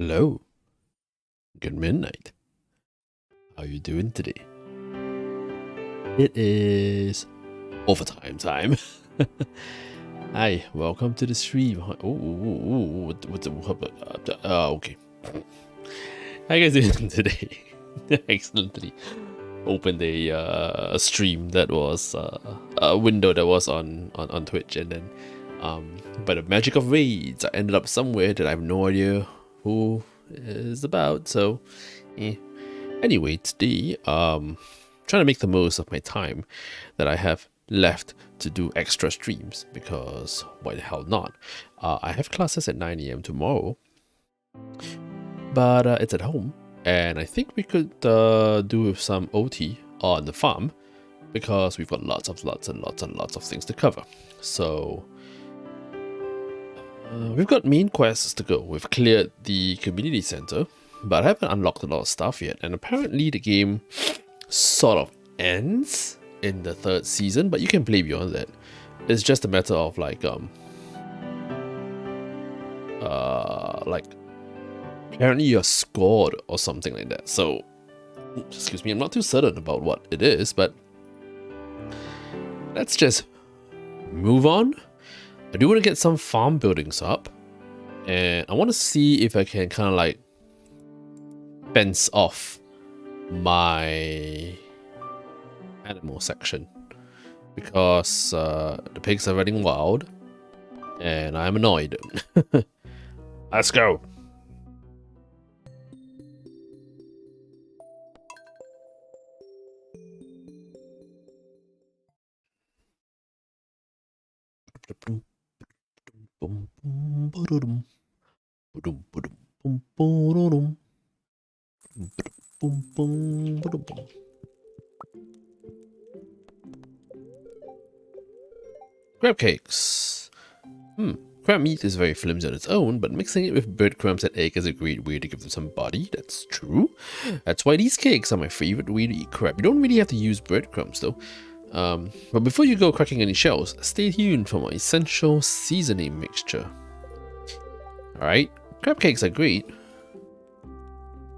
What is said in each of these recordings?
Hello, good midnight. How you doing today? It is overtime time. Hi, welcome to the stream. Okay. How you guys doing today? Excellently. Opened a stream that was a window that was on Twitch, and then by the magic of raids, I ended up somewhere that I have no idea who is about. So, anyway, today trying to make the most of my time that I have left to do extra streams, because why the hell not? I have classes at 9 a.m. tomorrow, but it's at home, and I think we could do with some OT on the farm, because we've got lots of things to cover. So we've got main quests to go. We've cleared the community center, but I haven't unlocked a lot of stuff yet, and apparently the game sort of ends in the 3rd season, but you can play beyond that. It's just a matter of like apparently you're scored or something like that. So excuse me, I'm not too certain about what it is, but let's just move on. I do want to get some farm buildings up, and I want to see if I can kind of like fence off my animal section, because the pigs are running wild and I'm annoyed. Let's go. Crab cakes. Crab meat is very flimsy on its own, but mixing it with breadcrumbs and egg is a great way to give them some body. That's true. That's why these cakes are my favorite way to eat crab. You don't really have to use breadcrumbs though. But before you go cracking any shells, stay tuned for my essential seasoning mixture. Alright, crab cakes are great.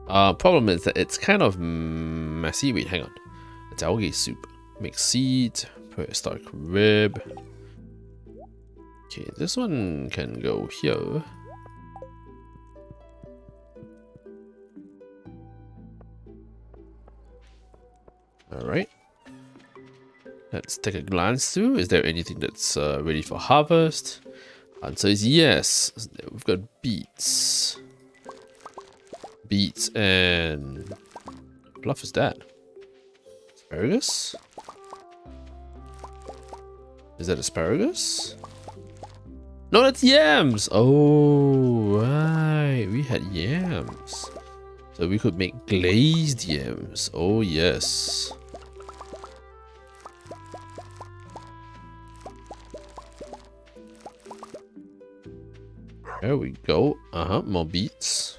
Problem is that it's kind of messy. Wait, hang on. It's algae soup. Mixed seeds, prehistoric rib. Okay, this one can go here. Alright. Let's take a glance through. Is there anything that's ready for harvest? Answer is yes. We've got beets. Beets and... what fluff is that? Asparagus? Is that asparagus? No, that's yams! Oh, right. We had yams. So we could make glazed yams. Oh, yes. There we go. More beets.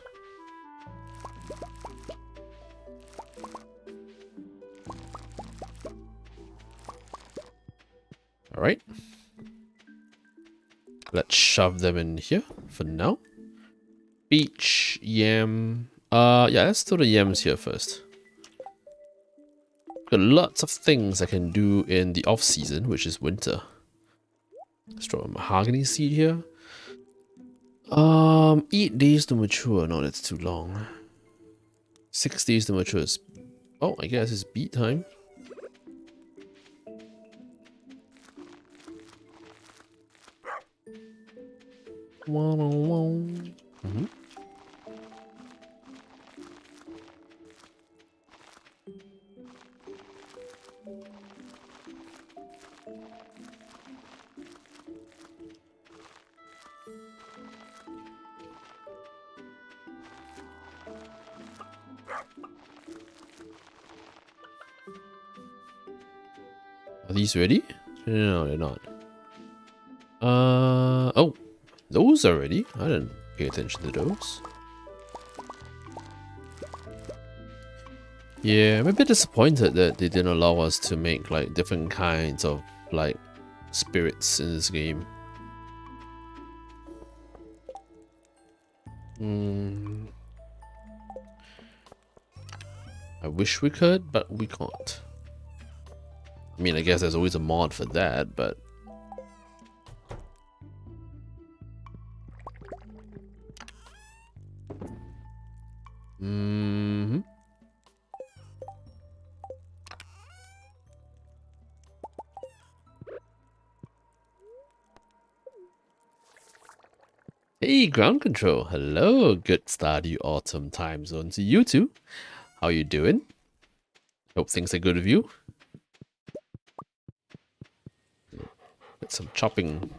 Alright. Let's shove them in here for now. Beach, yam. Yeah, let's do the yams here first. Got lots of things I can do in the off-season, which is winter. Let's throw a mahogany seed here. 8 days to mature. No, that's too long. 6 days to mature is... oh, I guess it's beet time. Are these ready? No, they're not. Oh, those are ready. I didn't pay attention to those. Yeah, I'm a bit disappointed that they didn't allow us to make like different kinds of like spirits in this game. I wish we could, but we can't. I mean, I guess there's always a mod for that, but... Hey, ground control. Hello, good Stardew autumn time zone to you too. How you doing? Hope things are good with you. Get some chopping.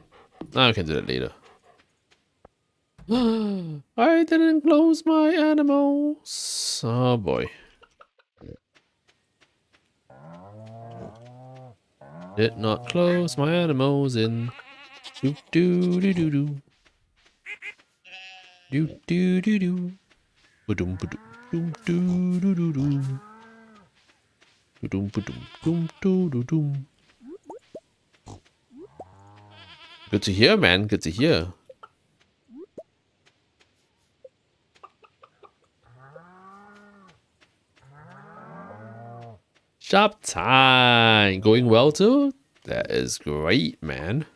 I can do that later. I didn't close my animals. Oh boy. Did not close my animals in. Do do do do do. Do do do do. Ba-dum ba-dum. Dum do do do do. Ba-dum ba-dum. Dum do do dum. Good to hear, man. Good to hear. Shop time. Going well too? That is great, man.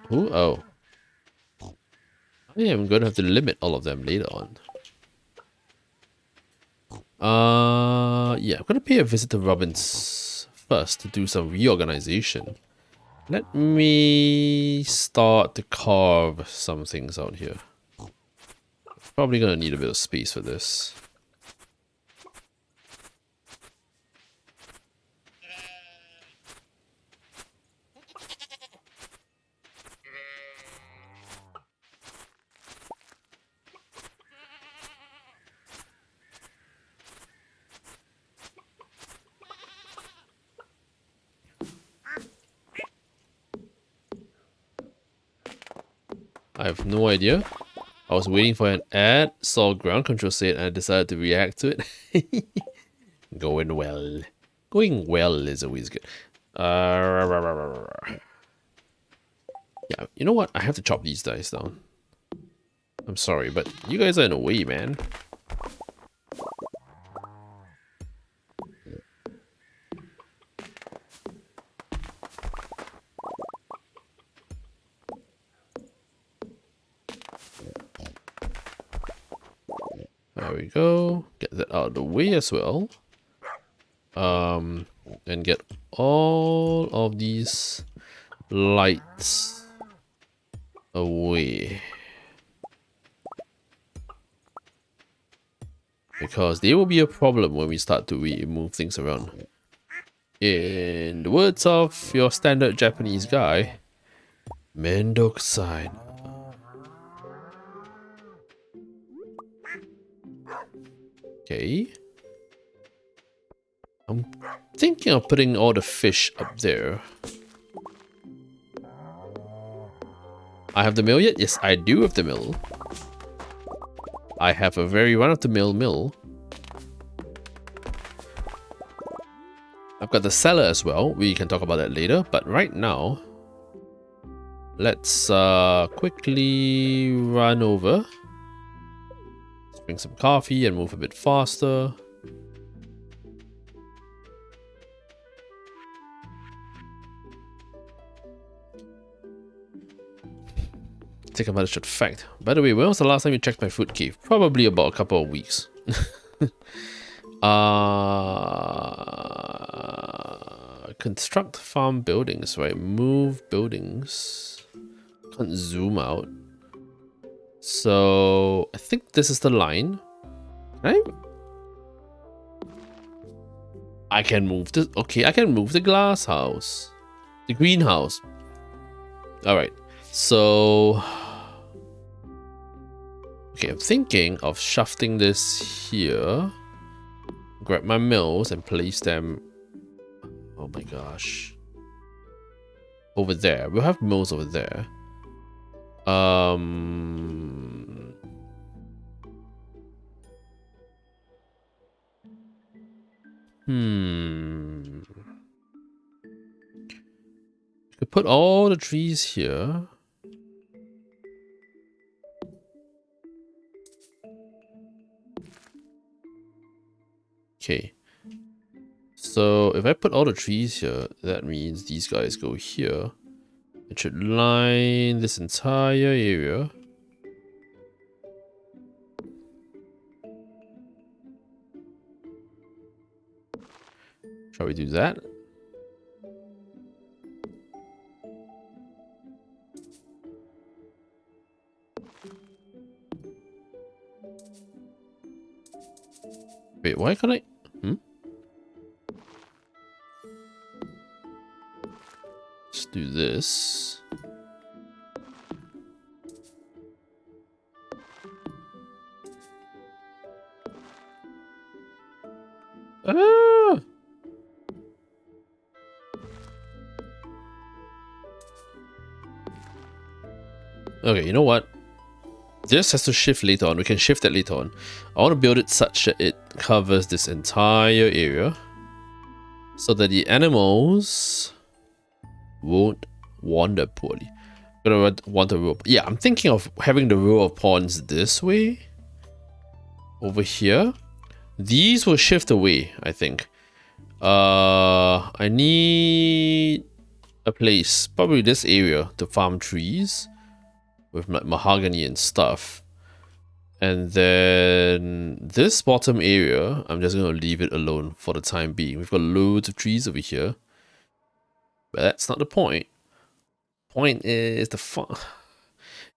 Who? Oh. I am gonna have to limit all of them later on. Yeah, I'm gonna pay a visit to Robin's first to do some reorganization. Let me start to carve some things out here. Probably gonna need a bit of space for this. I have no idea. I was waiting for an ad, saw ground control say it, and I decided to react to it. Going well. Going well is always good. Yeah, you know what? I have to chop these dice down. I'm sorry, but you guys are in the way, man. There we go. Get that out of the way as well. And get all of these lights away. Because they will be a problem when we start to move things around. In the words of your standard Japanese guy, Mendokusai. Okay. I'm thinking of putting all the fish up there. I have the mill yet? Yes, I do have the mill. I have a very run-of-the-mill mill. I've got the cellar as well. We can talk about that later. But right now, let's quickly run over. Let's bring some coffee and move a bit faster. Take a short fact. By the way, when was the last time you checked my food cave? Probably about a couple of weeks. Construct farm buildings, right? Move buildings. Can't zoom out. So I think this is the line. Right? I can move this. Okay, I can move the glass house. The greenhouse. Alright. So okay, I'm thinking of shafting this here. Grab my mills and place them. Oh my gosh. Over there. We'll have mills over there. Could put all the trees here. Okay. So if I put all the trees here, that means these guys go here. It should line this entire area. Shall we do that? Wait, why can't I? Let's do this. Ah! Okay, you know what? This has to shift later on. We can shift that later on. I want to build it such that it covers this entire area so that the animals won't wander poorly. Gonna want a row. Yeah, I'm thinking of having the row of pawns this way. Over here. These will shift away, I think. I need a place, probably this area, to farm trees with like mahogany and stuff. And then this bottom area, I'm just gonna leave it alone for the time being. We've got loads of trees over here, but that's not the point. Point is the fun.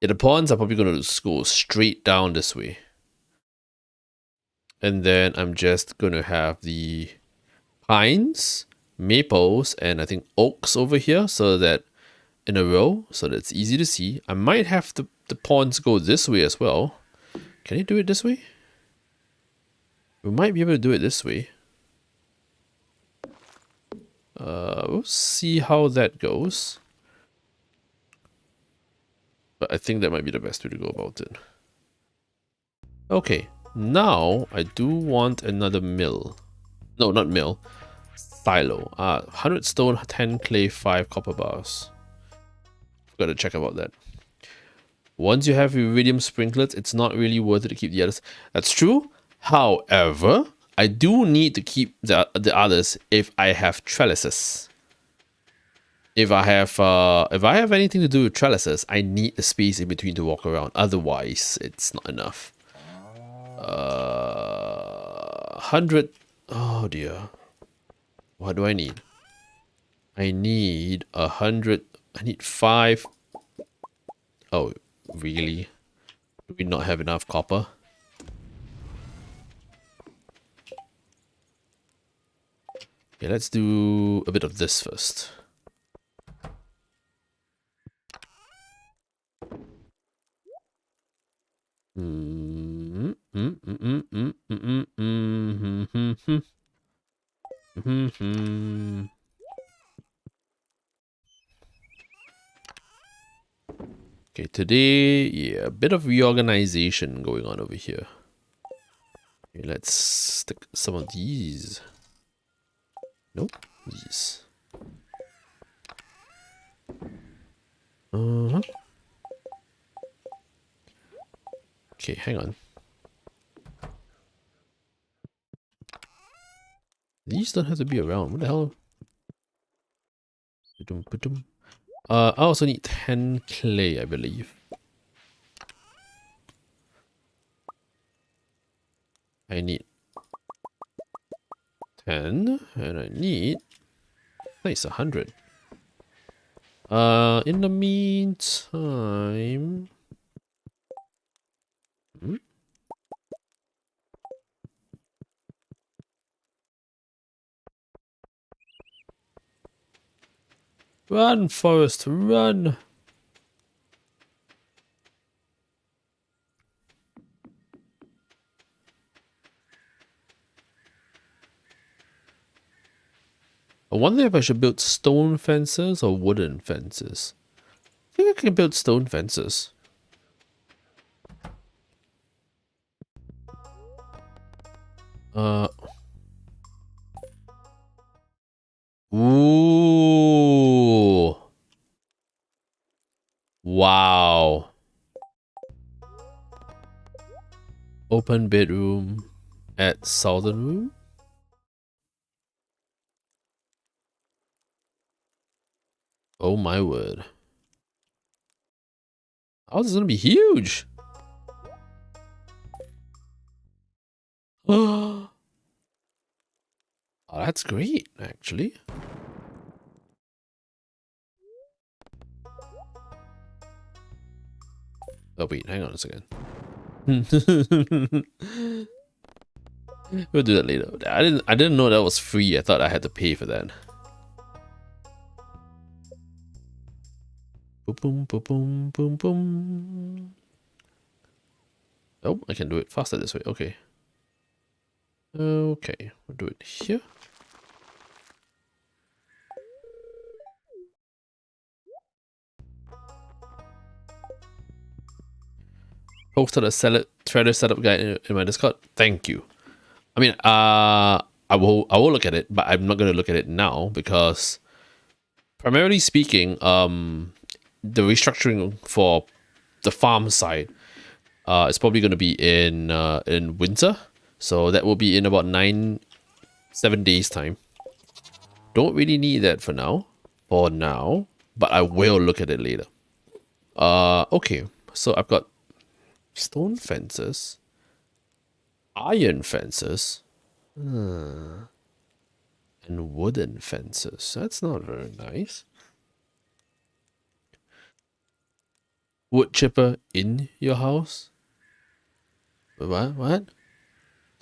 Yeah, the pawns are probably gonna go straight down this way. And then I'm just gonna have the pines, maples, and I think oaks over here, so that in a row, so that it's easy to see. I might have the pawns go this way as well. Can you do it this way? We might be able to do it this way. We'll see how that goes. But I think that might be the best way to go about it. Okay, now I do want another mill. No, not mill. Silo. 100 stone, 10 clay, 5 copper bars. Gotta check about that. Once you have iridium sprinklers, it's not really worth it to keep the others. That's true. However, I do need to keep the others if I have trellises. If I have anything to do with trellises, I need the space in between to walk around. Otherwise, it's not enough. 100. Oh dear. What do I need? I need 100. I need 5. Oh, really? Do we not have enough copper? Okay, let's do a bit of this first. Okay, today, yeah, a bit of reorganization going on over here. Okay, let's stick some of these. Nope, these. Okay, hang on. These don't have to be around. What the hell? I also need 10 clay, I believe. I need 10, and I need nice 100. In the meantime, run, Forest, run! I wonder if I should build stone fences or wooden fences. I think I can build stone fences. Ooh. Wow. Open bedroom at southern room. Oh my word. Oh, this is gonna be huge. Oh, that's great, actually. Oh wait, hang on a second. We'll do that later. I didn't know that was free. I thought I had to pay for that. Boom boom boom boom boom boom. Oh, I can do it faster this way. Okay. Okay, we'll do it here. Posted a threader setup guide in my Discord. Thank you. I mean, I will look at it, but I'm not gonna look at it now because, primarily speaking, the restructuring for the farm side, is probably gonna be in winter, so that will be in about 7 days time. Don't really need that for now, but I will look at it later. Okay, so I've got stone fences, iron fences, and wooden fences. That's not very nice. Wood chipper in your house? What? Did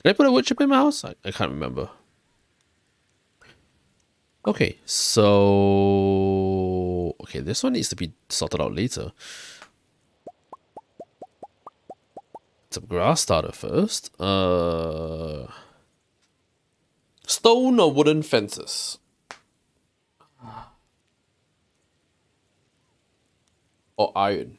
I put a wood chipper in my house? I can't remember. Okay, so... Okay, this one needs to be sorted out later. Some grass starter first. Stone or wooden fences? Or iron?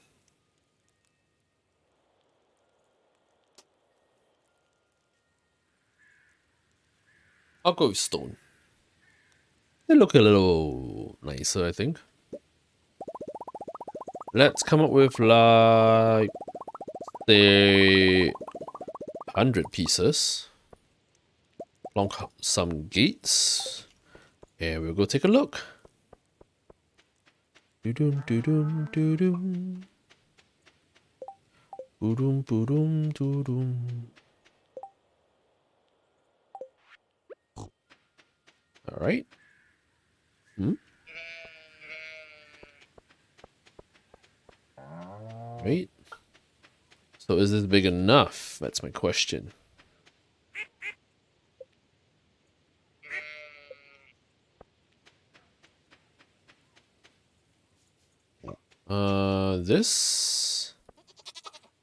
I'll go with stone. They look a little nicer, I think. Let's come up with, like, say, 100 pieces. Along some gates. And we'll go take a look. Doo-doom, doo-doom, doo-doom. Boom, boom, boom. All right. Right. So is this big enough? That's my question. This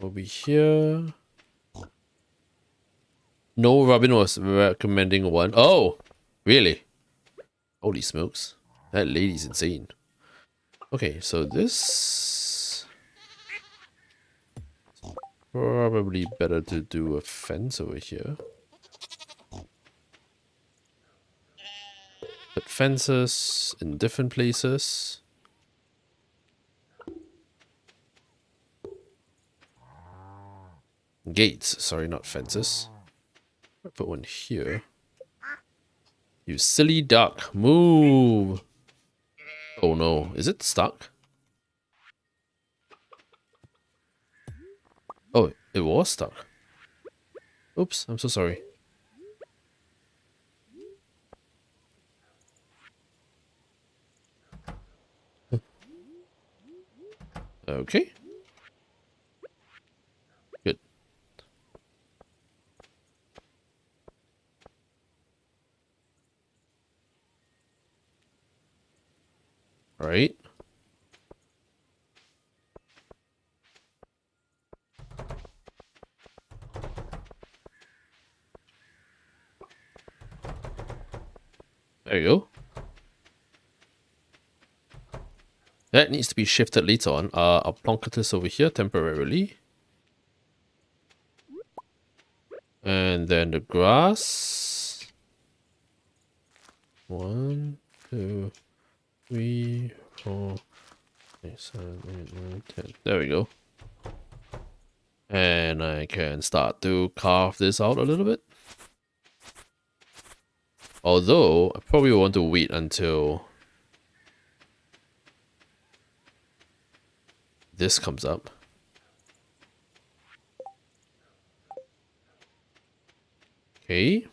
will be here. No, Robin was recommending one. Oh, really? Holy smokes. That lady's insane. Okay, so this... Probably better to do a fence over here. Put fences in different places. Gates, sorry, not fences. I'll put one here. You silly duck, move! Oh no, is it stuck? Oh, it was stuck. Oops, I'm so sorry. Okay. Good. All right. There you go. That needs to be shifted later on. I'll plonk this over here temporarily. And then the grass. 1, 2, 3, 4, 5, 6, 7, 8, 9, 10. There we go. And I can start to carve this out a little bit. Although, I probably want to wait until this comes up. Okay.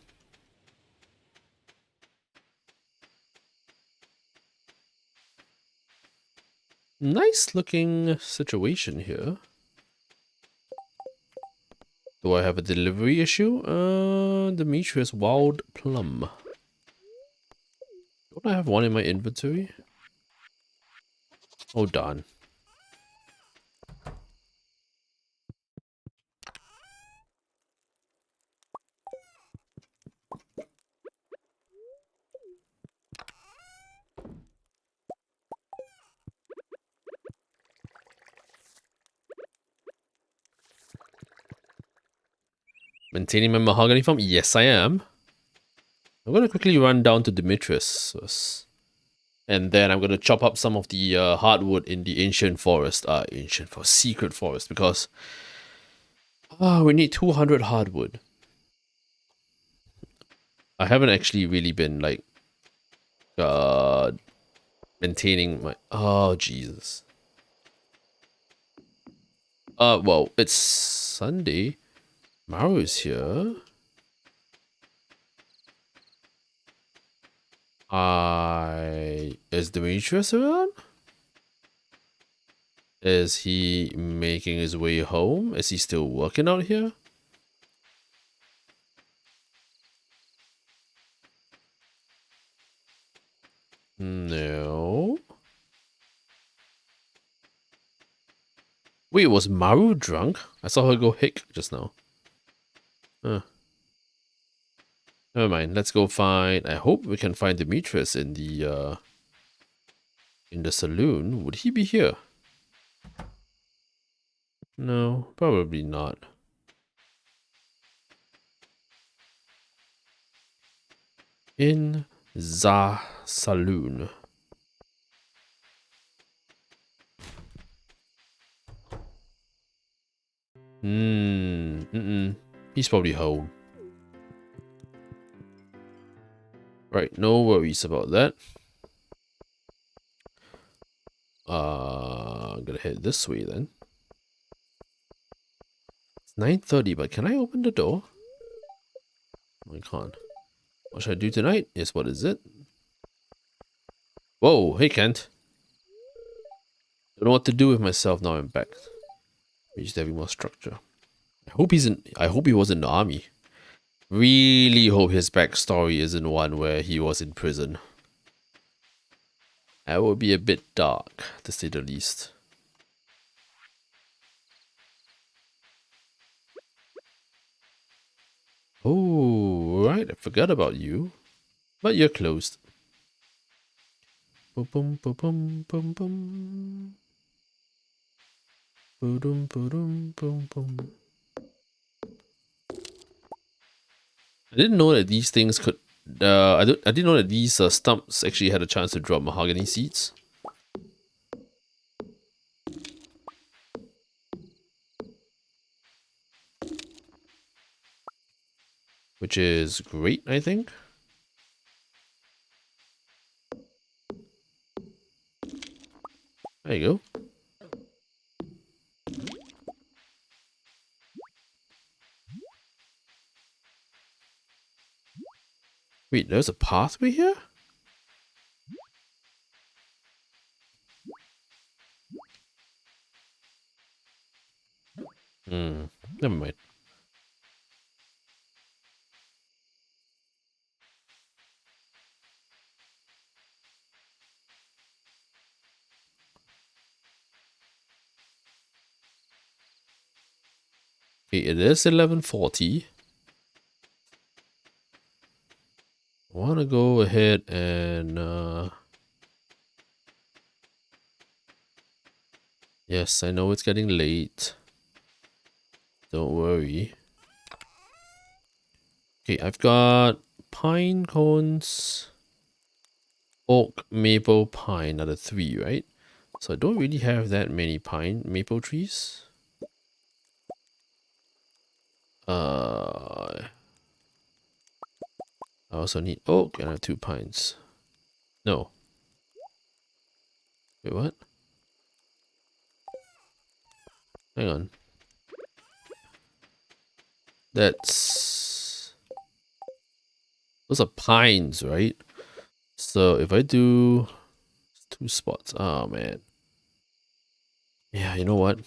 Nice looking situation here. Do I have a delivery issue? Demetrius Wild Plum. Don't I have one in my inventory? Oh, darn. Maintaining my Mahogany Farm? Yes, I am. I'm going to quickly run down to Demetrius first. And then I'm going to chop up some of the hardwood in the ancient forest. Secret forest. Because we need 200 hardwood. I haven't actually really been, like, maintaining my... Oh, Jesus. Well, it's Sunday. Maru is here. Is Demetrius around? Is he making his way home? Is he still working out here? No. Wait, was Maru drunk? I saw her go hick just now. Huh. Never mind. Let's go find... I hope we can find Demetrius in the saloon. Would he be here? No, probably not. In the saloon. He's probably home. Right, no worries about that. I'm gonna head this way then. It's 9:30, but can I open the door? I can't. What should I do tonight? Yes, what is it? Whoa, hey Kent. Don't know what to do with myself now I'm back. I'm just having more structure. I hope he was in the army. Really hope his backstory isn't one where he was in prison. That would be a bit dark, to say the least. Oh, right, I forgot about you. But you're closed. Boom, boom, boom, boom, boom, boom. Boom, boom, boom, boom, boom. I didn't know that these things could. I didn't know that these stumps actually had a chance to drop mahogany seeds. Which is great, I think. There you go. Wait, there's a pathway here? Never mind. Okay, it is 11:40. I want to go ahead and yes, I know it's getting late. Don't worry. Okay, I've got pine cones, oak, maple, pine are the three, right? So I don't really have that many maple trees. I also need oak and I have 2 pines. No. Wait, what? Hang on. That's... Those are pines, right? So if I do 2 spots, oh man. Yeah, you know what?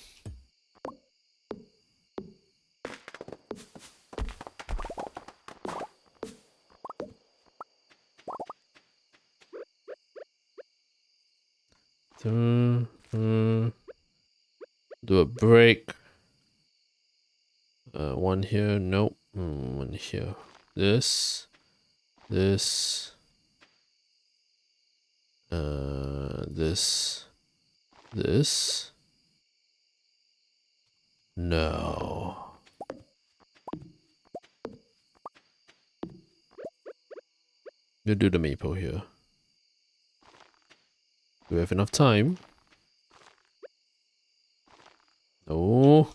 Do a break. One here, nope. One here. This. This. This. This. No. We'll do the maple here. Do we have enough time? No.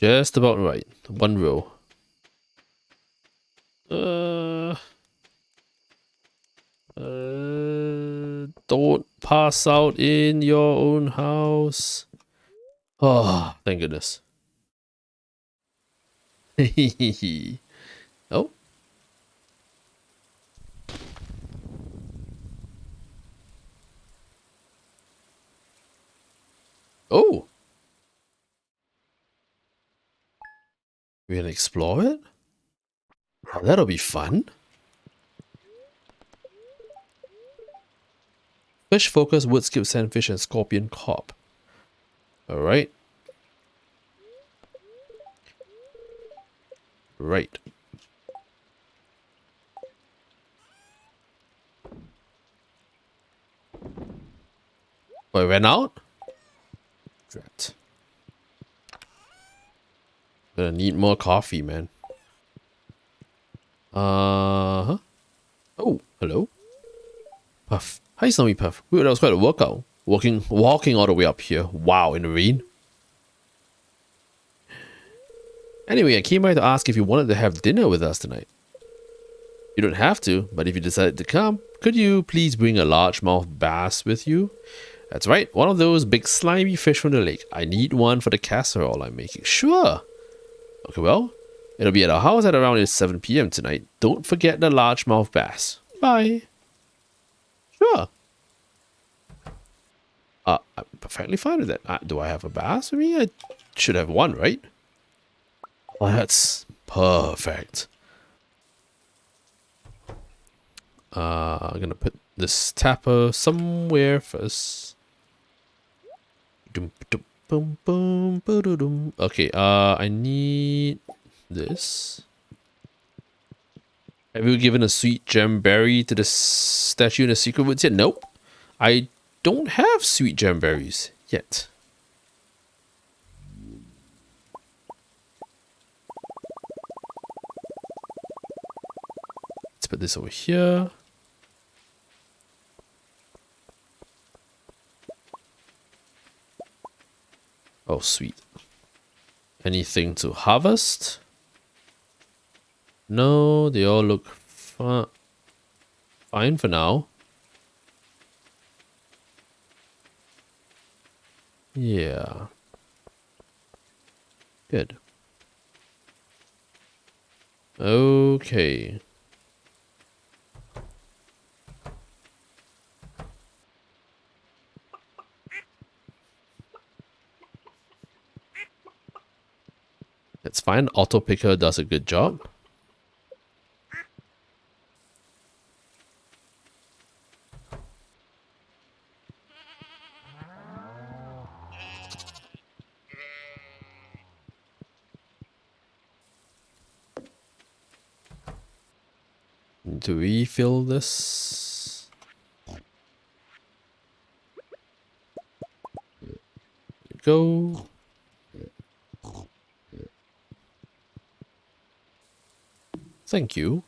Just about right. 1 row. Don't pass out in your own house. Oh, thank goodness. Oh. Oh. We're gonna explore it? Oh, that'll be fun. Fish focus, wood skip, sandfish, and scorpion cob. Alright. Right. Oh, I ran out? Drat. Gonna need more coffee, man. Uh-huh. Oh, hello. Puff. Hi, Snowy Puff. Ooh, that was quite a workout. Walking all the way up here. Wow, in the rain. Anyway, I came by to ask if you wanted to have dinner with us tonight. You don't have to, but if you decided to come, could you please bring a largemouth bass with you? That's right, one of those big slimy fish from the lake. I need one for the casserole I'm making. Sure. Okay, well, it'll be at our house at around 7 p.m. tonight. Don't forget the largemouth bass. Bye. Sure. I'm perfectly fine with that. Do I have a bass with me? I should have one, right? Well, that's perfect. I'm gonna put this tapper somewhere first. Okay, I need this. Have you given a sweet gem berry to the statue in the secret woods yet? Nope. I don't have sweet gem berries yet. Let's put this over here. Oh, sweet. Anything to harvest? No, they all look fine for now. Yeah. Good. Okay. It's fine. Auto picker does a good job. Need to refill this. Go. Thank you.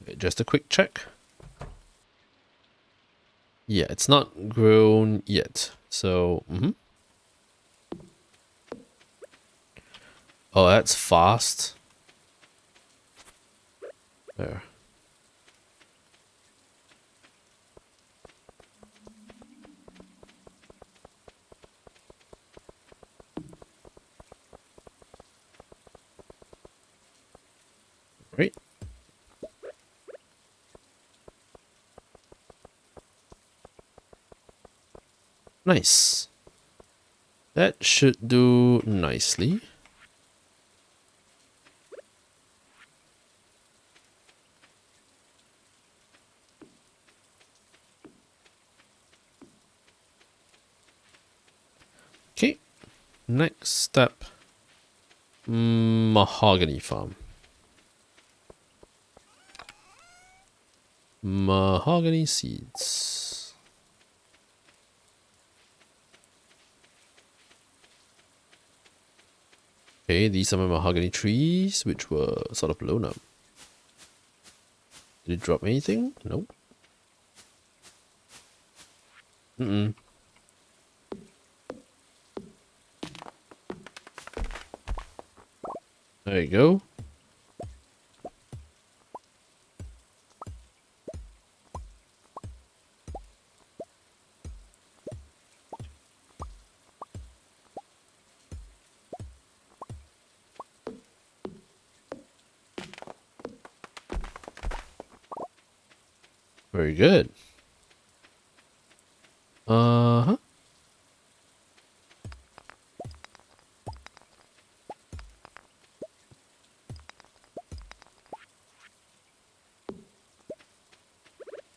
Okay, just a quick check. Yeah, it's not grown yet. So, Oh, that's fast. There. Right. Nice. That should do nicely. Okay. Next step. Mahogany Farm. Mahogany seeds. Okay, these are my mahogany trees, which were sort of blown up. Did it drop anything? Nope. Mm-mm. There you go. Very good. Uh-huh.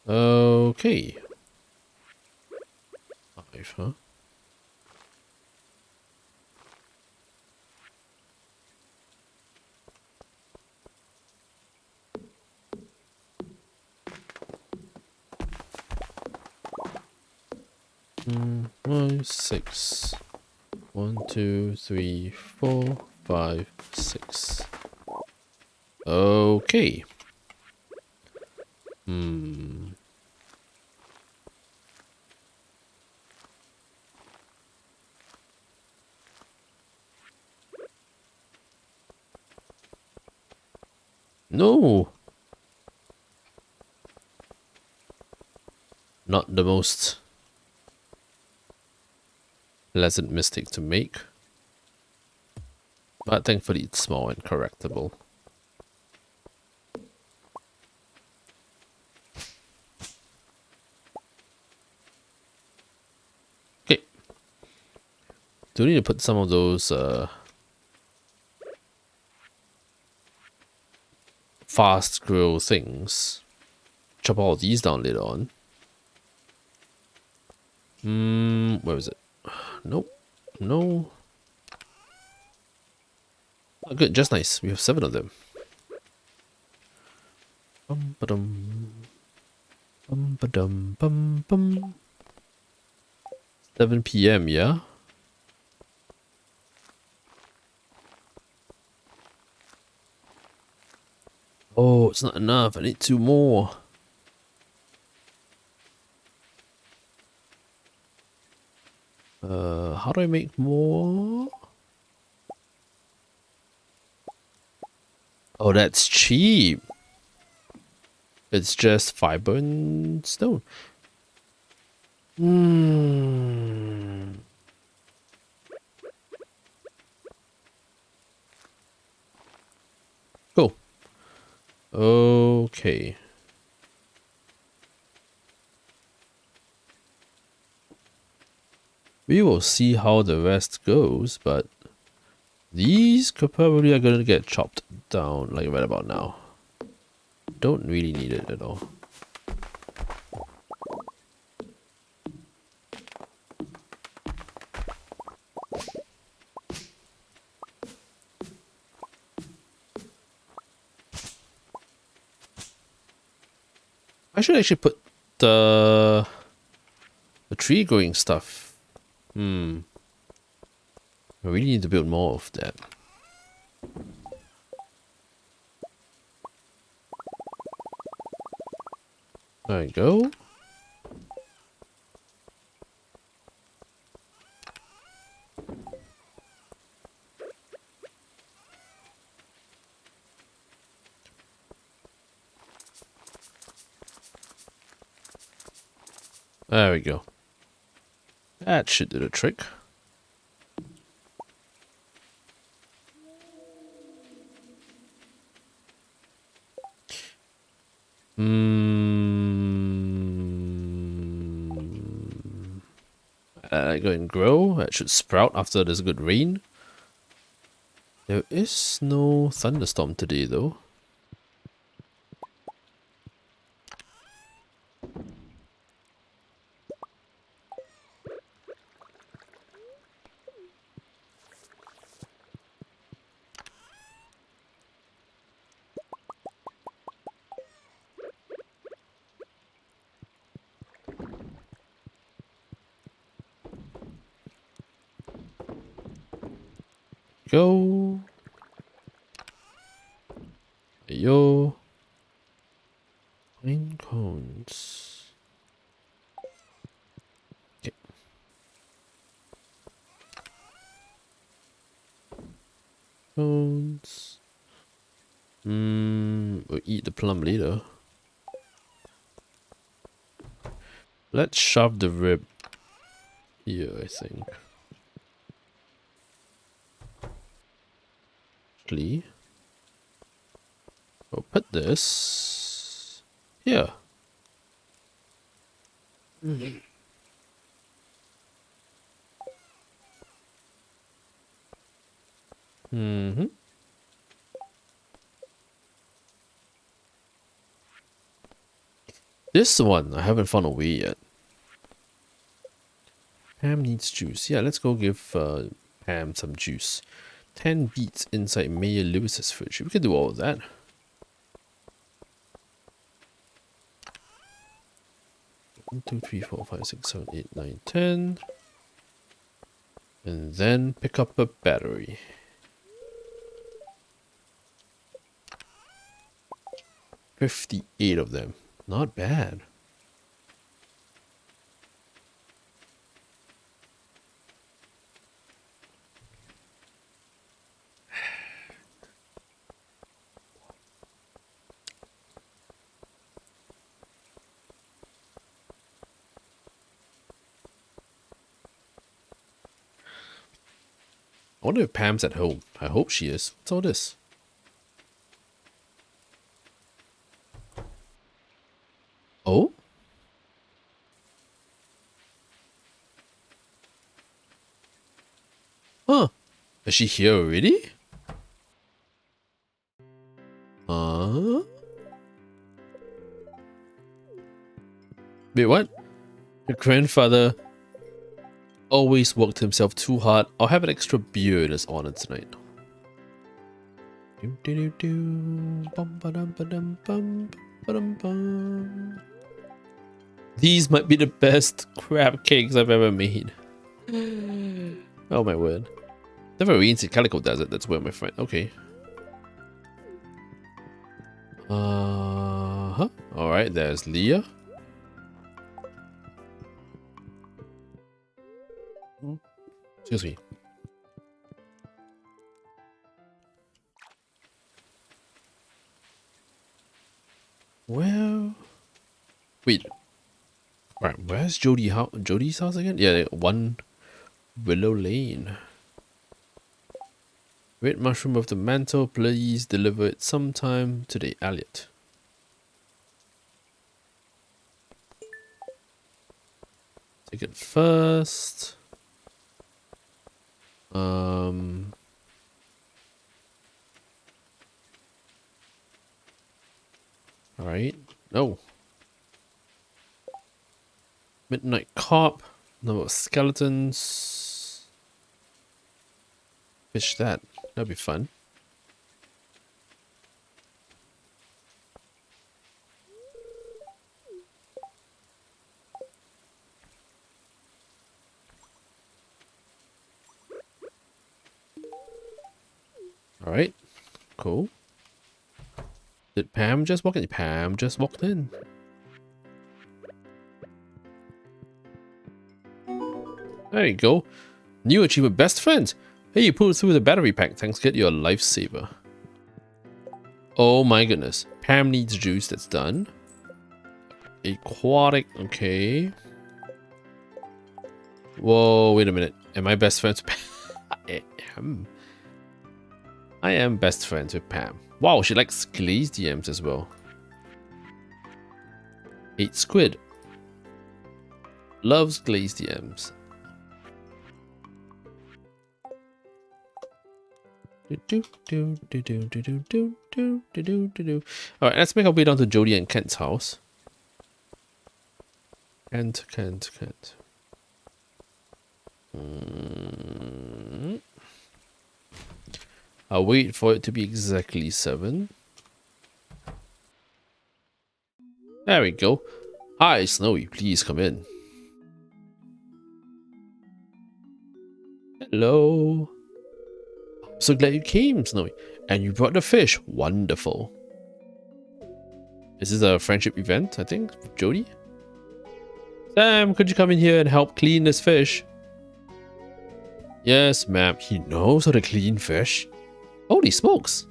Okay. 5, huh? Mm, 5, 6. 1, 2, 3, 4, 5, 6. Okay. Hmm. No. Not the most pleasant mistake to make. But thankfully it's small and correctable. Okay. Do we need to put some of those fast grow things? Chop all these down later on. Where is it? Nope. No. Oh, good, just nice. We have 7 of them. Bum ba-dum. Bum ba-dum bum bum. 7 PM, yeah? Oh, it's not enough. I need 2 more. How do I make more? Oh, that's cheap. It's just fiber and stone. Hmm. Cool. Okay. We will see how the rest goes, but these could probably are gonna get chopped down like right about now. Don't really need it at all. I should actually put the tree growing stuff. I really need to build more of that. There you go. There we go. That should do the trick. Go and grow. That should sprout after there's good rain. There is no thunderstorm today though. Go. Yo. Pine cones. Okay. Cones. We'll eat the Plum Leader. Let's shove the rib here, I think. Actually, we'll put this here. This one, I haven't found a way yet. Pam needs juice. Yeah, let's go give Pam some juice. 10 beets inside Mayor Lewis's fridge. We can do all of that. One, 2, 3, 4, 5, 6, 7, 8, 9, 10. And then pick up a battery. 58 of them. Not bad. I wonder if Pam's at home. I hope she is. What's all this? Oh? Huh. Is she here already? Wait, what? Your grandfather always worked himself too hard. I'll have an extra beer in his honor tonight. These might be the best crab cakes I've ever made. Oh my word. Never rains in Calico Desert, that's where my friend. Okay. Alright, there's Leah. Excuse me. Well, wait. Alright, where's Jody's house again? Yeah, 1 Willow Lane. Red mushroom of the mantle, please deliver it sometime today, Elliot. Take it first. Alright. No. Midnight Cop. No skeletons. Fish that. That'd be fun. Alright. Cool. Did Pam just walk in? Pam just walked in. There you go. New achievement, best friends. Hey, you pulled through the battery pack. Thanks, get your lifesaver. Oh my goodness. Pam needs juice, that's done. Aquatic, okay. Whoa, wait a minute. Am I best friends with Pam? I am best friends with Pam. Wow, she likes glazed yams as well. 8 squid. Loves glazed yams. Alright, let's make our way down to Jody and Kent's house. Kent. I'll wait for it to be exactly 7. There we go. Hi, Snowy. Please come in. Hello. I'm so glad you came, Snowy. And you brought the fish. Wonderful. Is this a friendship event, I think, with Jody? Sam, could you come in here and help clean this fish? Yes, ma'am. He knows how to clean fish. Holy smokes.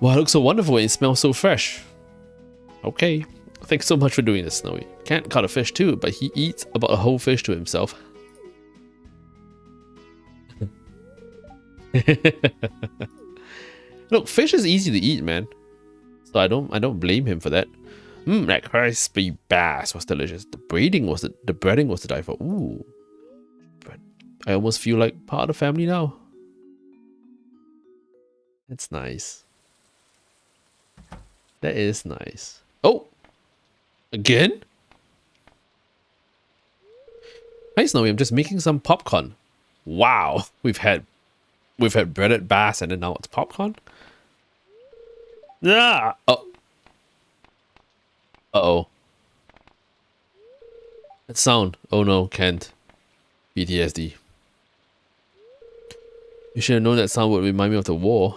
Wow, it looks so wonderful and it smells so fresh. Okay. Thanks so much for doing this, Snowy. Can't cut a fish too, but he eats about a whole fish to himself. Look, fish is easy to eat, man. So I don't blame him for that. That crispy bass was delicious. The breading was to die for. Ooh. But I almost feel like part of the family now. That's nice. That is nice. Oh! Again? Hi Snowy, I'm just making some popcorn. Wow. We've had breaded bass and then now it's popcorn? Ah! Oh. Uh-oh. That sound. Oh no, Kent. PTSD. You should have known that sound would remind me of the war.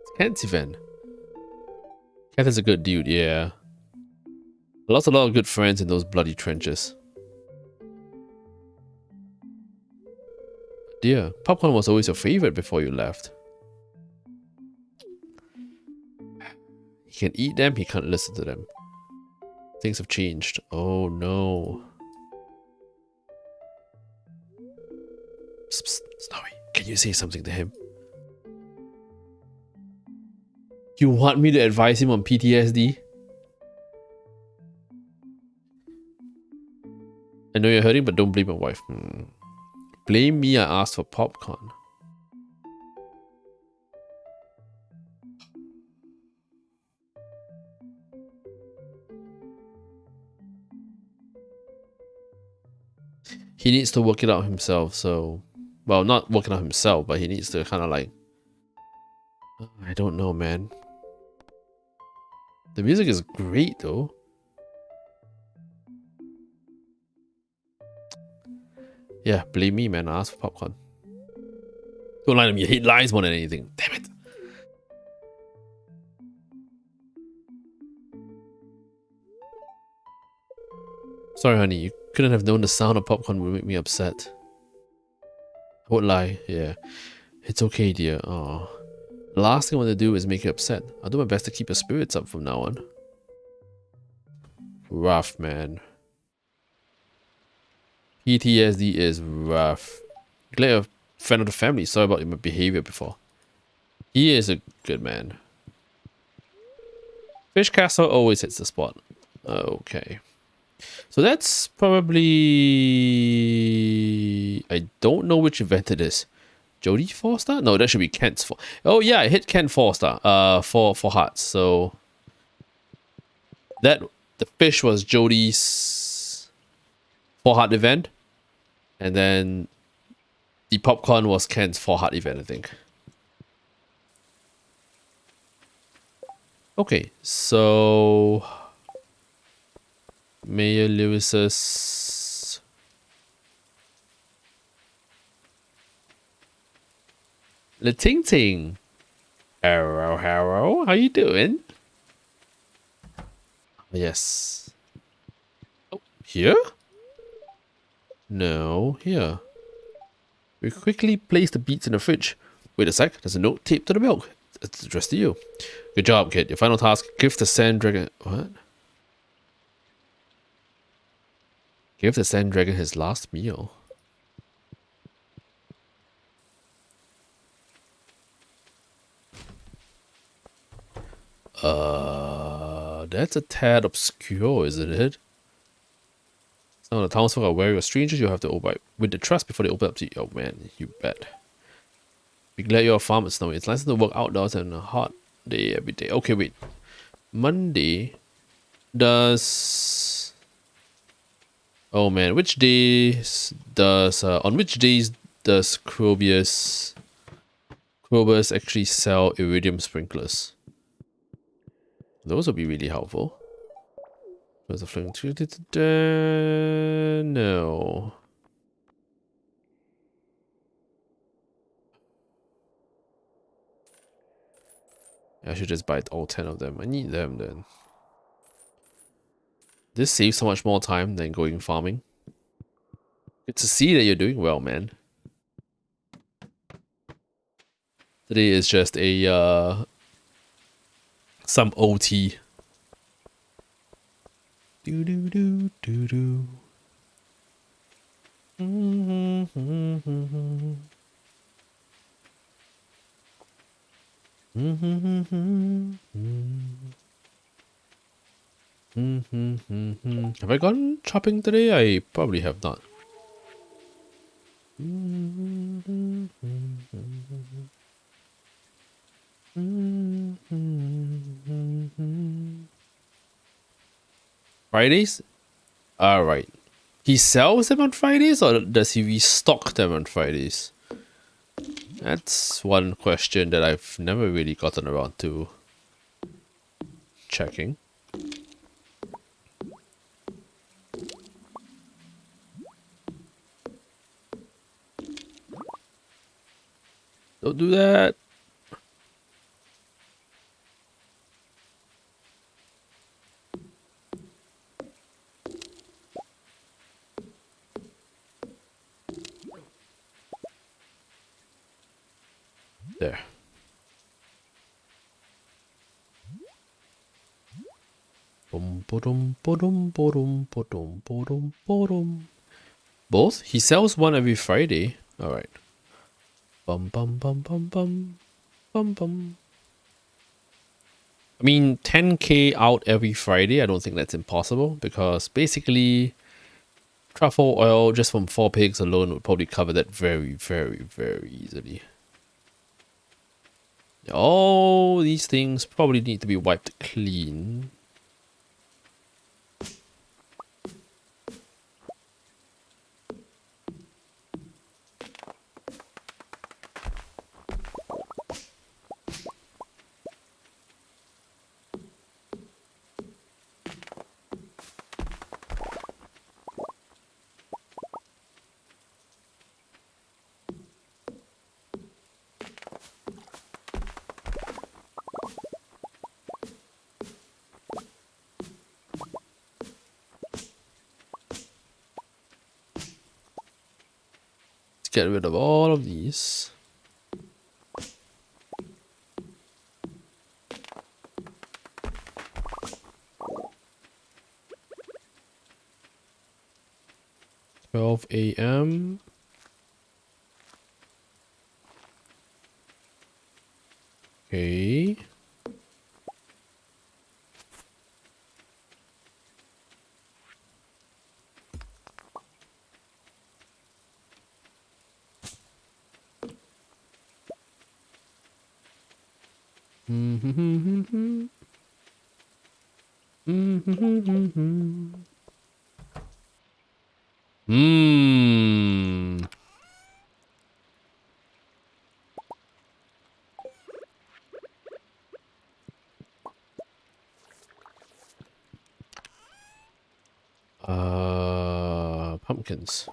It's Kent's event. Kent is a good dude, yeah. Lost a lot of good friends in those bloody trenches. Dear, popcorn was always your favorite before you left. He can eat them, he can't listen to them. Things have changed. Oh no. Psst, psst, Snowy, can you say something to him? You want me to advise him on PTSD? I know you're hurting, but don't blame your wife. Blame me, I asked for popcorn. He needs to work it out himself, so... Well, not working out himself, but he needs to kind of like... I don't know, man. The music is great, though. Yeah, blame me, man. I asked for popcorn. Don't lie to me. You hate lies more than anything. Damn it. Sorry, honey. You couldn't have known the sound of popcorn would make me upset. I won't lie. Yeah. It's okay, dear. Aw. The last thing I want to do is make you upset. I'll do my best to keep your spirits up from now on. Rough, man. PTSD is rough. Glad you're a friend of the family. Sorry about my behavior before. He is a good man. Fish castle always hits the spot. Okay. So that's probably... I don't know which event it is. Jody 4-star? No, that should be Kent's 4. Oh yeah, I hit Kent 4-star. For hearts. So that the fish was Jody's 4-heart event, and then the popcorn was Kent's 4-heart event, I think. Okay, so Mayor Lewis's Le Ting Ting. Hello, hello. How you doing? Yes. Oh, here? No, here. We quickly place the beets in the fridge. Wait a sec, there's a note taped to the milk. It's addressed to you. Good job, kid. Your final task, give the sand dragon... What? Give the sand dragon his last meal. That's a tad obscure, isn't it? Some of the townsfolk are wary of strangers. You'll have to win the trust before they open up to you. Oh man, you bet. Be glad you're a farmer, Snowy. It's nice to work outdoors on a hot day every day. Okay, wait. Monday does... Oh man, which days does... on which days does Krobus actually sell iridium sprinklers? Those would be really helpful. There's a flame. No. I should just buy all 10 of them. I need them then. This saves so much more time than going farming. Good to see that you're doing well, man. Today is just a some OT. Do do do do do. Have I gone shopping today? I probably have not. Fridays? Alright. He sells them on Fridays or does he restock them on Fridays? That's one question that I've never really gotten around to checking. Don't do that. There. Both? He sells one every Friday. Alright. Bum bum bum bum bum. Bum bum. I mean, 10k out every Friday, I don't think that's impossible because basically truffle oil just from 4 pigs alone would probably cover that very, very, very easily. All these things probably need to be wiped clean. Get rid of all of these. $12 a.m. Okay. Pumpkins.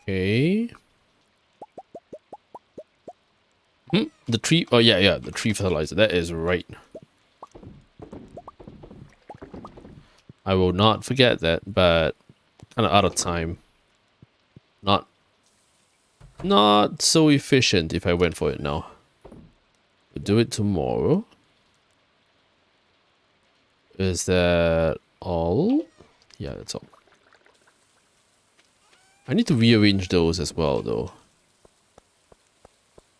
Okay. The tree. Oh yeah, the tree fertilizer. That is right. I will not forget that, but kind of out of time. Not so efficient if I went for it now. We'll do it tomorrow. Is that all? Yeah, that's all. I need to rearrange those as well, though.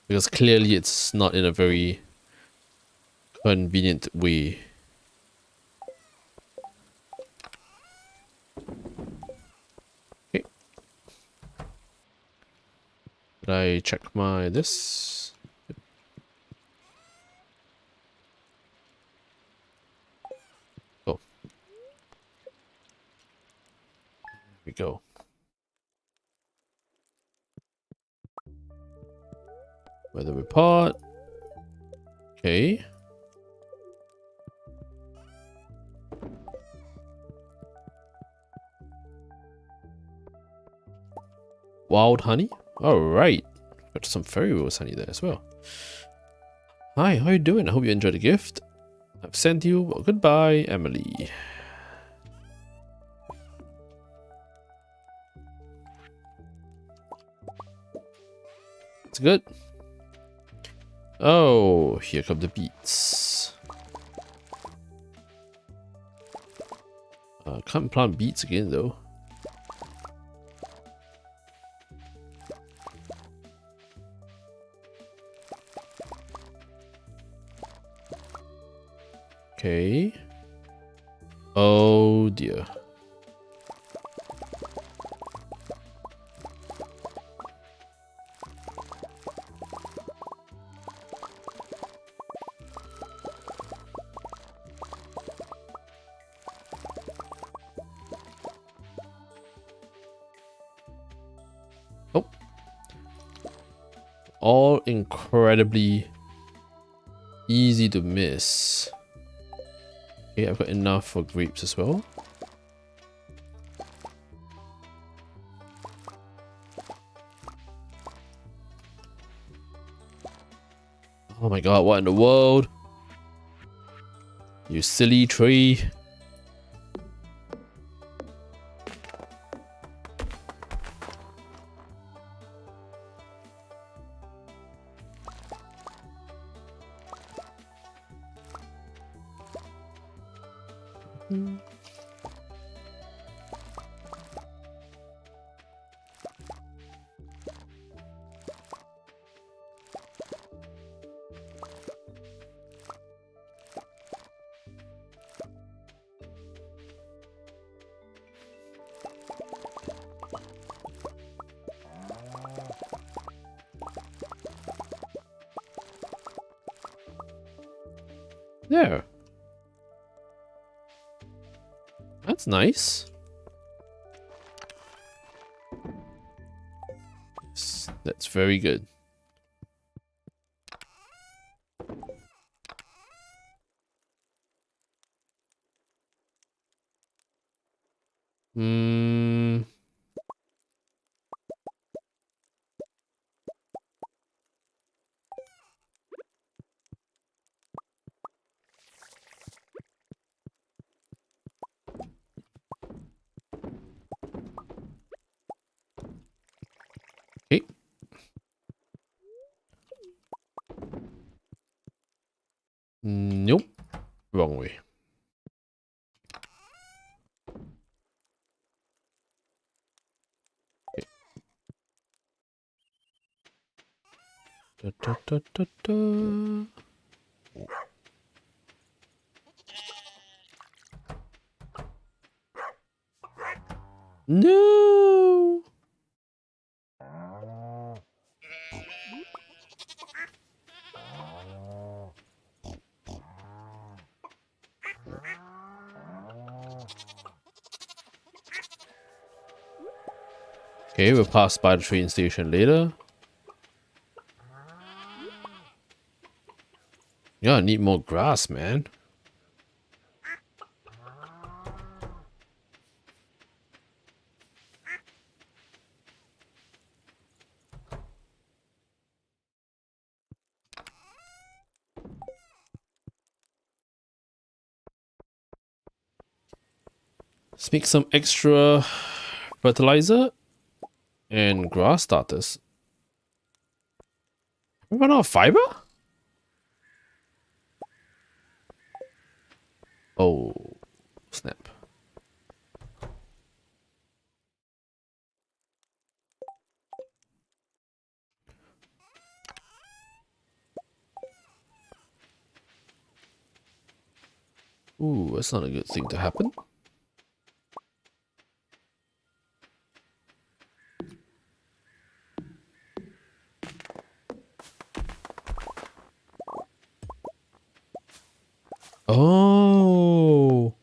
Because clearly it's not in a very convenient way. Okay. Did I check my this? Oh. Here we go. Weather report. Okay. Wild honey. Alright. Got some fairy rose honey there as well. Hi, how you doing? I hope you enjoyed the gift. I've sent you. Well, goodbye, Emily. It's good. Oh, here come the beets. Can't plant beets again though. Okay. Oh dear. Oh. All incredibly easy to miss. Okay, I've got enough for grapes as well. Oh my god, what in the world? You silly tree. There. That's nice. That's very good. Hmm. Okay. Nope. Wrong way. Okay. Da, da, da, da, da. No. Okay, we'll pass by the train station later. Yeah, I need more grass, man. Let's make some extra fertilizer and grass starters. We run out of fiber? Oh, snap. Ooh, that's not a good thing to happen. Oh.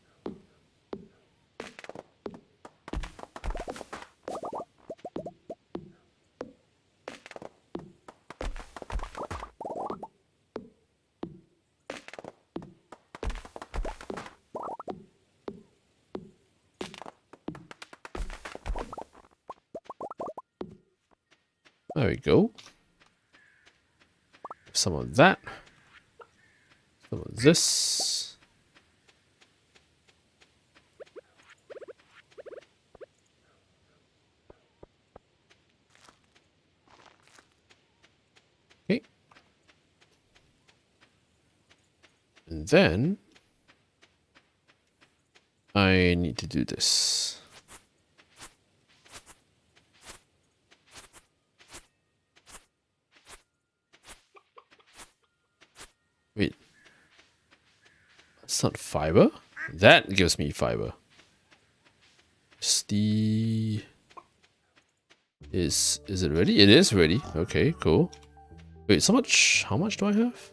There we go. Some of that. Some of this. Okay. And then I need to do this. Wait. That's not fiber? That gives me fiber. Is it ready? It is ready. Okay, cool. Wait, how much do I have?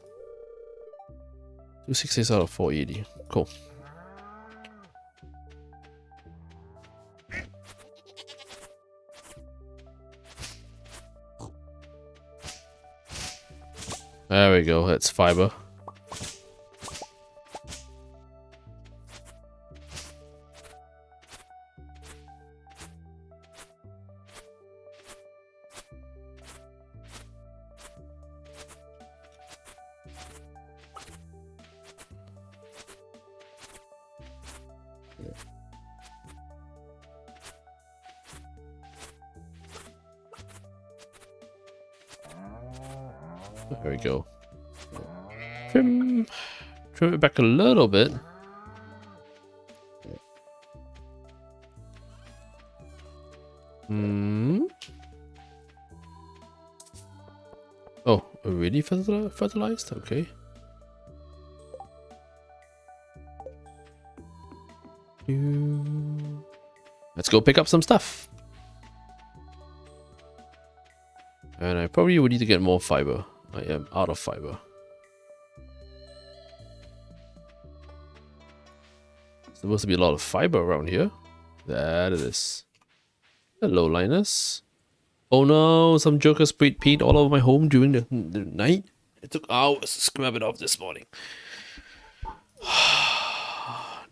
266 out of 480. Cool. There we go, that's fiber. There we go. Trim it back a little bit. Oh, already fertilized? Okay. Let's go pick up some stuff. And I probably would need to get more fiber. I am out of fiber. There's supposed to be a lot of fiber around here. That it is. Hello, Linus. Oh no, some joker sprayed paint all over my home during the night. It took hours to scrub it off this morning.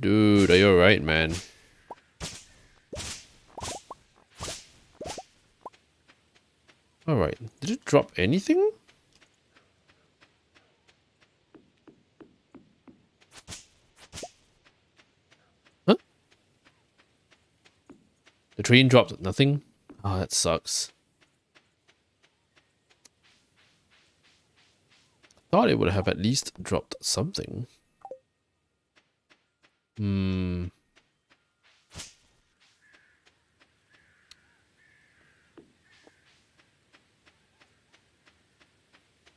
Dude, are you alright, man? Alright, did it drop anything? Huh? The train dropped nothing? Oh, that sucks. Thought it would have at least dropped something.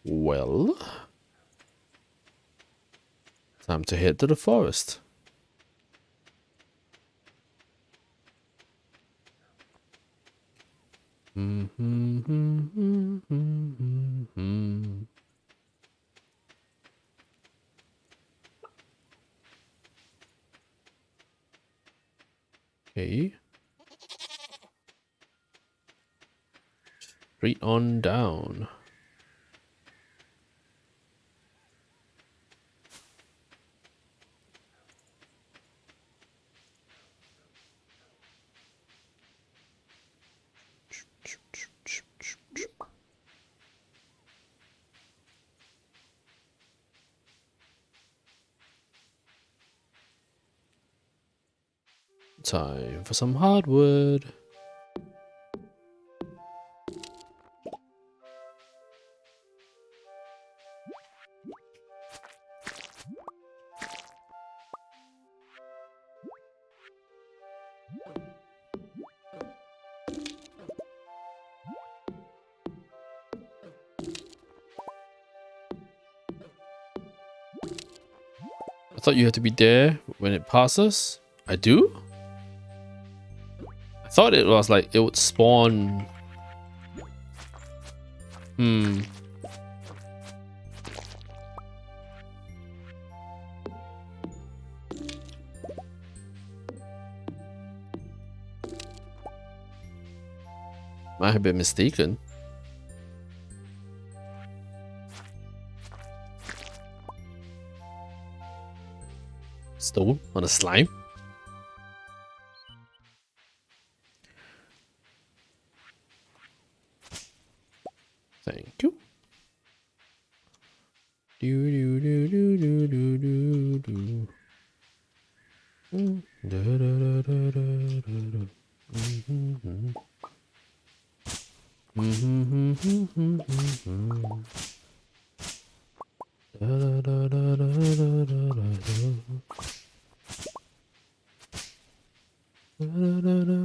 Well, time to head to the forest. Okay. Straight on down. Time for some hardwood. I thought you had to be there when it passes. I do? I thought it was like it would spawn. Hmm. Might have been mistaken. Stone on a slime. Thank you. Do do do do do do do do. Da da da da da da. Da da da da da da da. Da da da.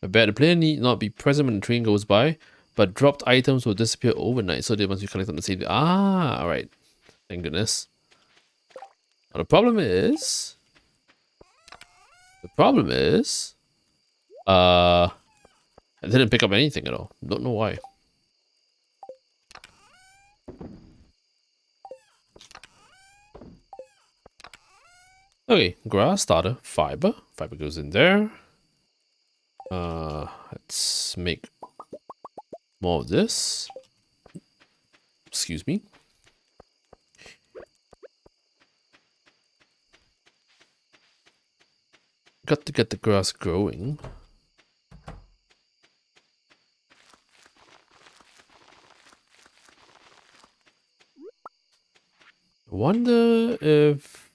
I bet the player need not be present when the train goes by, but dropped items will disappear overnight, so they must be collected on the same day. Ah, alright. Thank goodness. Now the problem is, I didn't pick up anything at all. Don't know why. Okay, grass starter, fiber. Fiber goes in there. Let's make more of this. Excuse me. Got to get the grass growing. I wonder if...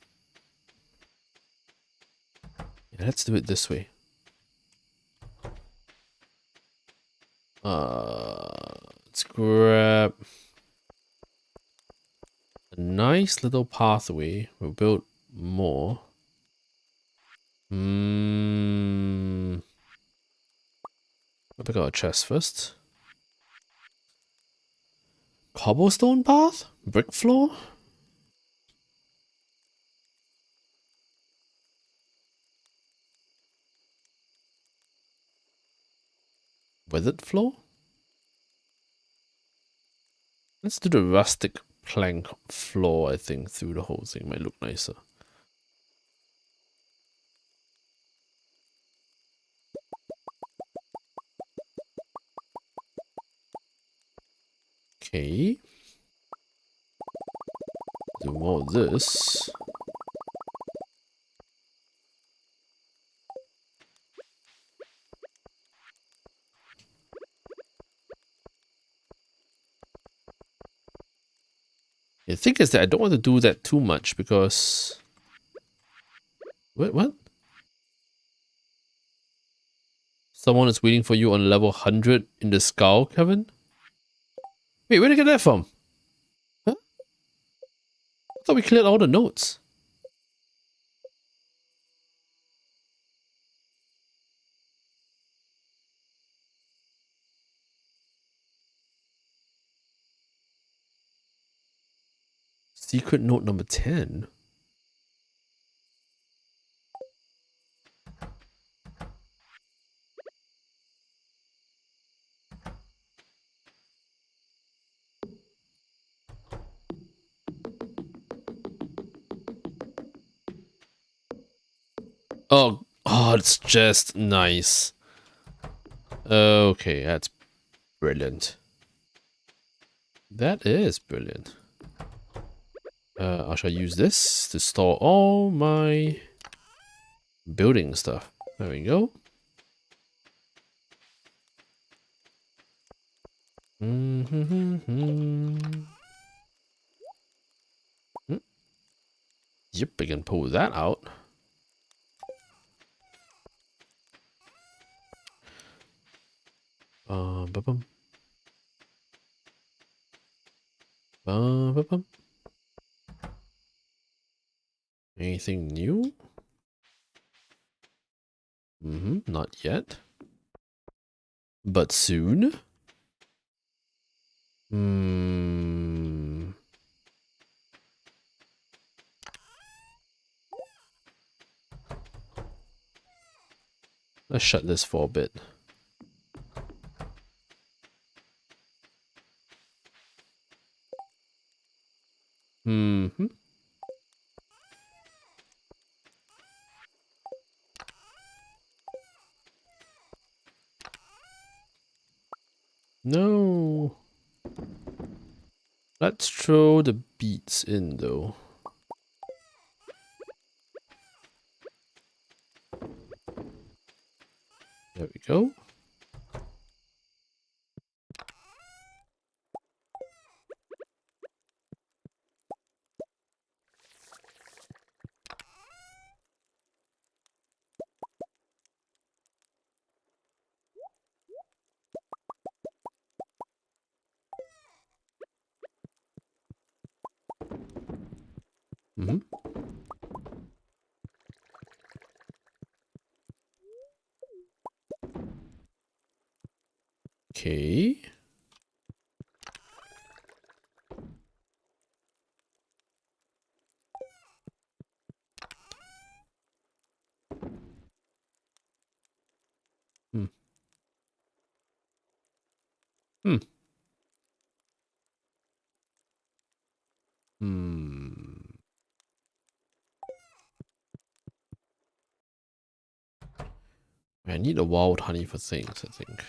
Yeah, let's do it this way. Let's grab a nice little pathway. We'll build more. I'll pick out a chest first. Cobblestone path? Brick floor? Weathered floor? Let's do the rustic plank floor, I think, through the whole thing. Might look nicer. Okay. Do more of this. The thing is that I don't want to do that too much because... Wait, what? Someone is waiting for you on level 100 in the skull, Kevin? Wait, where did I get that from? Huh? I thought we cleared all the notes. Secret note number 10. Oh, it's just nice. Okay, that's brilliant. That is brilliant. I shall use this to store all my building stuff. There we go. Yep, we can pull that out. Ba-bum. Ba-ba-bum. Anything new? Not yet. But soon? Let's shut this for a bit. No. Let's throw the beets in though. There we go. Okay. Hmm. Hmm. I need a wild honey for things, I think.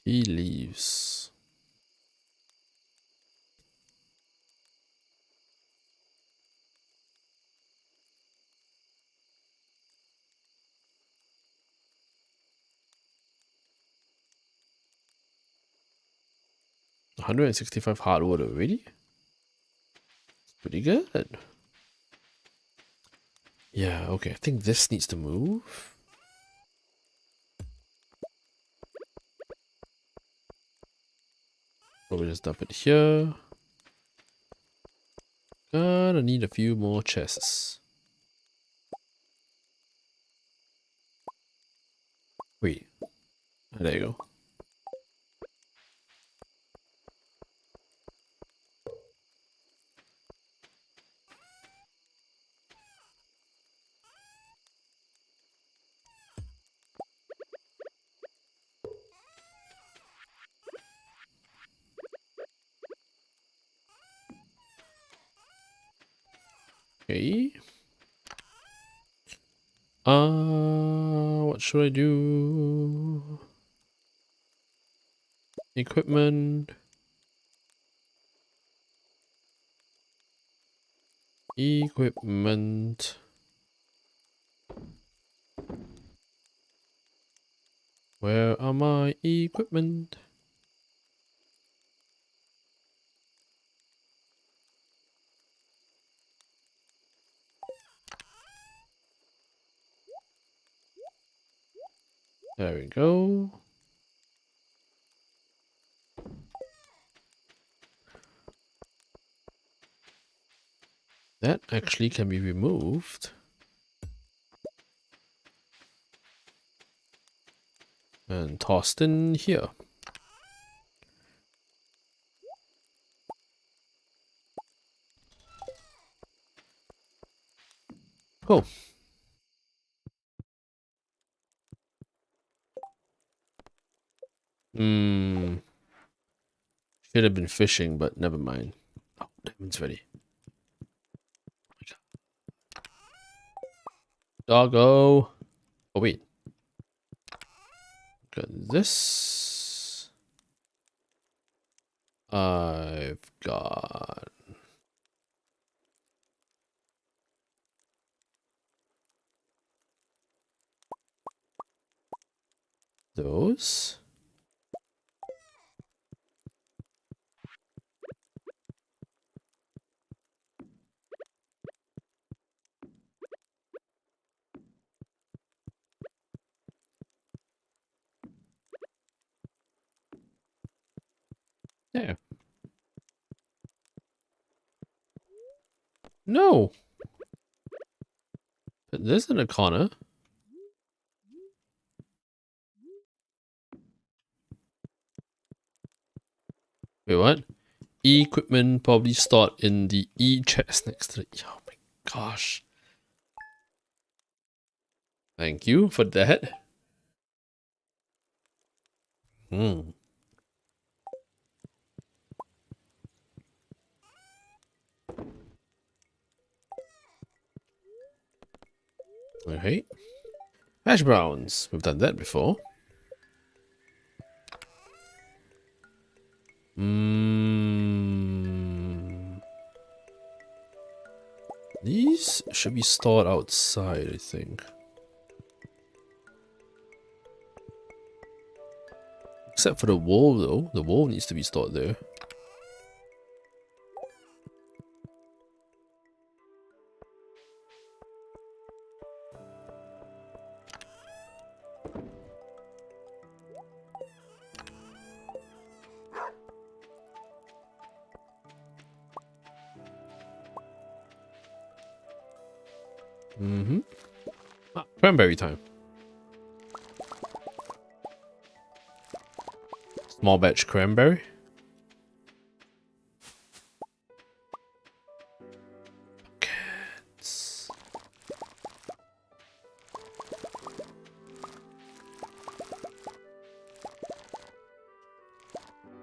Tea leaves. $165 hardwood already? Pretty good. Yeah, okay. I think this needs to move. Probably just dump it here. Gonna need a few more chests. Wait. There you go. Okay. What should I do? Equipment. Equipment. Where are my equipment? There we go. That actually can be removed. And tossed in here. Cool. Should have been fishing, but never mind. Oh, diamond's ready. Doggo. Oh, wait. Got this. I've got those. There. No. Put this in a corner. Wait, what? E-equipment probably stored in the E chest next to the E. Oh my gosh. Thank you for that. Hmm. Okay. Hash browns. We've done that before. These should be stored outside, I think. Except for the wool, though. The wool needs to be stored there. Ah, cranberry time. Small batch cranberry. Buckets.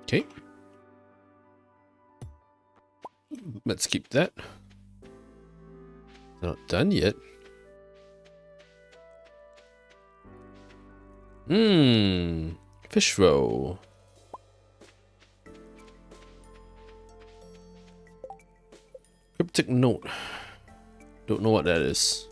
Okay. Let's keep that. Not done yet. Fish roll. Cryptic note. Don't know what that is.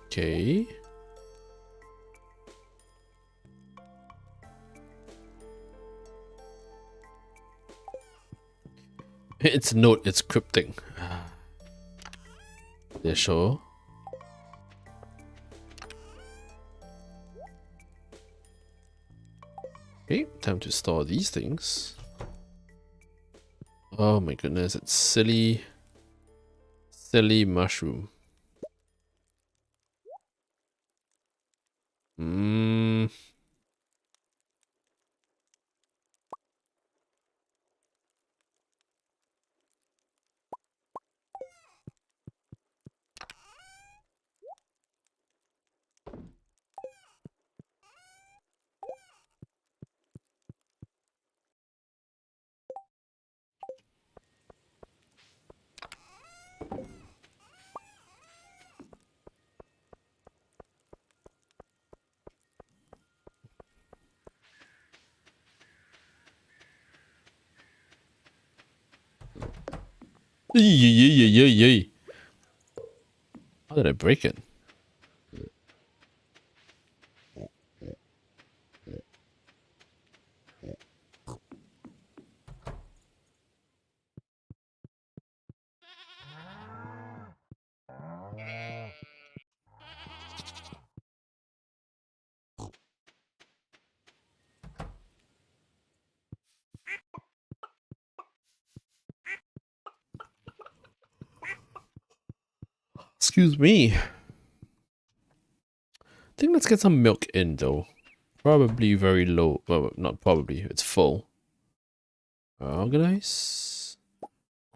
Okay. It's a note, it's cryptic. Yeah, sure. Okay, time to store these things. Oh my goodness, it's silly mushroom. Yay. How did I break it? Excuse me. I think let's get some milk in though. Probably very low. Well, not probably. It's full. Organize.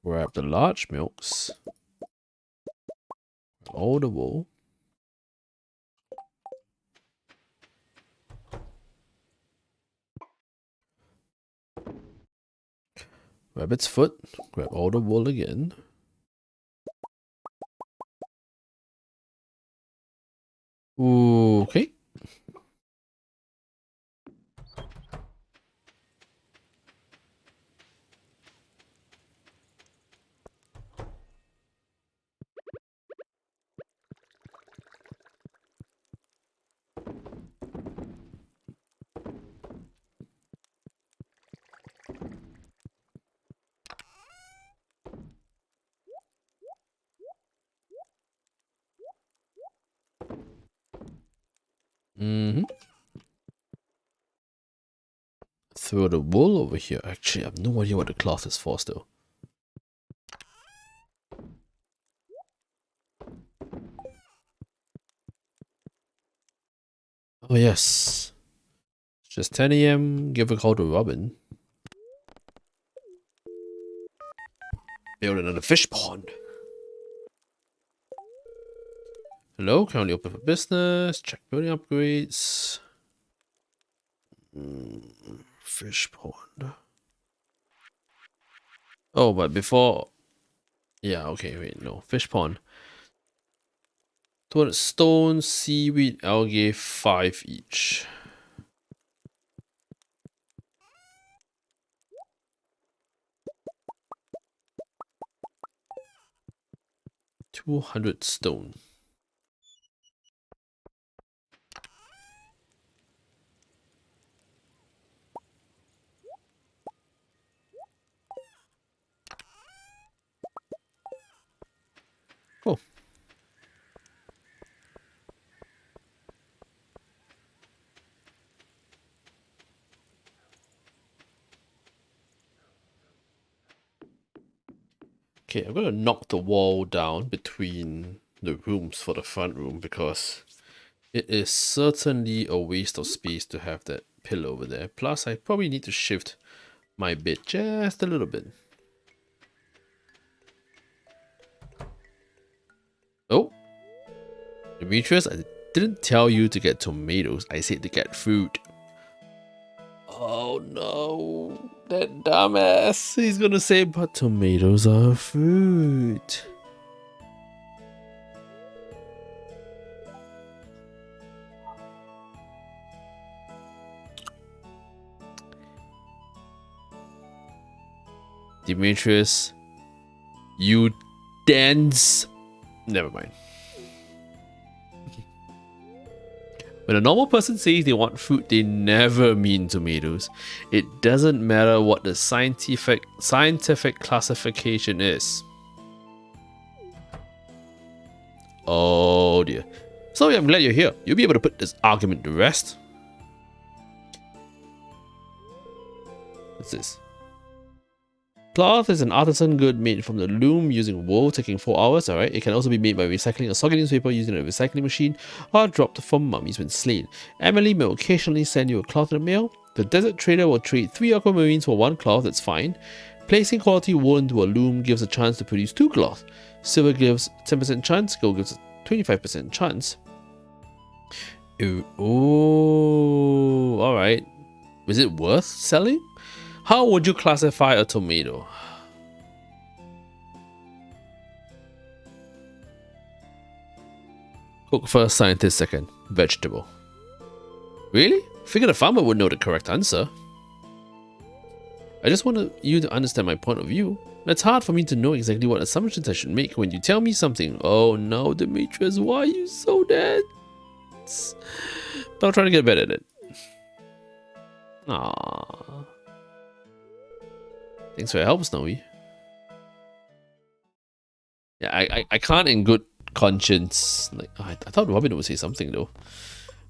Grab the large milks. All the wool. Rabbit's foot. Grab all the wool again. Okay. Throw the wool over here. Actually, I have no idea what the cloth is for still. Oh yes. It's just 10 AM. Give a call to Robin. Build another fish pond. Hello, currently open for business. Check building upgrades. Fish pond. Oh, but before... Yeah, okay, wait, no. Fish pond. 200 stone, seaweed, algae, 5 each. $200 stone. Cool. Okay, I'm gonna knock the wall down between the rooms for the front room because it is certainly a waste of space to have that pillar over there. Plus, I probably need to shift my bed just a little bit. Oh, Demetrius, I didn't tell you to get tomatoes. I said to get food. Oh no, that dumbass. He's gonna say, but tomatoes are food. Demetrius, you dense. Never mind. When a normal person says they want fruit, they never mean tomatoes. It doesn't matter what the scientific classification is. Oh dear. So I'm glad you're here. You'll be able to put this argument to rest. What's this? Cloth is an artisan good made from the loom using wool, taking 4 hours, alright? It can also be made by recycling a soggy newspaper using a recycling machine or dropped from mummies when slain. Emily may occasionally send you a cloth in the mail. The desert trader will trade 3 aquamarines for 1 cloth, that's fine. Placing quality wool into a loom gives a chance to produce 2 cloth. Silver gives 10% chance, gold gives a 25% chance. Oh, alright. Is it worth selling? How would you classify a tomato? Cook first, scientist second. Vegetable. Really? Figure the farmer would know the correct answer. I just want you to understand my point of view. It's hard for me to know exactly what assumptions I should make when you tell me something. Oh no, Demetrius, why are you so dense? But I'll try to get better at it. Aww. Thanks for your help, Snowy. Yeah, I can't in good conscience. Like I thought Robin would say something though.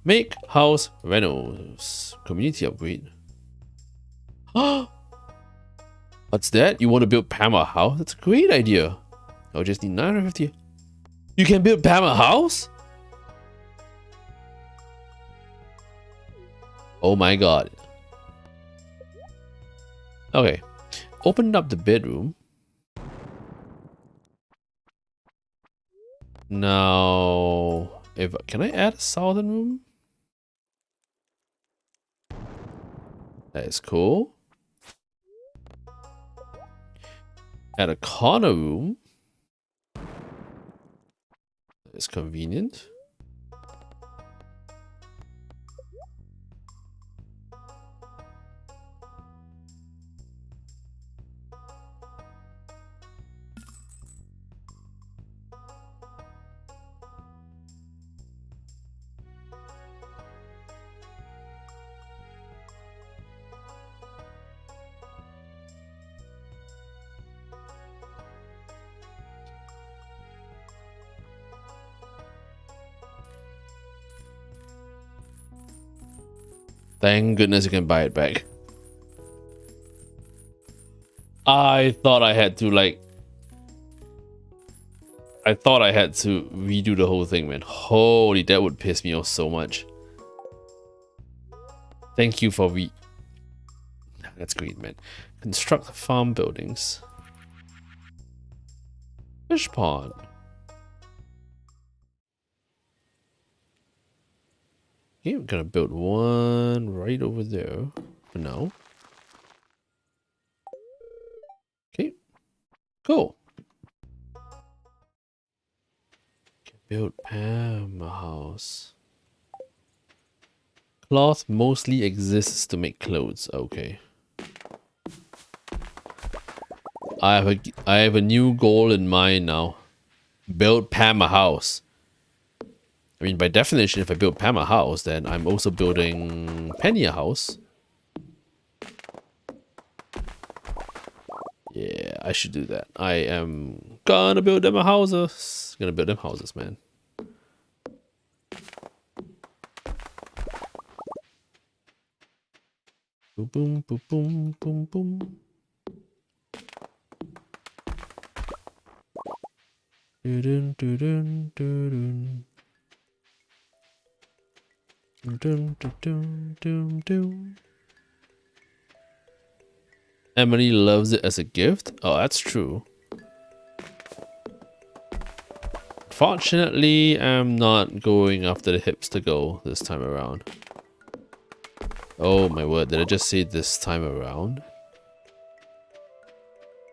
Make house renos. Community upgrade. What's that? You want to build Pam a house? That's a great idea. I'll just need 950. You can build Pam a house? Oh my god. Okay. Opened up the bedroom. Now, can I add a southern room? That is cool. Add a corner room. That is convenient. Thank goodness you can buy it back. I thought I had to redo the whole thing, man. Holy, that would piss me off so much. Thank you for That's great, man. Construct farm buildings. Fish pond. Okay, we're gonna build one right over there for now. Okay, cool. Build Pam a house. Cloth mostly exists to make clothes. Okay. I have a new goal in mind now. Build Pam a house. I mean, by definition, if I build Pam a house, then I'm also building Penny a house. Yeah, I should do that. I am gonna build them a houses. Gonna build them houses, man. Boom, boom, boom, boom, boom, boom. Dun, dun, dun, dun, dun, dun, dun, dun, dun. Emily loves it as a gift. Oh, that's true. Fortunately, I'm not going after the hipster girl this time around. Oh my word, did I just say this time around?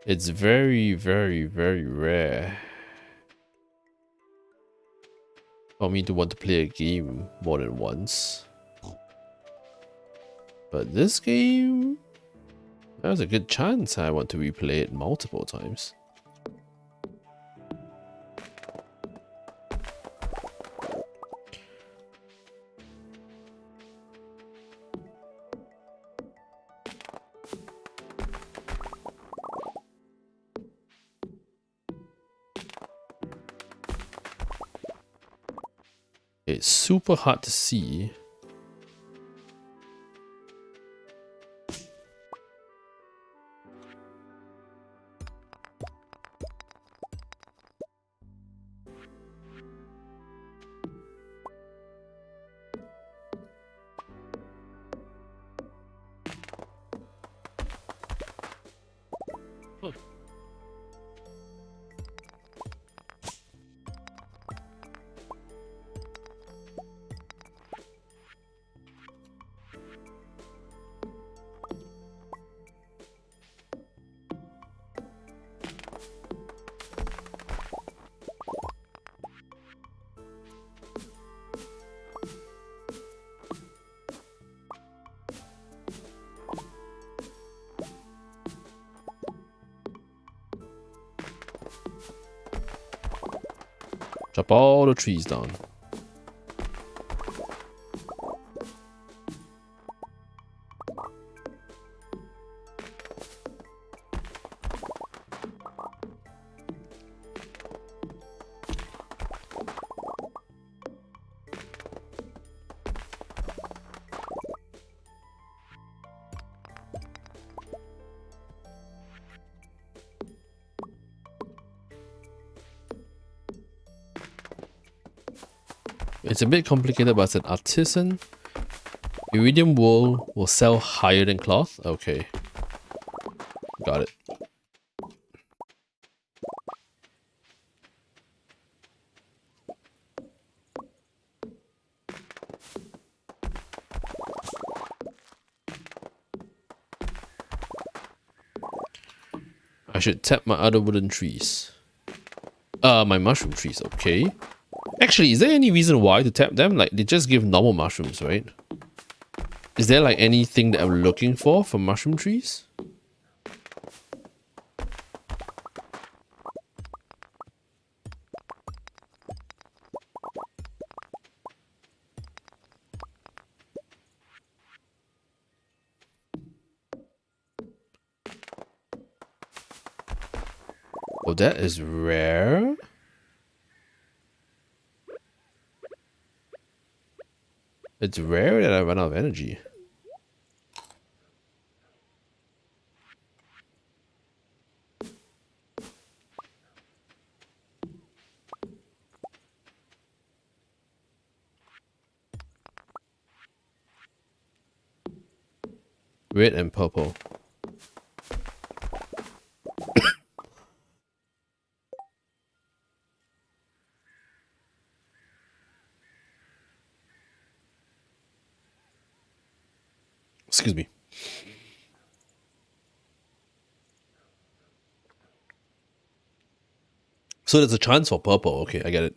It's very, very, very rare for me to want to play a game more than once. But this game, there's a good chance I want to replay it multiple times. It's super hard to see. Chop all the trees down. It's a bit complicated, but it's an artisan. Iridium wool will sell higher than cloth. Okay. Got it. I should tap my other wooden trees. My mushroom trees, okay. Actually, is there any reason why to tap them? Like, they just give normal mushrooms, right? Is there like anything that I'm looking for mushroom trees? Oh, that is rare. It's rare that I run out of energy. Red and purple. Excuse me. So there's a chance for purple. Okay, I get it.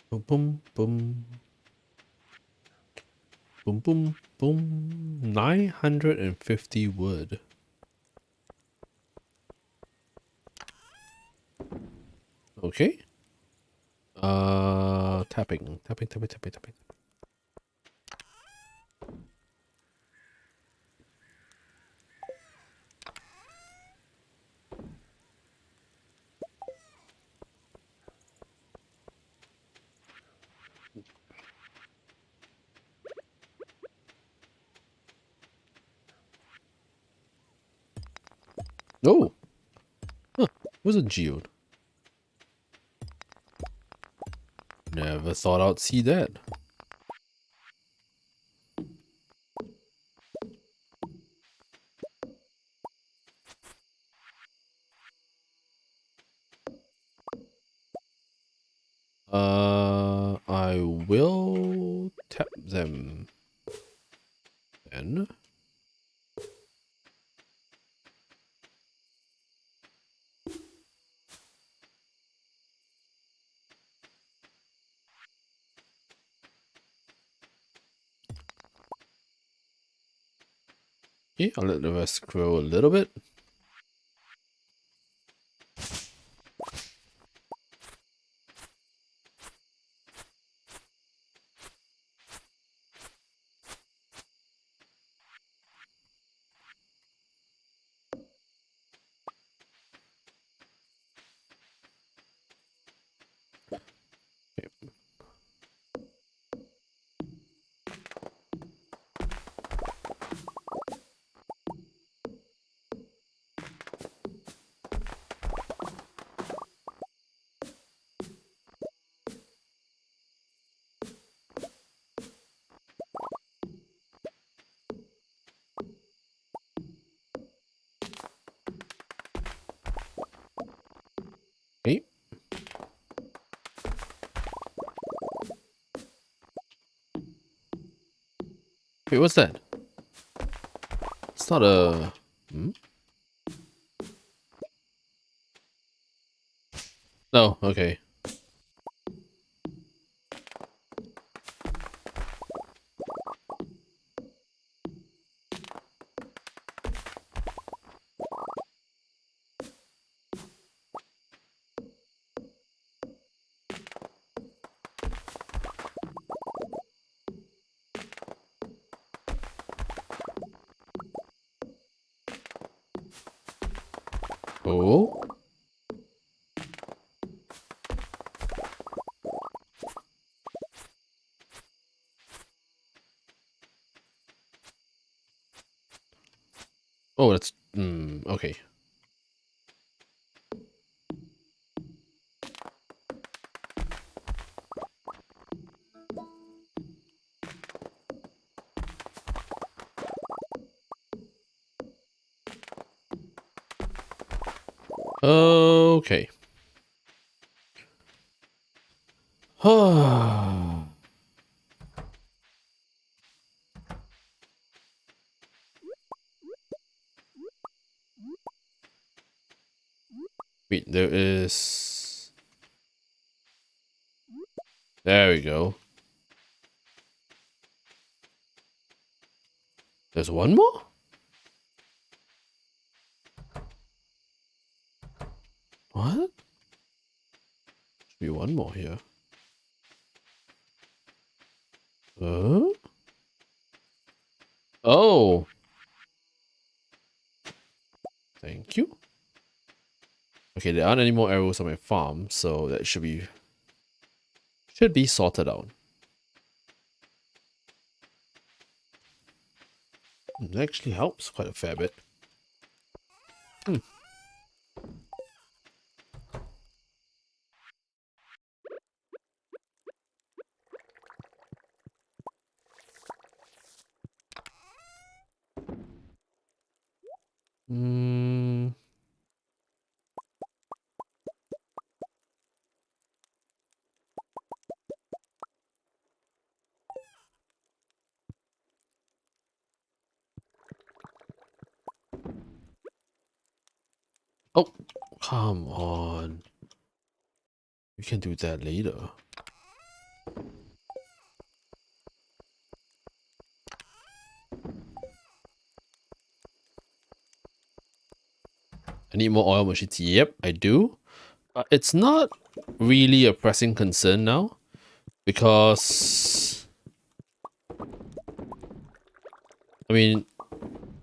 Boom, boom, boom. Boom, boom, boom. 950 wood. Okay. Tapping. Oh. Huh. Was a geode. Never thought I'd see that. I will tap them then. Okay, I'll let the rest grow a little bit. Okay. Wait, what's that? It's not a... Hmm? No, okay. Oh? Oh, that's... okay. Okay. Wait, there is... There we go. There's one more? What? Should be one more here. Oh. Thank you. Okay, there aren't any more arrows on my farm, so that should be sorted out. That actually helps quite a fair bit. Hmm. Oh, come on. We can do that later. I need more oil machines. Yep, I do. It's not really a pressing concern now because, I mean,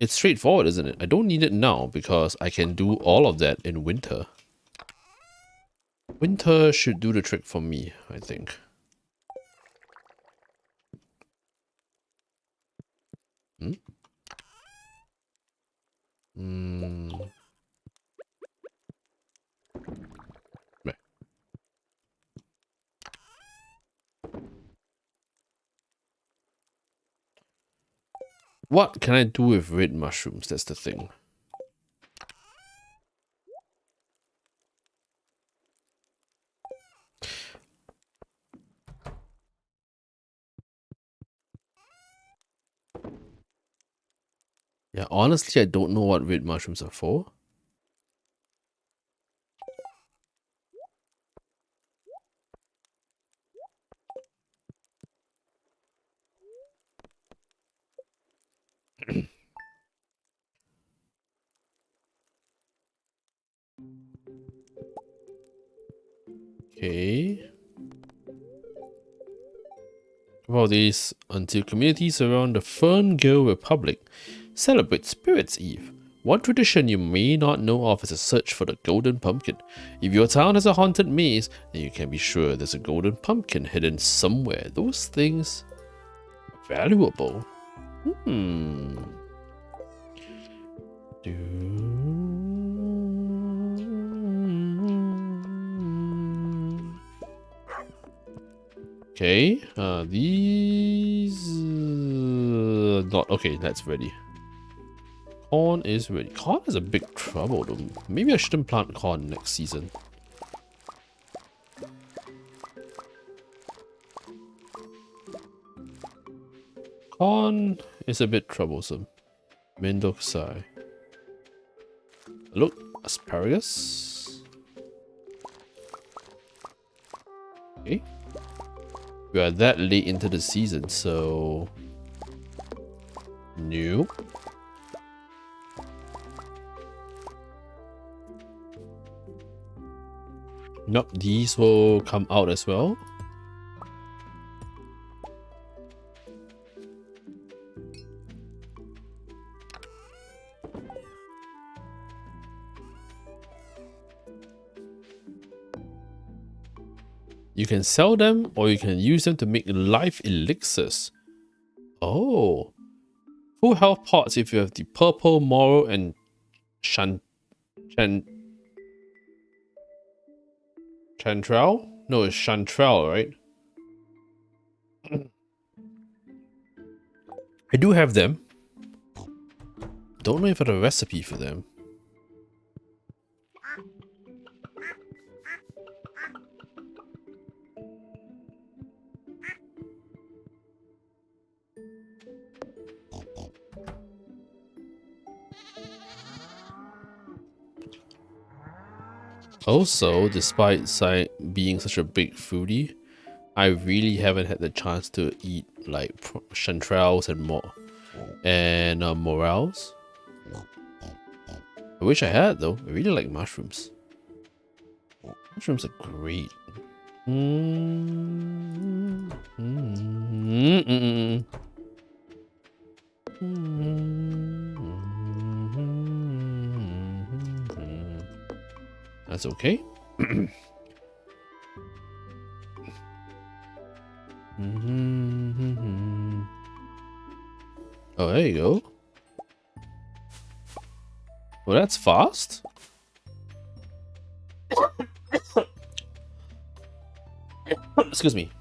it's straightforward, isn't it? I don't need it now because I can do all of that in winter. Winter should do the trick for me, I think. Hmm? Hmm. Right. What can I do with red mushrooms? That's the thing. Yeah, honestly, I don't know what red mushrooms are for. Okay. About these until communities around the Ferngirl Republic celebrate Spirits Eve. One tradition you may not know of is a search for the golden pumpkin. If your town has a haunted maze, then you can be sure there's a golden pumpkin hidden somewhere. Those things are valuable. Hmm. Okay, these not okay. That's ready. Corn is ready. Corn is a big trouble though. Maybe I shouldn't plant corn next season. Corn It's a bit troublesome. Mendokusai. Look, asparagus. Okay. We are that late into the season, so... New. Nope, these will come out as well. You can sell them or you can use them to make life elixirs. Oh. Full health pots if you have the purple, moral, and chantrell? No, it's chantrell, right? I do have them. Don't know if I have a recipe for them. Also, despite being such a big foodie, I really haven't had the chance to eat like chanterelles and morels. I wish I had though. I really like mushrooms. Mushrooms are great. That's okay. Oh, there you go. Well, that's fast. Excuse me.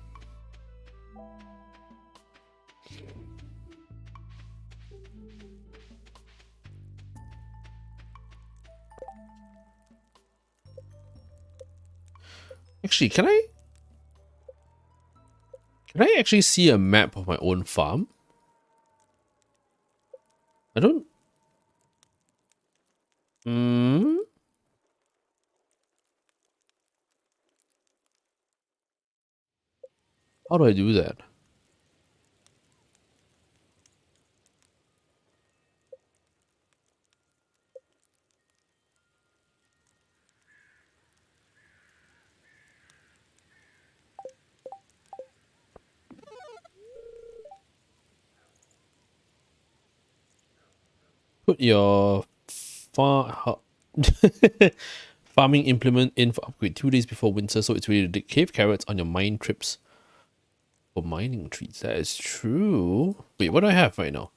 Actually, can I actually see a map of my own farm? I don't... How do I do that? Put your farming implement in for upgrade 2 days before winter, so it's ready to dig cave carrots on your mine trips for mining trees. That is true. Wait, what do I have right now?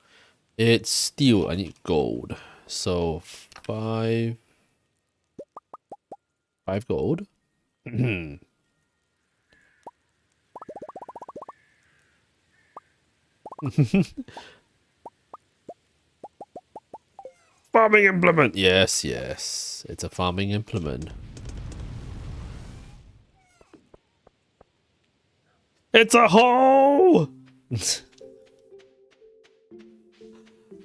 It's steel. I need gold. So 5 gold. Farming implement. Yes, yes. It's a farming implement. It's a hoe!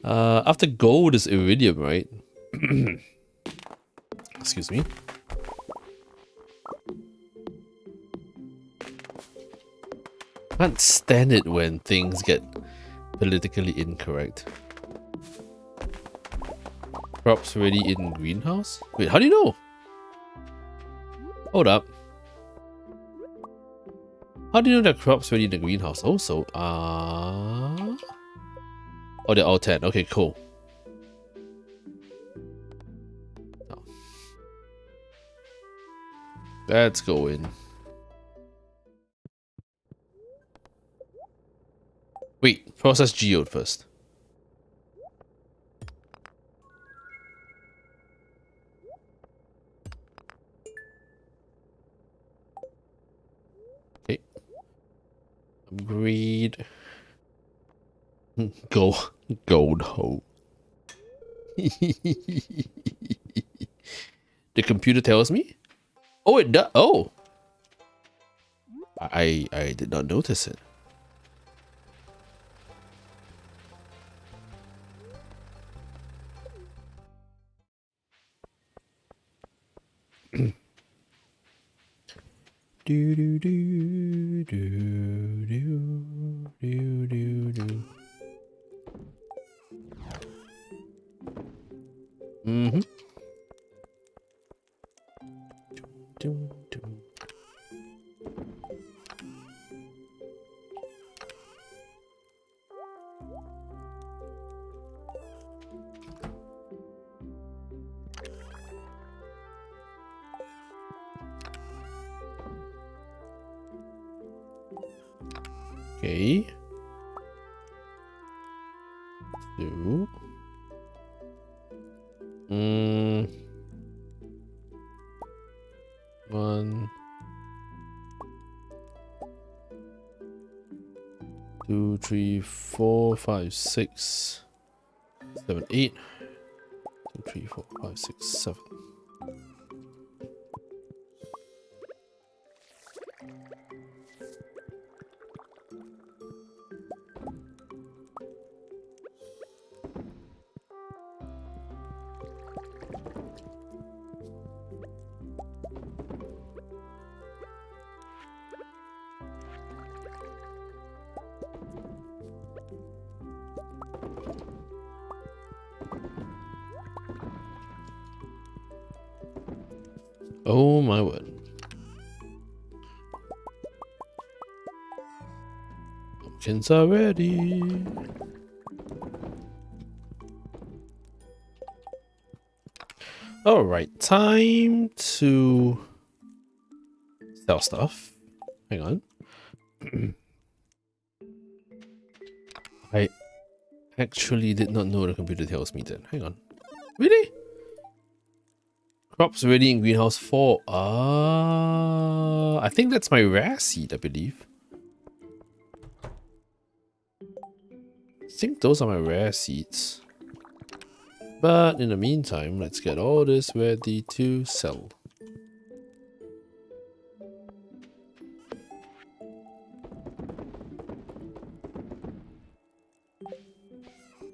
After gold is iridium, right? Excuse me. I can't stand it when things get politically incorrect. Crops ready in greenhouse? Wait, how do you know? Hold up. How do you know that crops ready in the greenhouse? Also, oh, they're all 10. Okay, cool. Oh. Let's go in. Wait, process geode first. Okay. Upgrade. Gold hoe. The computer tells me? Oh, it does. Oh. I did not notice it. do do do do do do do. Mm-hmm. Do, do. Okay. 2. 1, 2, 3, 4, 5, 6, 7, 8. 2, 3, 4, 5, 6, 7. Oh my word. Pumpkins are ready. Alright, time to sell stuff. Hang on. I actually did not know the computer tells me that. Hang on. Really? Crops ready in greenhouse 4. I think that's my rare seed, I believe. I think those are my rare seeds. But in the meantime, let's get all this ready to sell.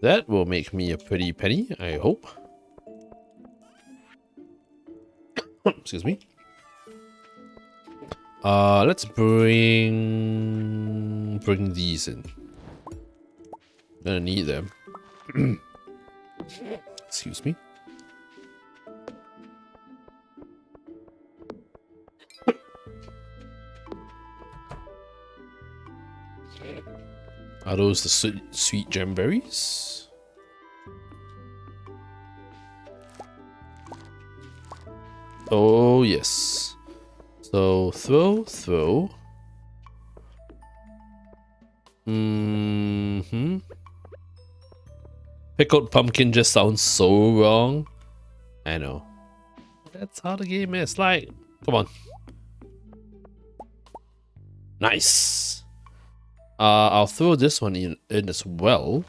That will make me a pretty penny, I hope. Excuse me. Let's bring these in. Gonna need them. Excuse me. Are those the sweet gemberries? Oh yes. So throw. Pickled pumpkin just sounds so wrong. I know. That's how the game is. Like, come on. Nice. I'll throw this one in as well.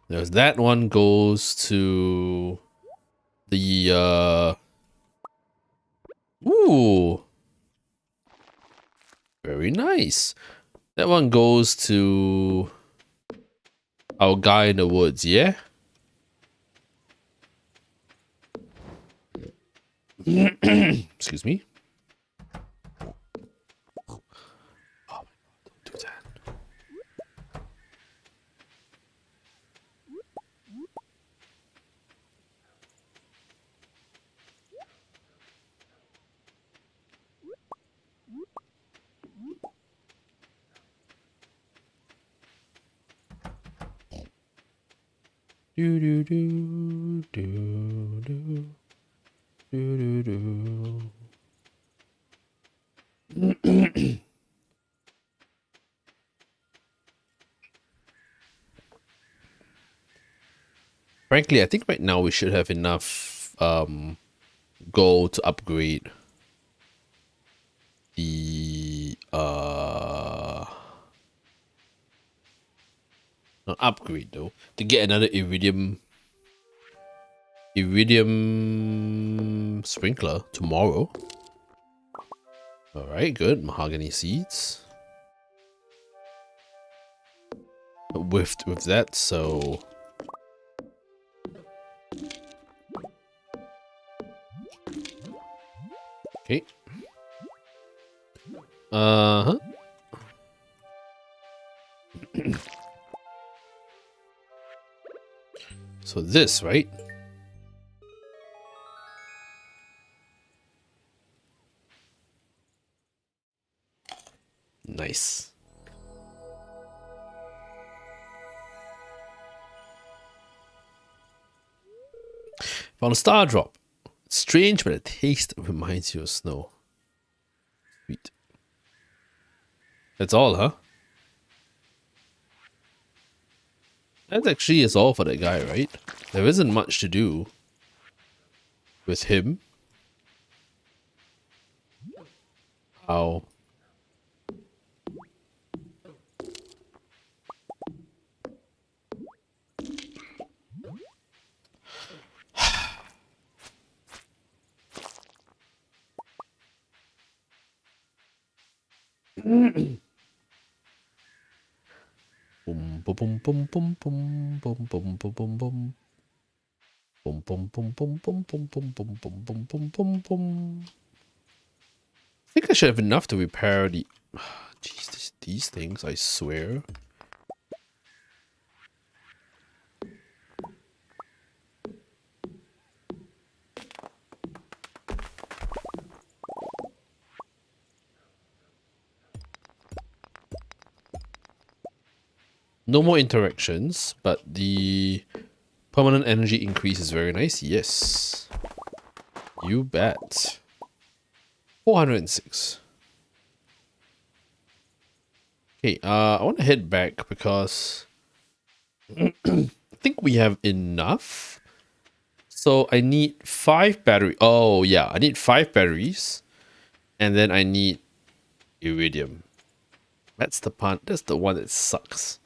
There's that one goes to the ooh. Very nice. That one goes to our guy in the woods, yeah? Excuse me. Oh my god, don't do that. Do do do do do do do do. Frankly, I think right now we should have enough gold to upgrade the not upgrade though, to get another iridium sprinkler tomorrow. All right, good. Mahogany seeds. With that, so Okay. Uh-huh. So this, right? Nice. Found a star drop. It's strange, but the taste reminds you of snow. Sweet. That's all, huh? That actually is all for that guy, right? There isn't much to do with him. Ow. Boom, boom, boom, boom, boom, boom, boom, boom, boom, boom, boom. Boom, boom, boom, boom, boom, boom, boom, boom, boom, boom, boom, boom, boom. I think I should have enough to repair the... Jeez, these things, I swear. No more interactions, but the permanent energy increase is very nice. Yes. You bet. 406. Okay, I want to head back because I think we have enough. So I need 5 battery. Oh yeah, I need 5 batteries. And then I need iridium. That's the part. That's the one that sucks.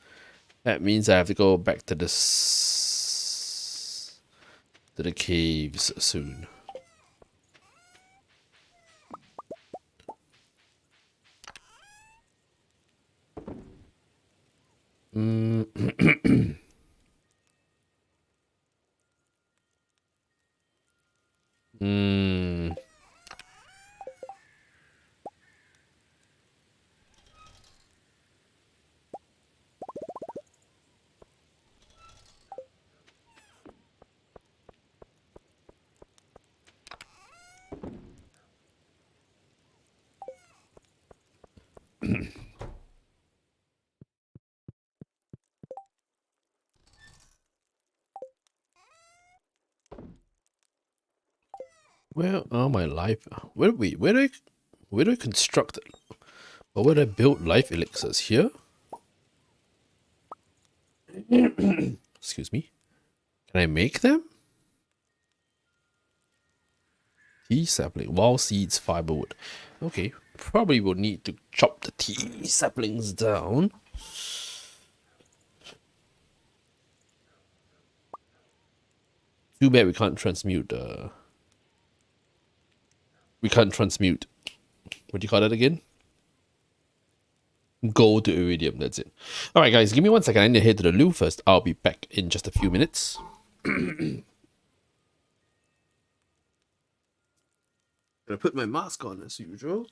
That means I have to go back to this to the caves soon. Hmm. Where are my life? Where wait? Where do I construct it? Or where do I build life elixirs? Here? Excuse me. Can I make them? Tea sapling, wild seeds, fiberwood. Okay, probably will need to chop the tea saplings down. Too bad we can't transmute. We can't transmute. What do you call that again? Gold to iridium. That's it. All right, guys, give me 1 second. I need to head to the loo first. I'll be back in just a few minutes. Gonna put my mask on as usual.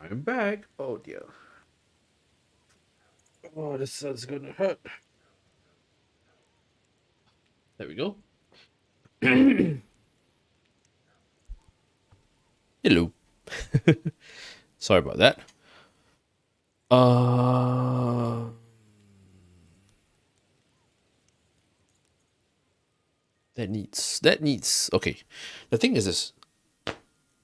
I'm back. Oh dear. Oh, this sun's gonna hurt. There we go. Hello. Sorry about that. Uh, that needs. Okay, the thing is this: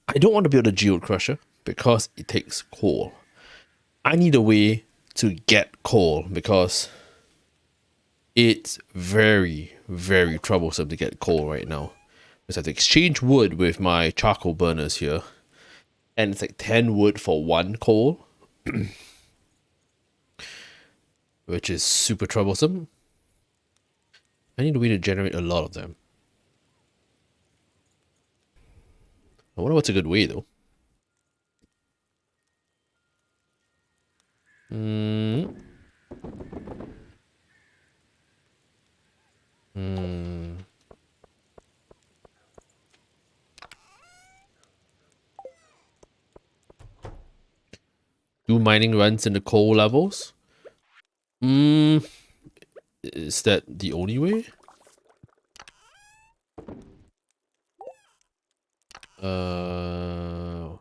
I don't want to build a geode crusher because it takes coal. I need a way to get coal because it's very, very troublesome to get coal right now. Because I have to exchange wood with my charcoal burners here, and it's like 10 wood for 1 coal, which is super troublesome. I need a way to generate a lot of them. I wonder what's a good way though. Hmm. Hmm. Do mining runs in the coal levels? Hmm. Is that the only way? Uh,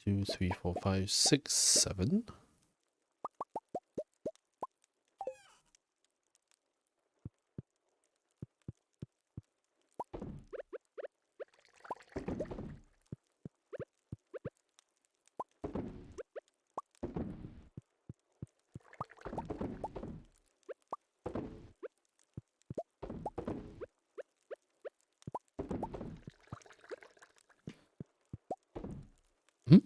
2, 3, 4, 5, 6, 7. Hmm?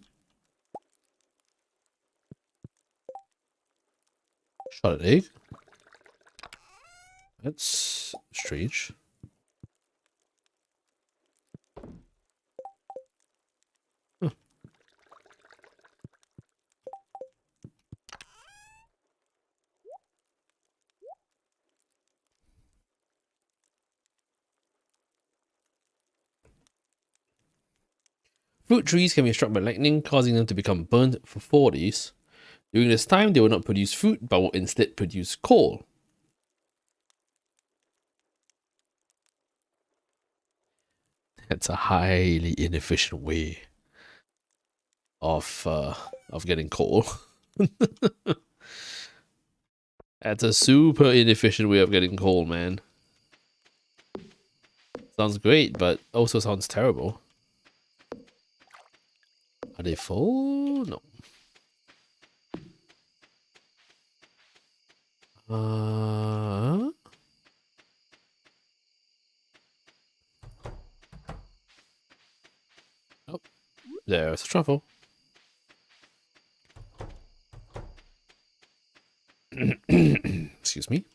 Shot an egg? That's strange. Huh. Fruit trees can be struck by lightning, causing them to become burnt for 4 days. During this time, they will not produce fruit, but will instead produce coal. That's a highly inefficient way of getting coal. That's a super inefficient way of getting coal, man. Sounds great, but also sounds terrible. Are they full? No. Uh, oh, there's a truffle. Excuse me.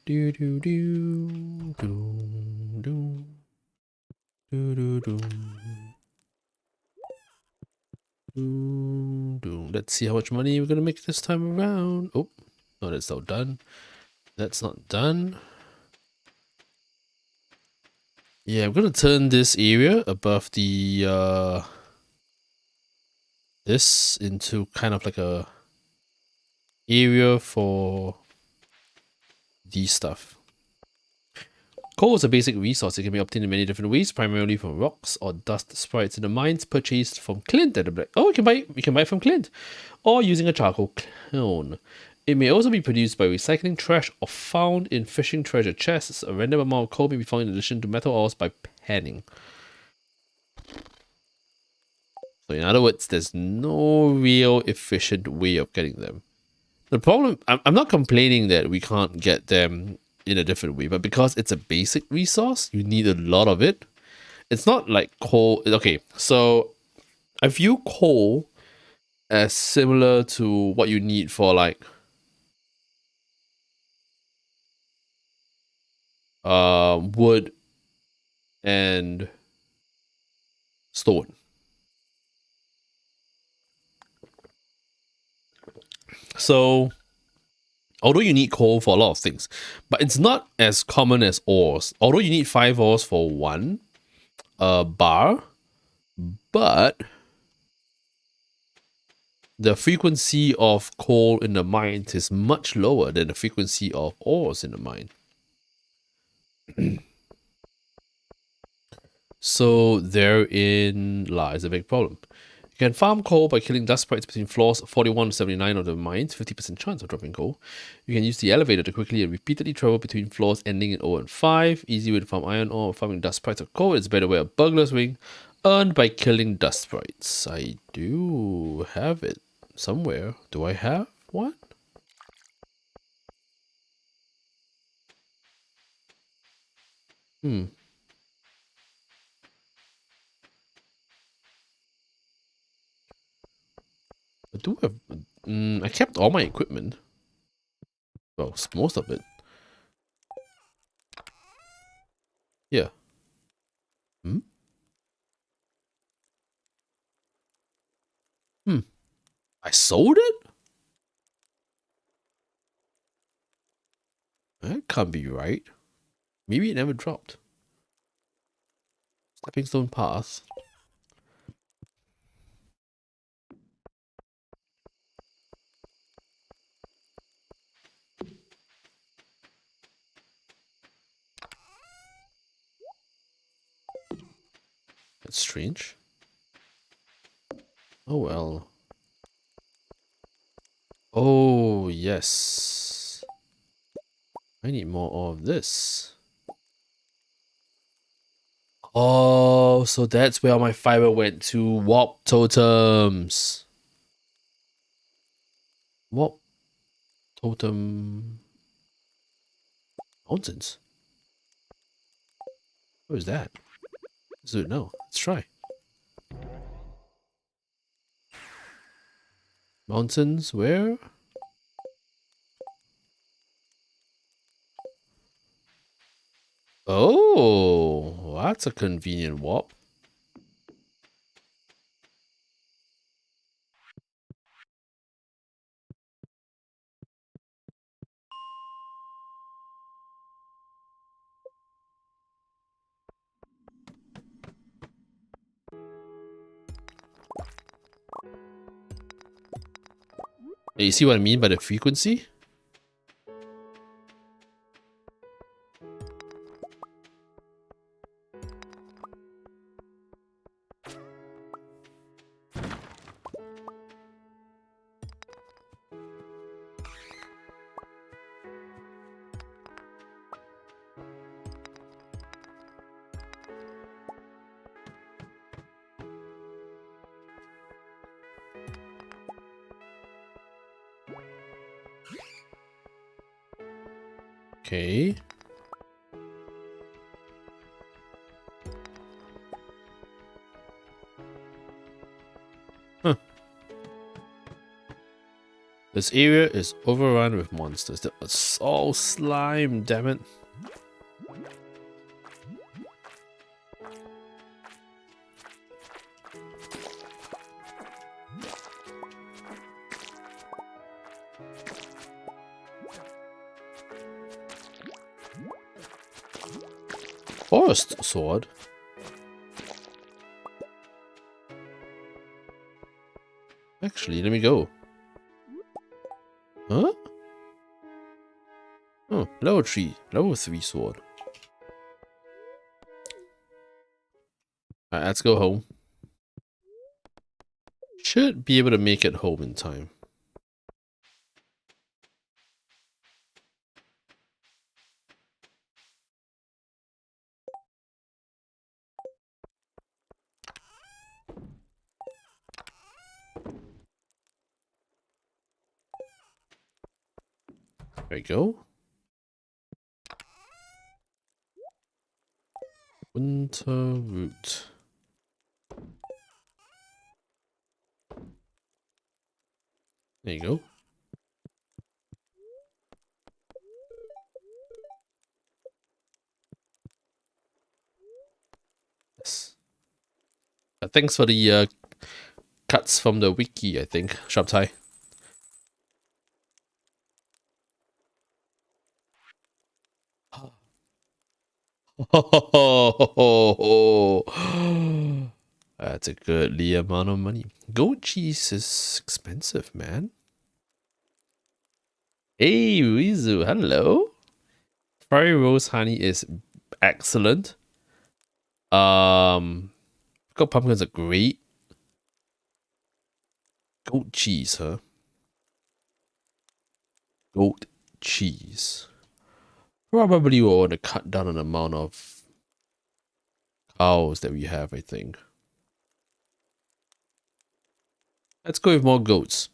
Do do do do do do do do do. Let's see how much money we're gonna make this time around. Oh, no, that's not done. That's not done. Yeah, I'm gonna turn this area above the this into kind of like a area for these stuff. Coal is a basic resource. It can be obtained in many different ways, primarily from rocks or dust sprites in the mines purchased from Clint at the black. Oh, we can buy it from Clint, or using a charcoal kiln. It may also be produced by recycling trash or found in fishing treasure chests. A random amount of coal may be found in addition to metal ores by panning. So in other words, there's no real efficient way of getting them. The problem, I'm not complaining that we can't get them in a different way, but because it's a basic resource, you need a lot of it. It's not like coal. Okay, so I view coal as similar to what you need for like wood and stone. So Although you need coal for a lot of things, but it's not as common as ores. Although you need 5 ores for one bar, but the frequency of coal in the mines is much lower than the frequency of ores in the mine. So therein lies a big problem. You can farm coal by killing dust sprites between floors 41 to 79 of the mines, 50% chance of dropping coal. You can use the elevator to quickly and repeatedly travel between floors ending in 0 and 5. Easy way to farm iron ore, farming dust sprites or coal is a better way of burglar's wing, earned by killing dust sprites. I do have it somewhere. Do I have one? I do have... I kept all my equipment. Well, most of it. Yeah. Hmm? I sold it? That can't be right. Maybe it never dropped. Stepping stone path. That's strange. Oh well. Oh yes. I need more of this. Oh, so that's where all my fiber went to. Warp totems. Warp totem mountains. What is that? Let's do it now. Let's try. Mountains where? Oh, that's a convenient warp. Hey, you see what I mean by the frequency? Okay. Huh. This area is overrun with monsters. It's all slime, damn it. Forest sword? Actually, let me go. Huh? Oh, level 3 sword. Alright, let's go home. Should be able to make it home in time. There we go. Winter root. There you go. Yes. Thanks for the cuts from the wiki, I think. Shabtai. That's a goodly amount of money. Goat cheese is expensive, man. Hey, Rizu, hello. Fairy rose honey is excellent. Pickled pumpkins are great. Goat cheese, huh? Goat cheese. Probably will want to cut down on the amount of cows that we have, I think. Let's go with more goats.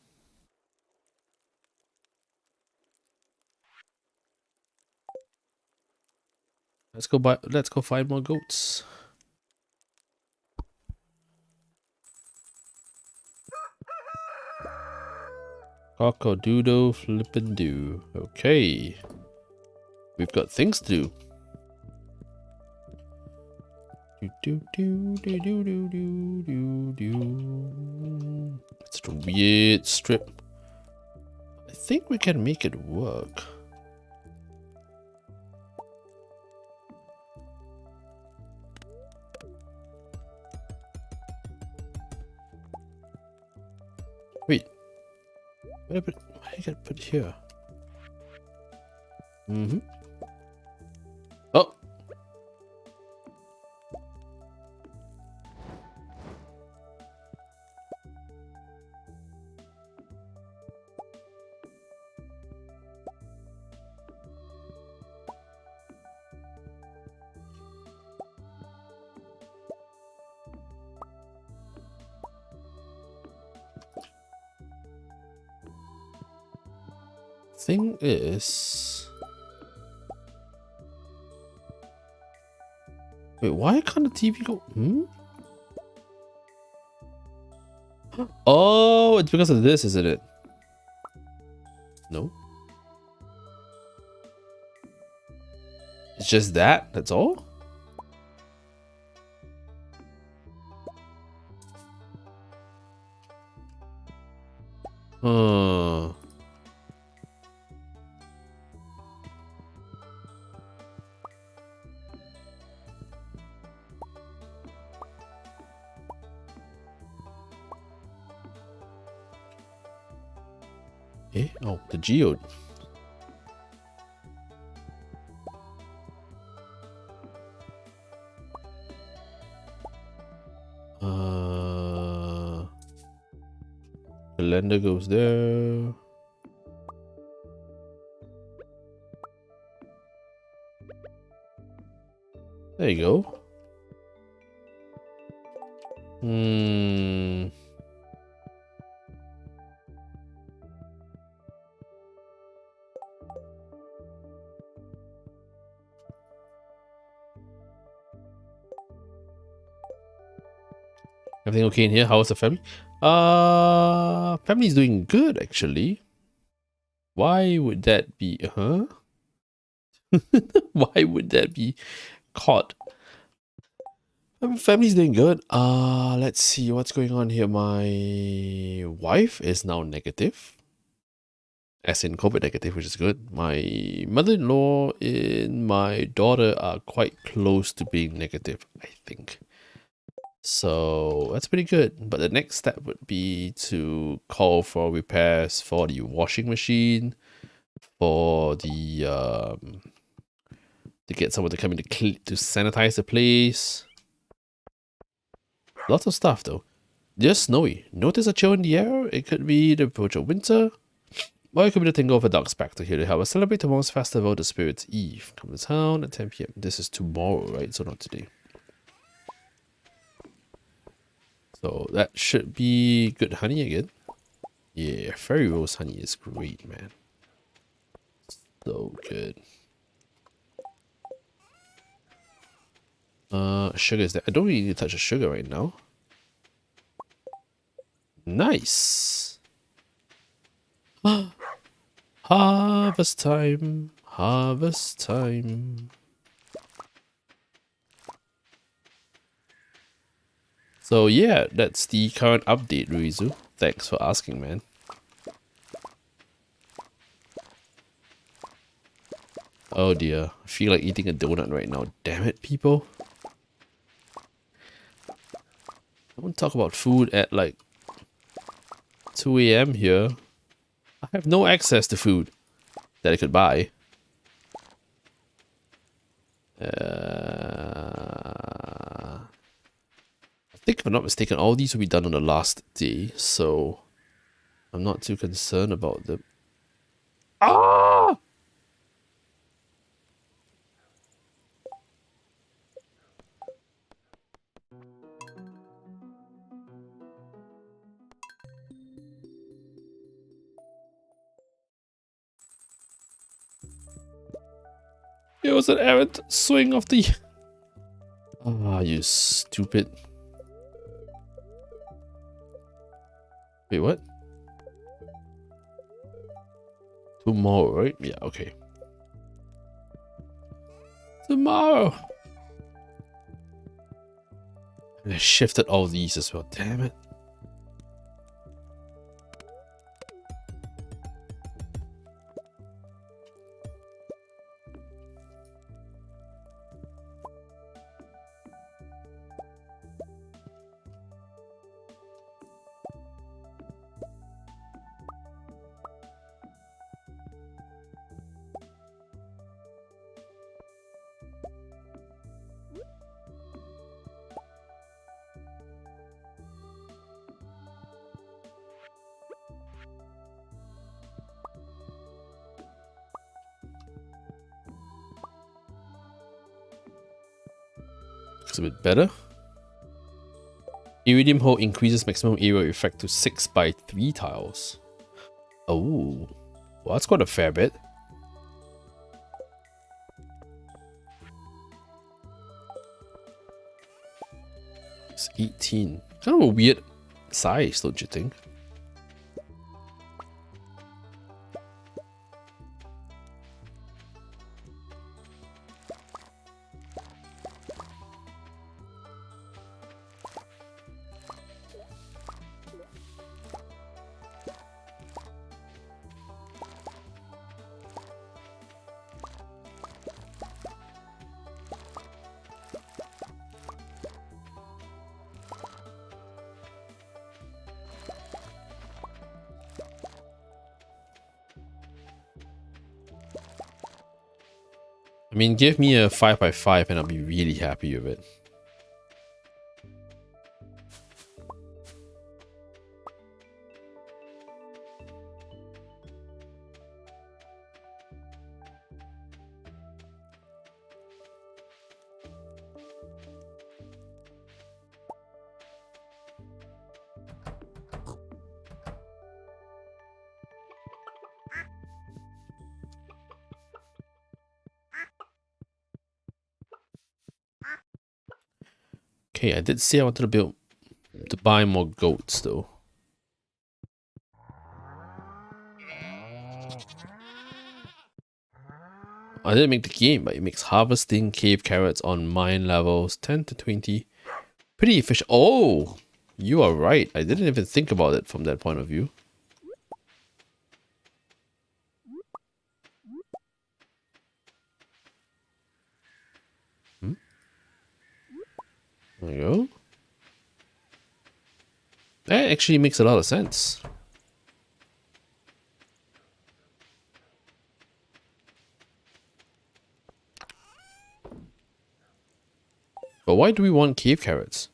Let's go find more goats. Cock-a-doodle flippin' do. Okay. We've got things to do. It's a weird strip. I think we can make it work. Wait. Why did I get put here? Mm-hmm. Oh. Thing is, wait, why can't the TV go? Oh, it's because of this, isn't it? No. It's just that? That's all? Huh. Eh? Oh, the geode. The lender goes there. There you go. Everything okay in here? How's the family? Family's doing good actually. Why would that be? Huh? Why would that be caught? Family's doing good. Let's see what's going on here. My wife is now negative, as in COVID negative, which is good. My mother-in-law and my daughter are quite close to being negative, I think. So that's pretty good. But the next step would be to call for repairs for the washing machine, for the to get someone to come in to sanitize the place. Lots of stuff though. Just snowy. Notice a chill in the air? It could be the approach of winter. Or it could be the tingle of a dog spectre here to help us celebrate tomorrow's festival, the Spirit's Eve. Come to town at 10 PM. This is tomorrow, right? So not today. So that should be good honey again. Yeah, fairy rose honey is great, man. So good. Sugar is there. I don't really need to touch the sugar right now. Nice. Harvest time. Harvest time. So yeah, that's the current update, Ruizu. Thanks for asking, man. Oh dear, I feel like eating a donut right now. Damn it, people. Don't talk about food at like 2 a.m. here. I have no access to food that I could buy. I think if I'm not mistaken, all these will be done on the last day, so I'm not too concerned about them. Ah! It was an errant swing of the... Ah, you stupid... Wait, what? Tomorrow, right? Yeah, okay. Tomorrow! And I shifted all these as well, damn it. Looks a bit better. Iridium hole increases maximum area effect to 6 by 3 tiles. Oh, well, that's quite a fair bit. It's 18. Kind of a weird size, don't you think? I mean, give me a 5 by 5 and I'll be really happy with it. Okay, I did say I wanted to buy more goats though. I didn't make the game, but it makes harvesting cave carrots on mine levels 10 to 20 pretty efficient. Oh, you are right. I didn't even think about it from that point of view. There you go. That actually makes a lot of sense. But why do we want cave carrots?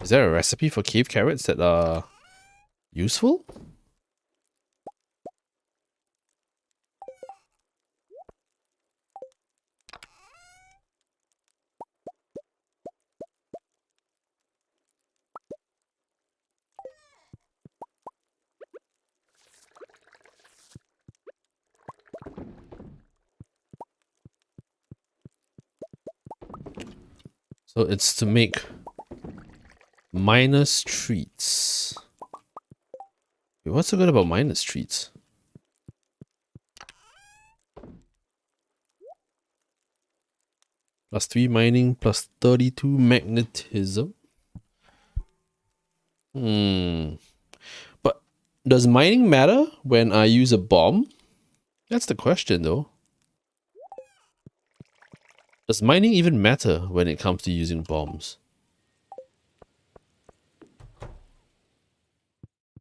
Is there a recipe for cave carrots that are useful? So it's to make minus treats. Wait, what's so good about minus treats? Plus 3 mining, plus 32 magnetism. But does mining matter when I use a bomb? That's the question, though. Does mining even matter when it comes to using bombs?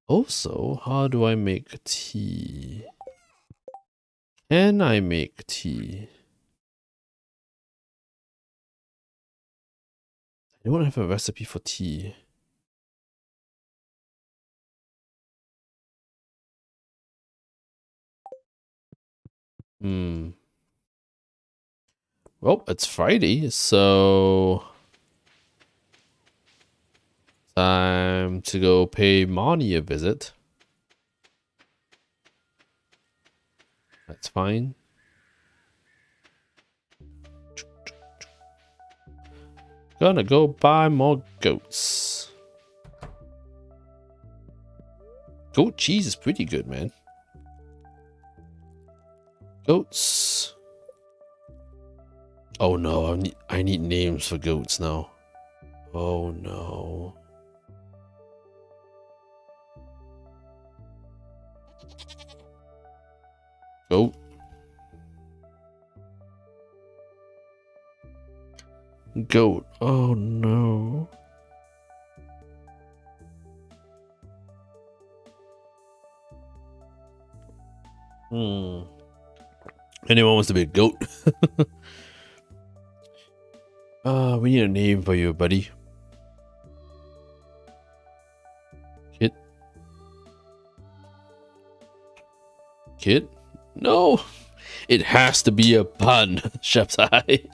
Also, how do I make tea? Can I make tea? I don't have a recipe for tea. Hmm. Well, it's Friday, so time to go pay Marnie a visit. That's fine. Gonna go buy more goats. Goat cheese is pretty good, man. Goats. Oh no, I need names for goats now. Oh no. Goat. Goat. Oh no. Anyone wants to be a goat? We need a name for you, buddy. Kit. Kit? No. It has to be a pun, Chef's Eye.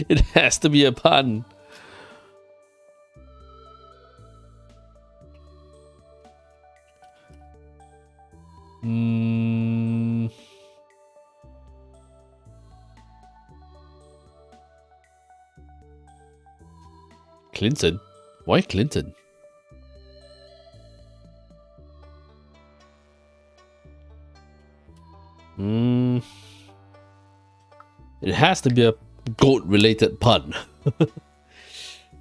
It has to be a pun. Clinton? Why Clinton? It has to be a goat-related pun.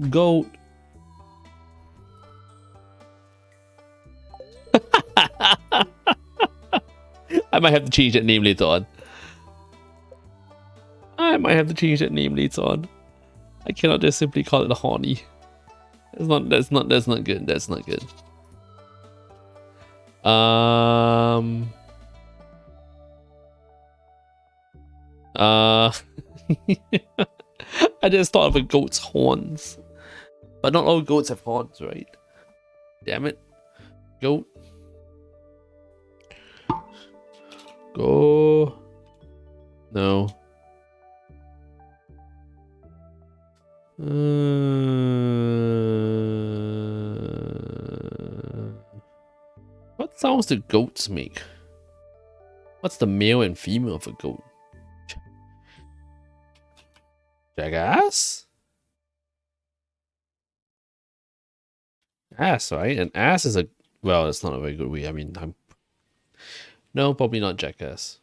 Goat. I might have to change that name later on. I cannot just simply call it a horny. That's not good. That's not good. I just thought of a goat's horns. But not all goats have horns, right? Damn it. Goat. Go. No. What sounds do goats make? What's the male and female of a goat? Jackass? Ass, right? An ass is a... Well, that's not a very good way. I mean, no, probably not jackass.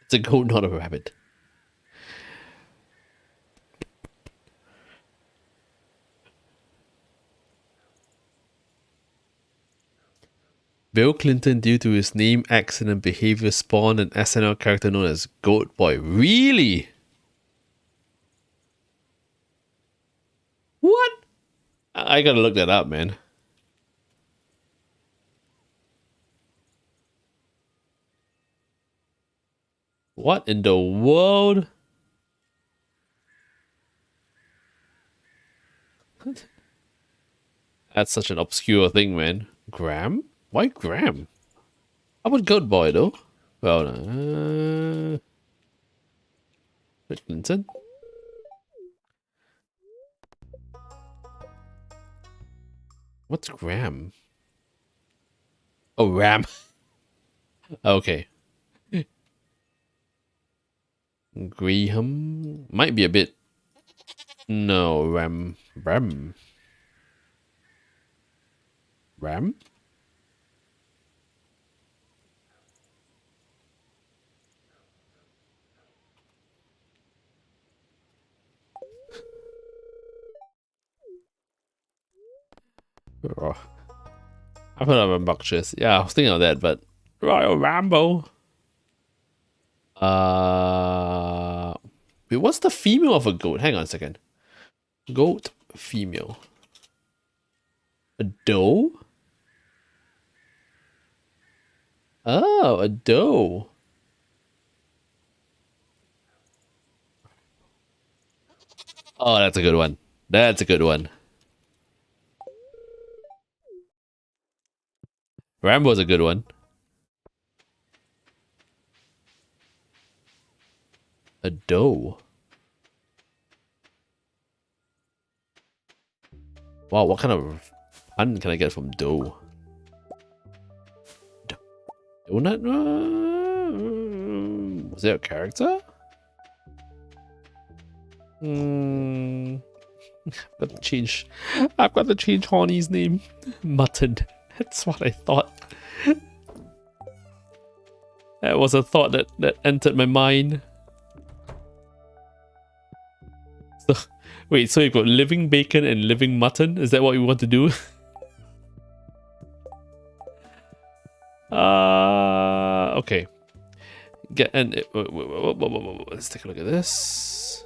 It's a goat, not a rabbit. Bill Clinton, due to his name, accent, and behavior, spawned an SNL character known as Goat Boy. Really? What? I gotta look that up, man. What in the world? That's such an obscure thing, man. Graham? Why Graham? How about Goat Boy, though? Well, Bill Clinton? What's Graham? Oh, Ram. Okay. Graham? Might be a bit... No, Ram. Ram? Ram? Oh, I thought I'm rambunctious. Yeah, I was thinking of that, but Royal Rambo. Wait, what's the female of a goat? Hang on a second. Goat female. A doe? Oh, a doe. Oh, that's a good one. That's a good one. Rambo's a good one. A doe. Wow, what kind of pun can I get from doe? Donut? Was there a character? I've got to change. I've got to change Horny's name. Mutton. That's what I thought. That was a thought that entered my mind. So, wait, so you've got living bacon and living mutton? Is that what you want to do? Okay. Let's take a look at this.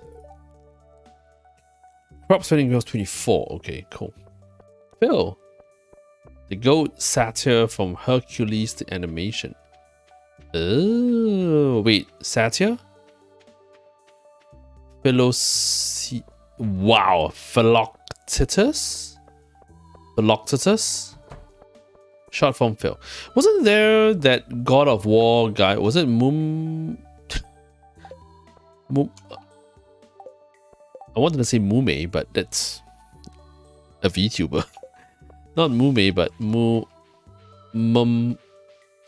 Crop spending goes 24. Okay, cool. Phil. The goat satyr from Hercules to animation. Oh, wait, satyr? Wow, Philoctetus? Philoctetus? Short form Phil. Wasn't there that God of War guy? Was it Moom? I wanted to say Mume, but that's a VTuber. Not Mume, but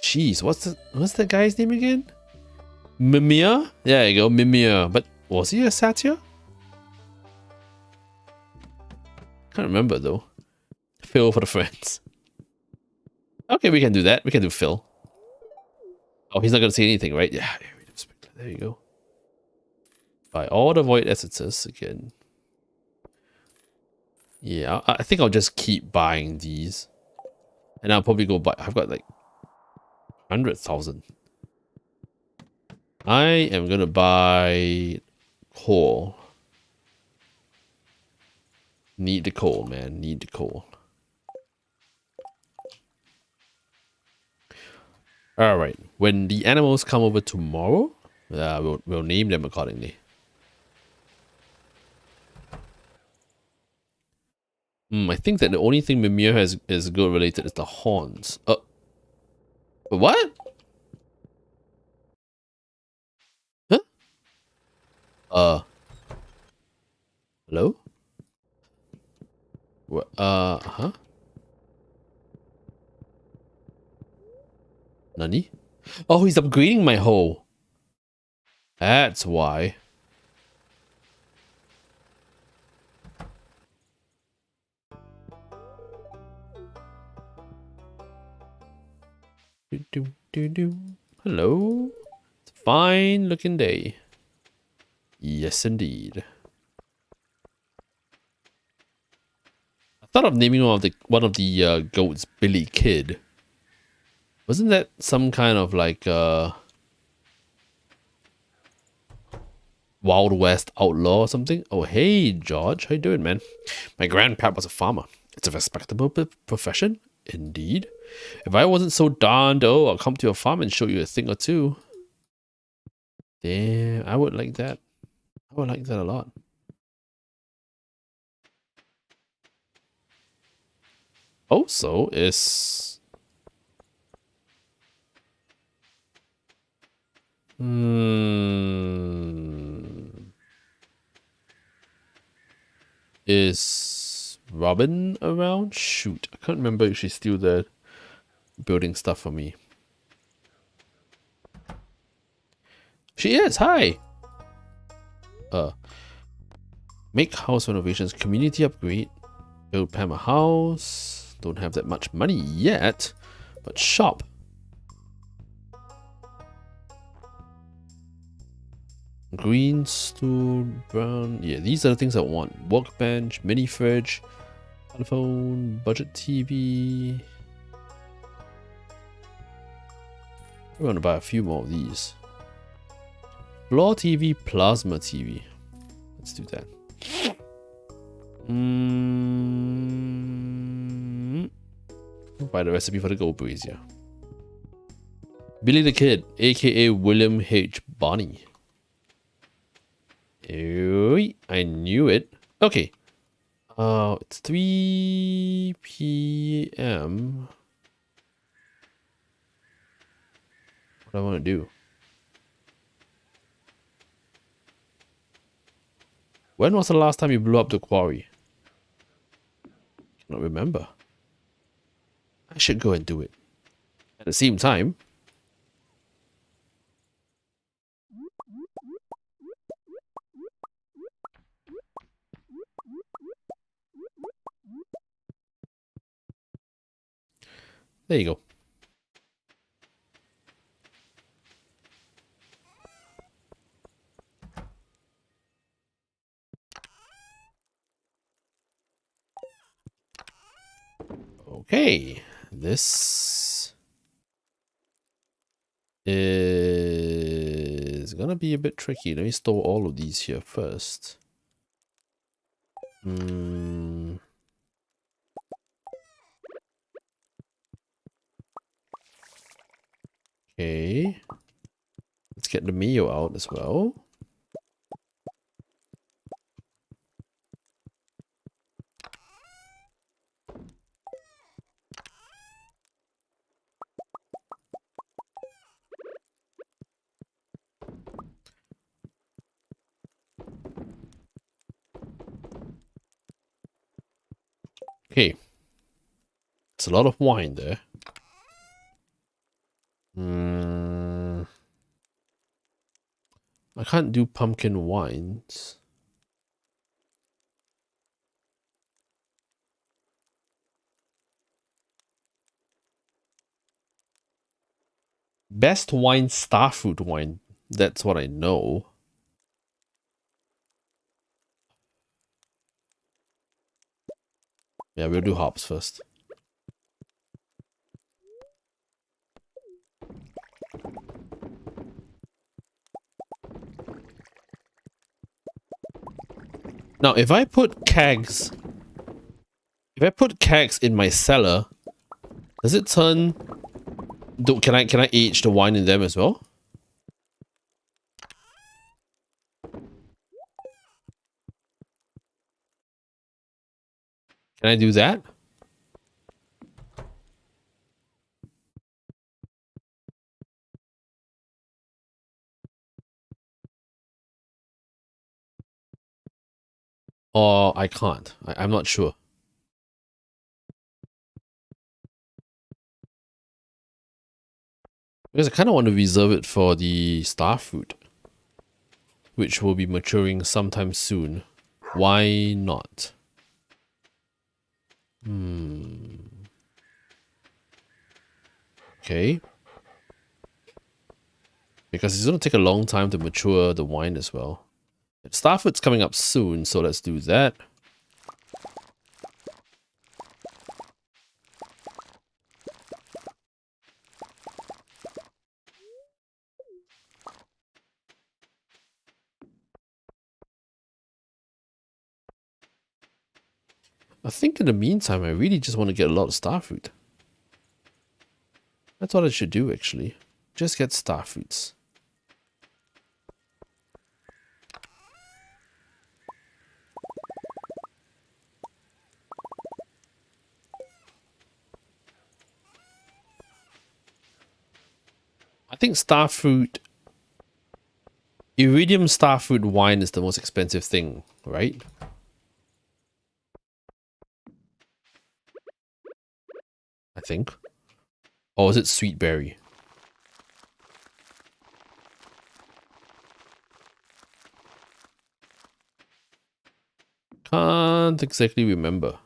Jeez, what's the guy's name again? Mimir? There you go, Mimir. But was he a satyr? Can't remember though. Phil for the friends. Okay, we can do that. We can do Phil. Oh, he's not gonna say anything, right? Yeah, there you go. Buy all the void essences again. Yeah, I think I'll just keep buying these. And I'll probably go buy. I've got like 100,000. I am gonna buy coal. Need the coal, man. Need the coal. Alright. When the animals come over tomorrow, we'll name them accordingly. I think that the only thing Mimir has is goat related is the horns. What? Huh? Hello? What? Huh? Nani? Oh, he's upgrading my hoe. That's why. Hello? It's a fine looking day. Yes, indeed. I thought of naming one of the goats Billy Kid. Wasn't that some kind of like Wild West outlaw or something? Oh, hey, George. How you doing, man? My grandpa was a farmer. It's a respectable profession. Indeed. If I wasn't so darned, I'll come to your farm and show you a thing or two. Damn, I would like that. I would like that a lot. Also, is Robin around? Shoot, I can't remember if she's still there building stuff for me. She is. Hi. Make house renovations, community upgrade, build Pam a house. Don't have that much money yet, but shop. Green stool, brown. Yeah, these are the things I want. Workbench, mini fridge. Telephone, budget TV. We want to buy a few more of these. Floor TV, plasma TV. Let's do that. Buy the recipe for the gold brazier. Billy the Kid, aka William H. Bonney. I knew it. Okay. It's 3 p.m. What do I want to do? When was the last time you blew up the quarry? Cannot remember. I should go and do it. At the same time, there you go. Okay, this is gonna be a bit tricky. Let me store all of these here first. Okay, let's get the mayo out as well. Okay, it's a lot of wine there. I can't do pumpkin wines. Best wine, starfruit wine. That's what I know. Yeah, we'll do hops first. Now, if I put kegs in my cellar, does it turn? Can I age the wine in them as well? Can I do that? Or I can't. I'm not sure. Because I kind of want to reserve it for the starfruit, which will be maturing sometime soon. Why not? Okay. Because it's going to take a long time to mature the wine as well. Starfruit's coming up soon, so let's do that. I think in the meantime, I really just want to get a lot of starfruit. That's what I should do, actually. Just get starfruits. I think starfruit... Iridium starfruit wine is the most expensive thing, right? I think. Or is it sweet berry? Can't exactly remember.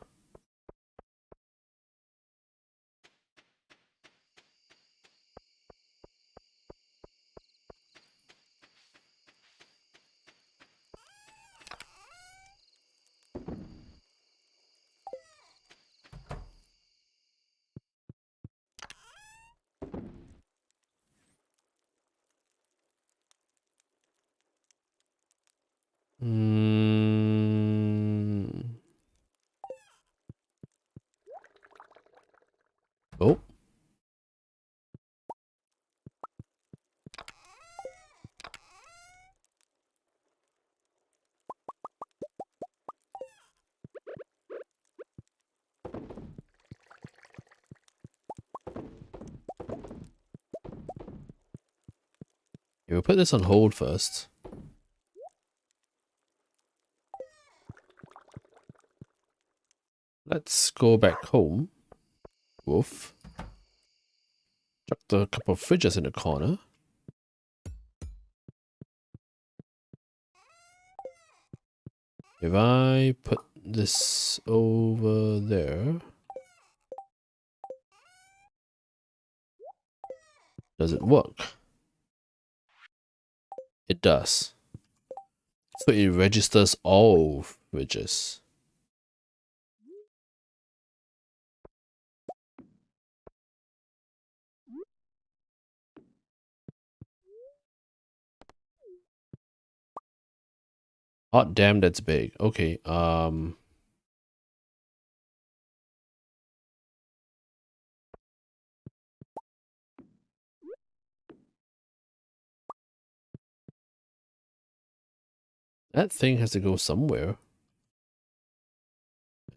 Okay, we'll put this on hold first. Let's go back home. Woof. Chuck the couple of fridges in the corner. If I put this over there, does it work? It does. So it registers all fridges. Hot damn, that's big. Okay, that thing has to go somewhere.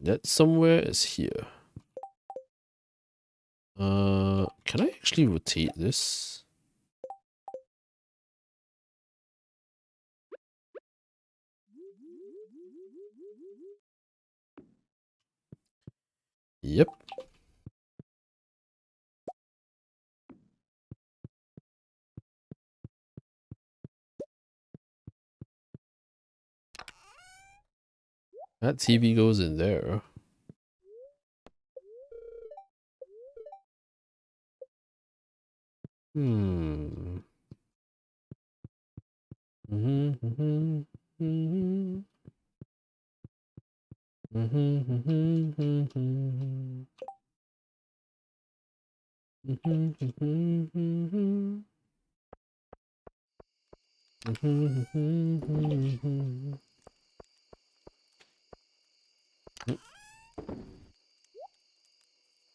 That somewhere is here. Can I actually rotate this? Yep. That TV goes in there. Hmm.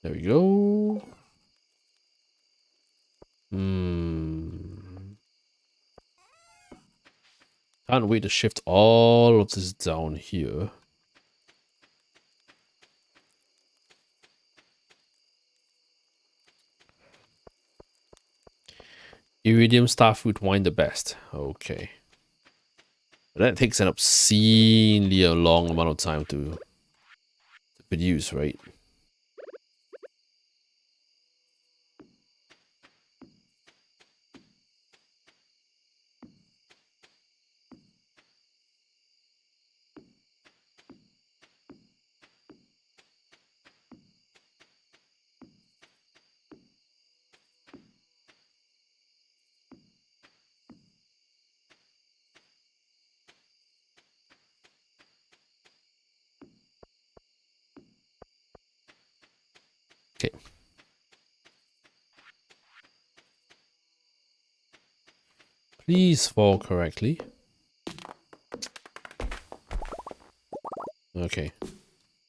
There we go. Can't wait to shift all of this down here. Iridium starfruit wine the best. Okay. But that takes an obscenely a long amount of time to produce, right? Okay. Please fall correctly. Okay.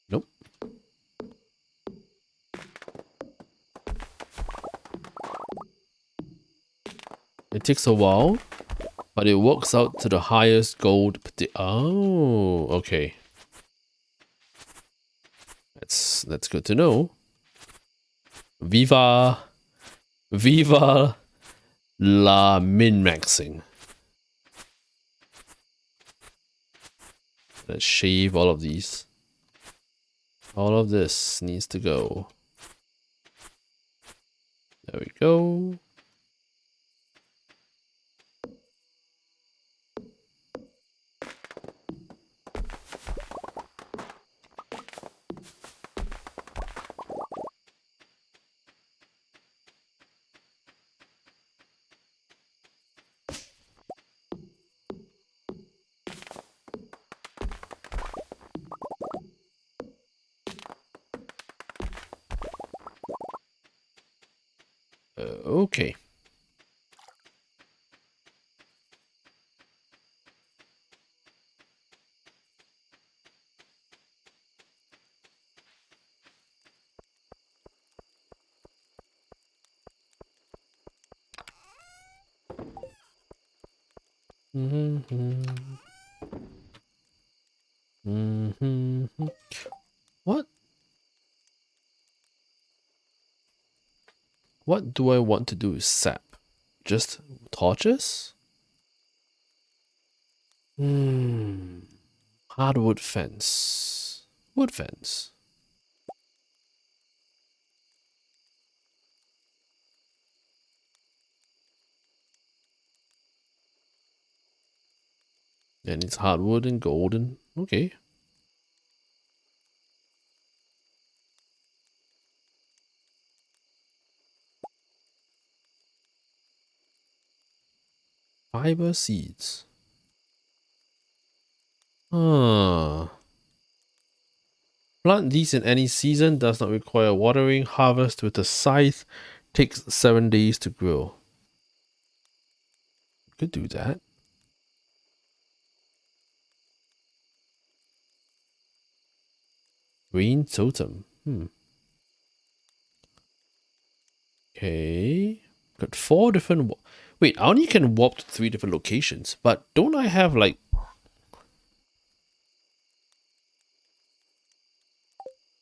Nope. It takes a while, but it works out to the highest gold. Oh, okay. That's good to know. Viva, viva la min-maxing. Let's shave all of these. All of this needs to go. There we go. Okay. What? What do I want to do with sap? Just torches? Hmm. Hardwood fence. Wood fence. And it's hardwood and golden. Okay. Fiber seeds. Ah. Plant these in any season, does not require watering, harvest with a scythe, takes 7 days to grow. Could do that. Green totem. Okay. Got 4 different. Wait, I only can warp to 3 different locations, but don't I have like.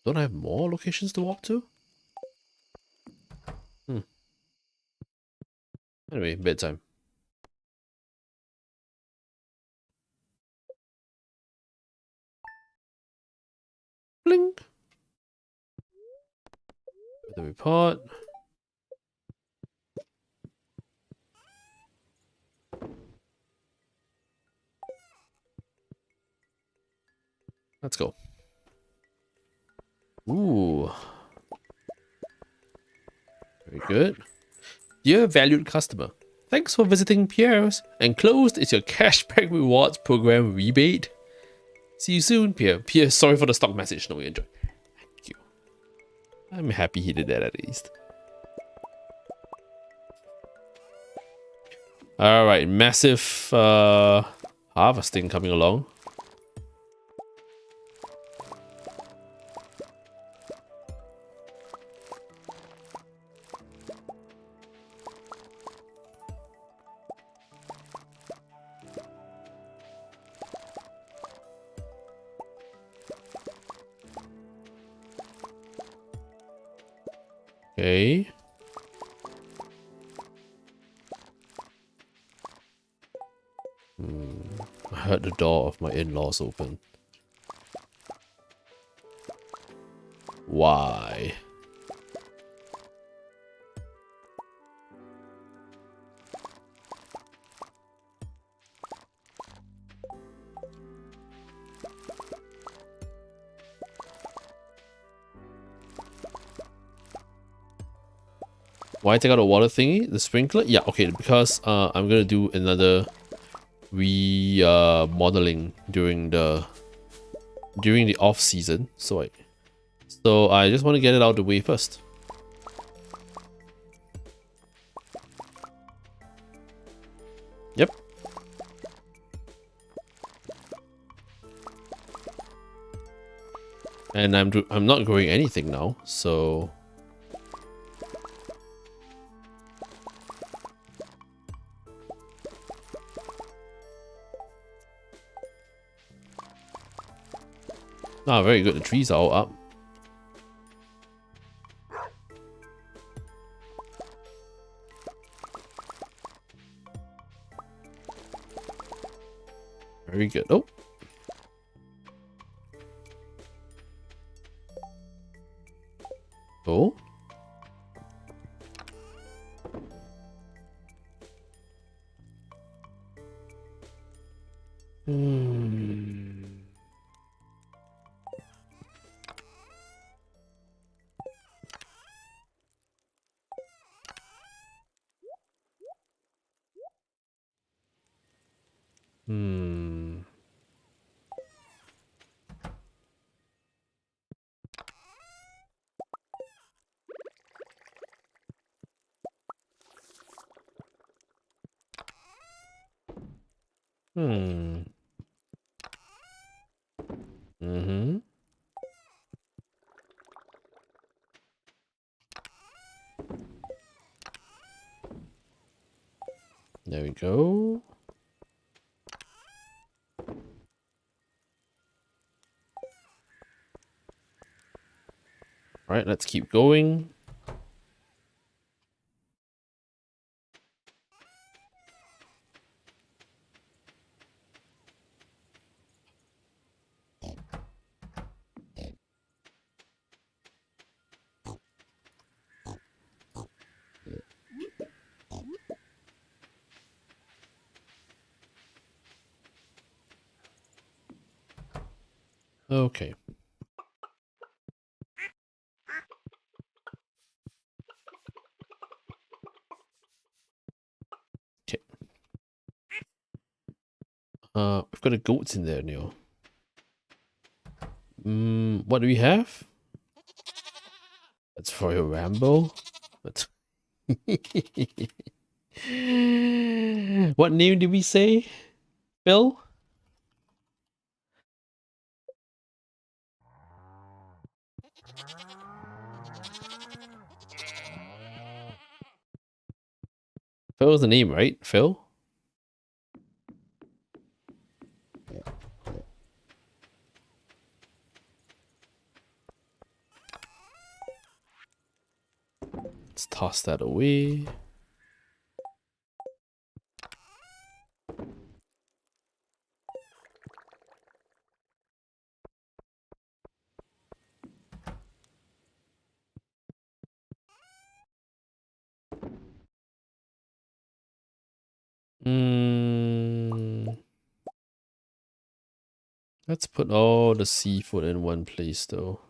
Don't I have more locations to warp to? Anyway, bedtime. Blink. The report. Let's go. Ooh. Very good. Dear valued customer, thanks for visiting Pierre's. Enclosed is your cashback rewards program rebate. See you soon, Pierre. Pierre, sorry for the stock message. No, we enjoy. Thank you. I'm happy he did that at least. Alright, massive harvesting coming along. Okay. I heard the door of my in-laws open. Why? Why take out a water thingy? The sprinkler? Yeah, okay, because I'm gonna do another modeling during the off season. So I just want to get it out of the way first. Yep. And I'm not growing anything now, so very good. The trees are all up. Very good. Oh. Oh. Hmm. Hmm. Hmm. Mm-hmm. There we go. All right, let's keep going. Okay. Okay. We've got the goats in there now. What do we have? That's for your ramble. That's what name did we say? Phil? Phil's the name, right? Phil? Let's toss that away. Let's put all the seafood in one place though.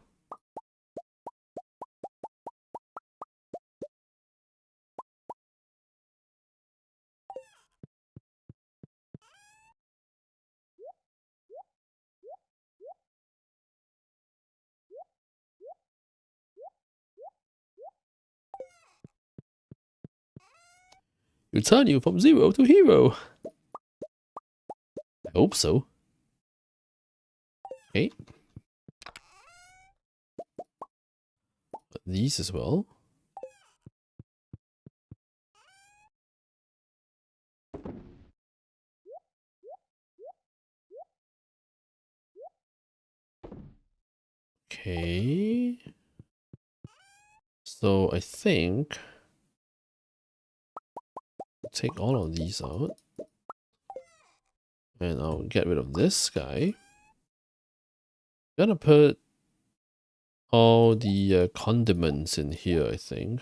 Return you from 0 to hero. I hope so. Okay. These as well. Okay. So I think I'll take all of these out. And I'll get rid of this guy. Gonna put all the condiments in here, I think.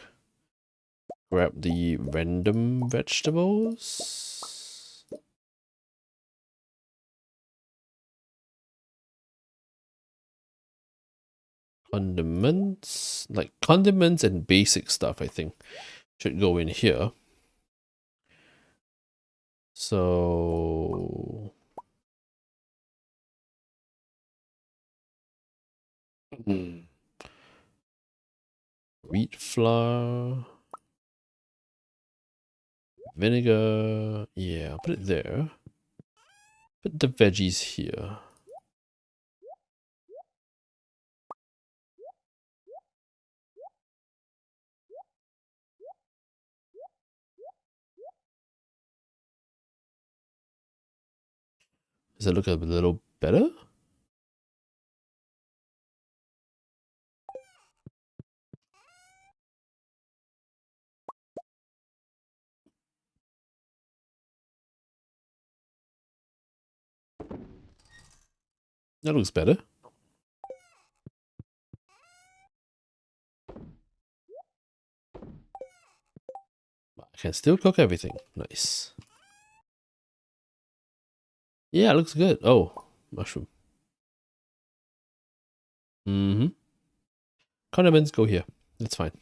Grab the random vegetables. Condiments. Like condiments and basic stuff, I think, should go in here. So wheat flour, vinegar. Yeah, I'll put it there. Put the veggies here. Does it look a little better? That looks better. I can still cook everything. Nice. Yeah, it looks good. Oh, mushroom. Mm-hmm. Condiments go here. That's fine.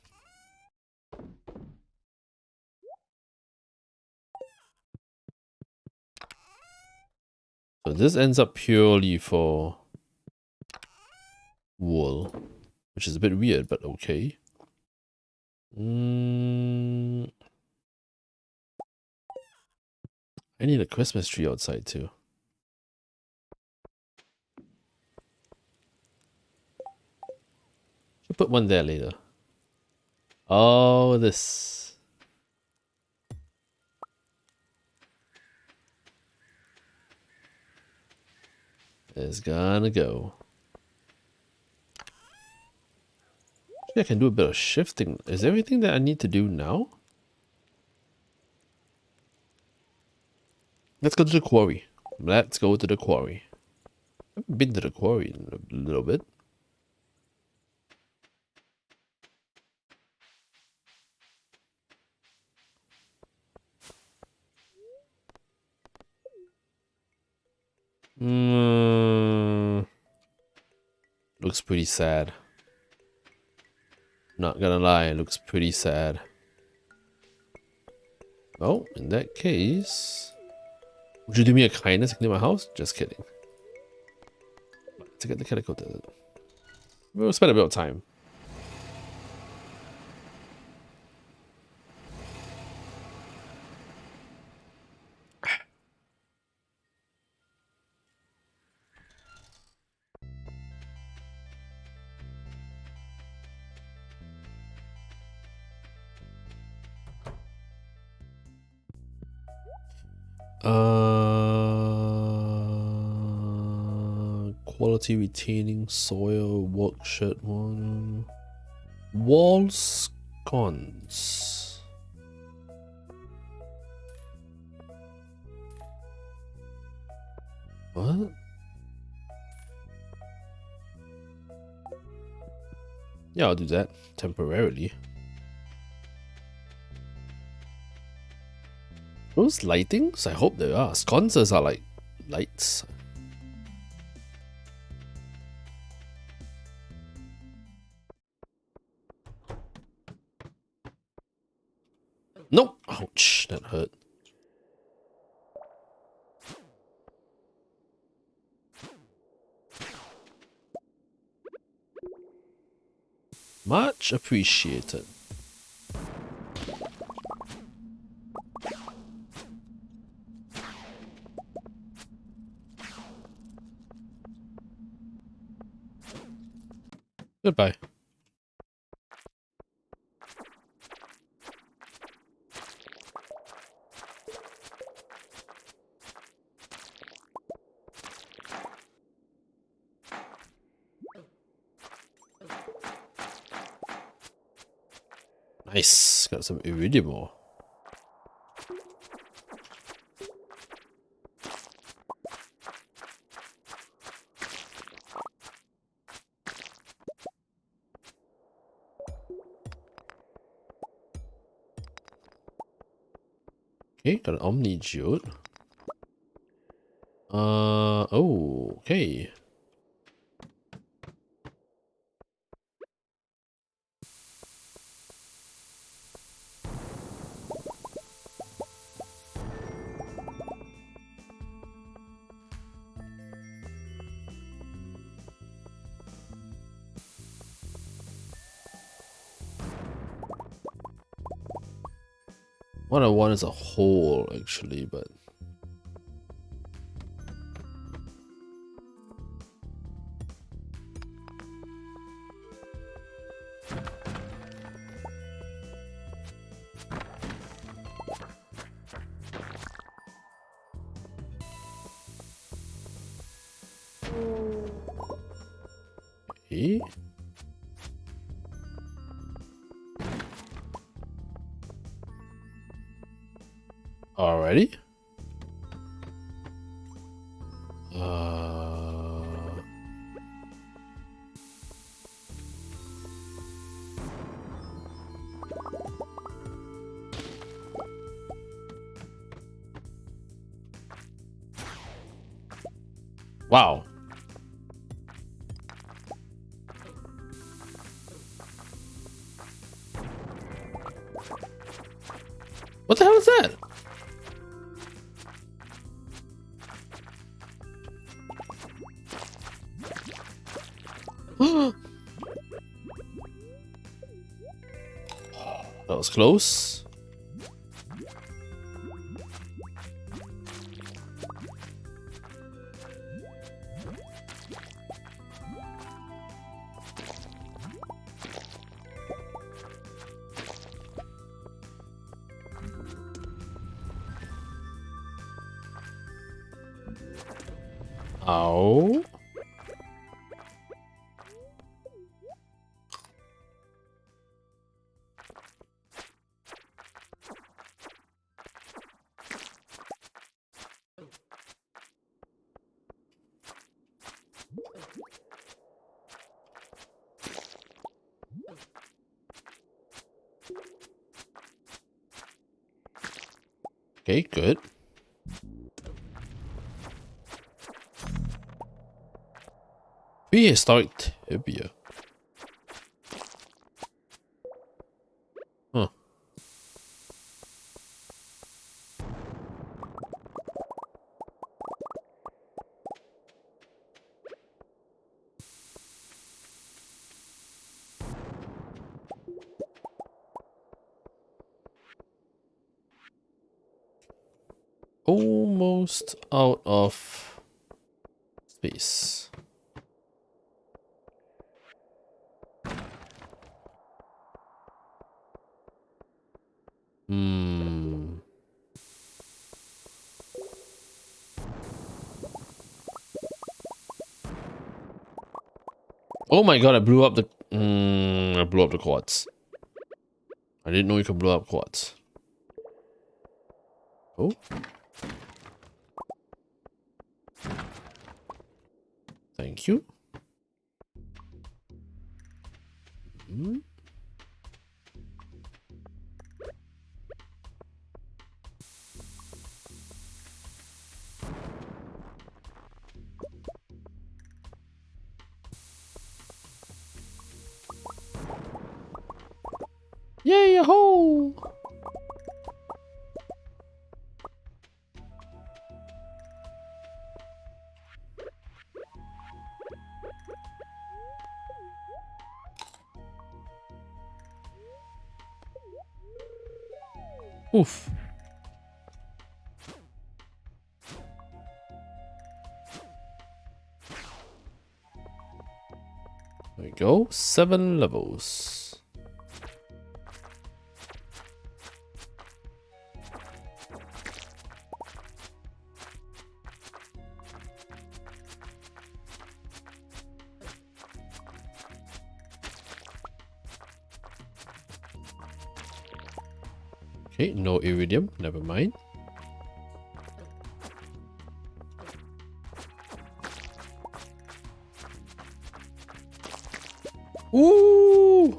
So this ends up purely for wool, which is a bit weird, but okay. I need a Christmas tree outside too. Should put one there later. Oh, this is gonna go. Actually, I can do a bit of shifting. Is there everything that I need to do now? Let's go to the quarry. Let's go to the quarry. I haven't been to the quarry in a little bit. pretty sad. Not gonna lie, it looks pretty sad. Oh, in that case, would you do me a kindness and clean my house? Just kidding. To get the calico desert. We'll spend a bit of time. Quality retaining soil, work shirt one. Wall sconce. What? Yeah, I'll do that temporarily. Those lightings? I hope there are. Sconces are like lights. Nope. Ouch, that hurt. Much appreciated. Goodbye. Nice, got some iridium ore. Okay, got an Omni Geode. Oh, okay. What I want is a hole, actually, but okay. Already? Wow. What the hell is that? That was close. Ow. Okay, good. Prehistoric tibia. Huh. Almost out of space. Hmm. Oh my god, I blew up the... I blew up the quartz. I didn't know you could blow up quartz. Oh. Thank you. Hmm. Yay, ho! Oof. There we go. 7 levels. Okay, no iridium. Never mind. Ooh!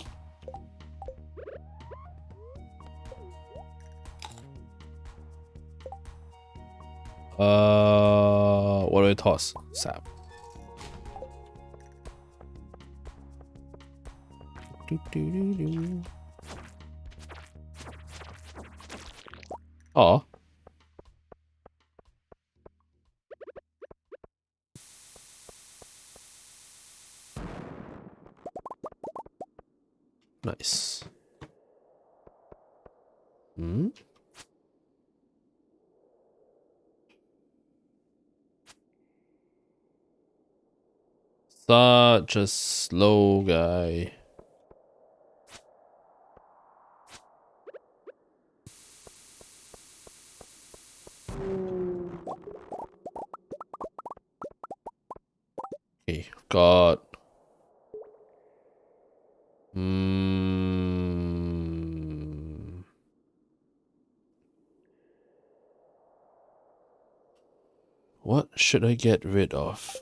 What do I toss? Sap. Oh. Nice. Hmm. Such a slow guy. Okay, got. What should I get rid of?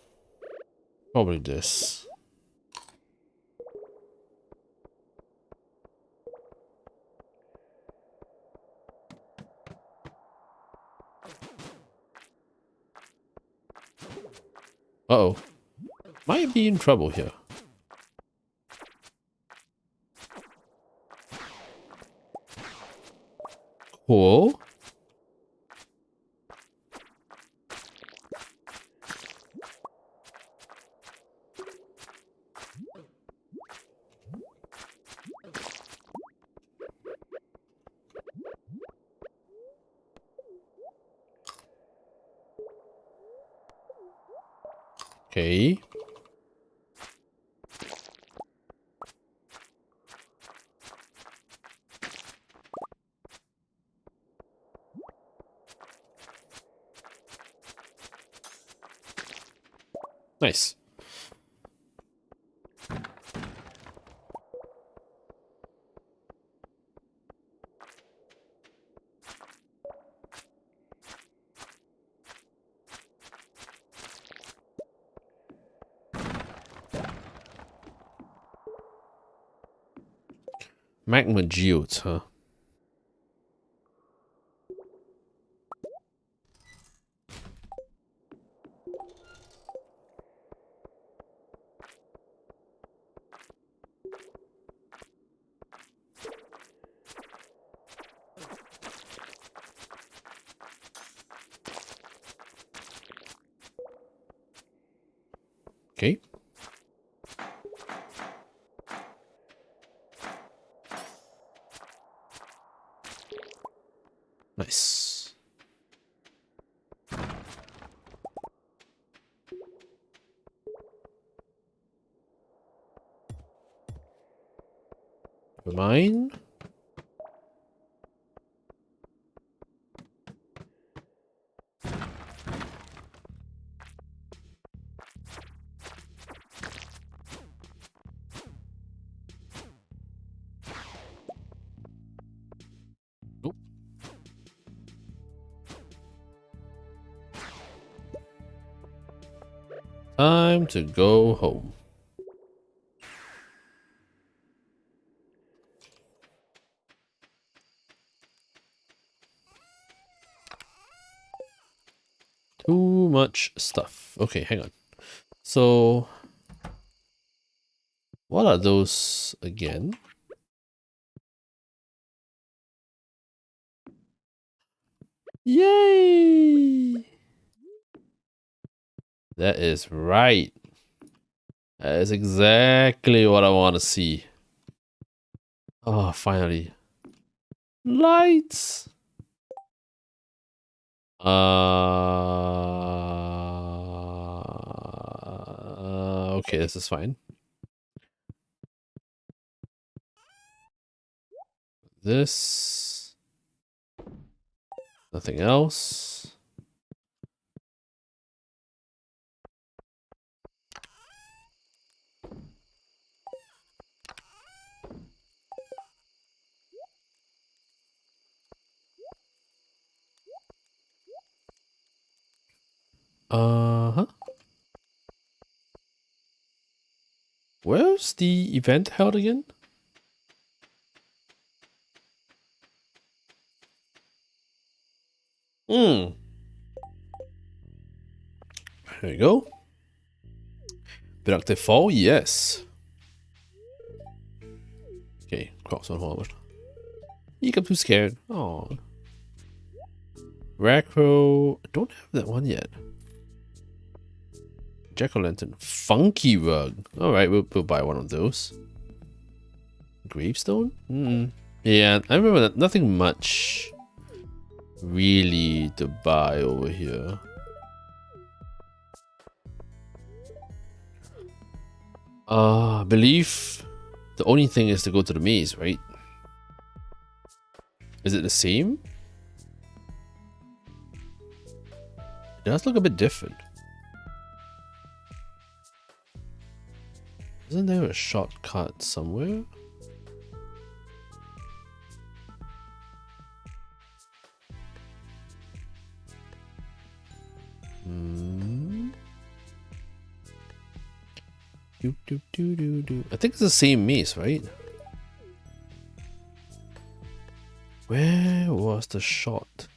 Probably this. Uh-oh. Might be in trouble here. Cool. Okay. Nice. Magma geodes, huh? Okay. Nice. Mine. Nope. Time to go home. Too much stuff. Okay, hang on. So, what are those again? Yay! That is right. That is exactly what I want to see. Oh, finally. Lights! Okay, this is fine. This. Nothing else. Uh-huh. Where's the event held again? There you go. Productive fall, yes. Okay, crops on hold. Eek, I'm too scared. Oh. Racro. I don't have that one yet. Jack-o'-lantern. Funky rug. Alright, we'll buy one of those. Gravestone? Yeah, I remember that. Nothing much really to buy over here. I believe the only thing is to go to the maze, right? Is it the same? It does look a bit different. Isn't there a shortcut somewhere? I think it's the same maze, right? Where was the shot?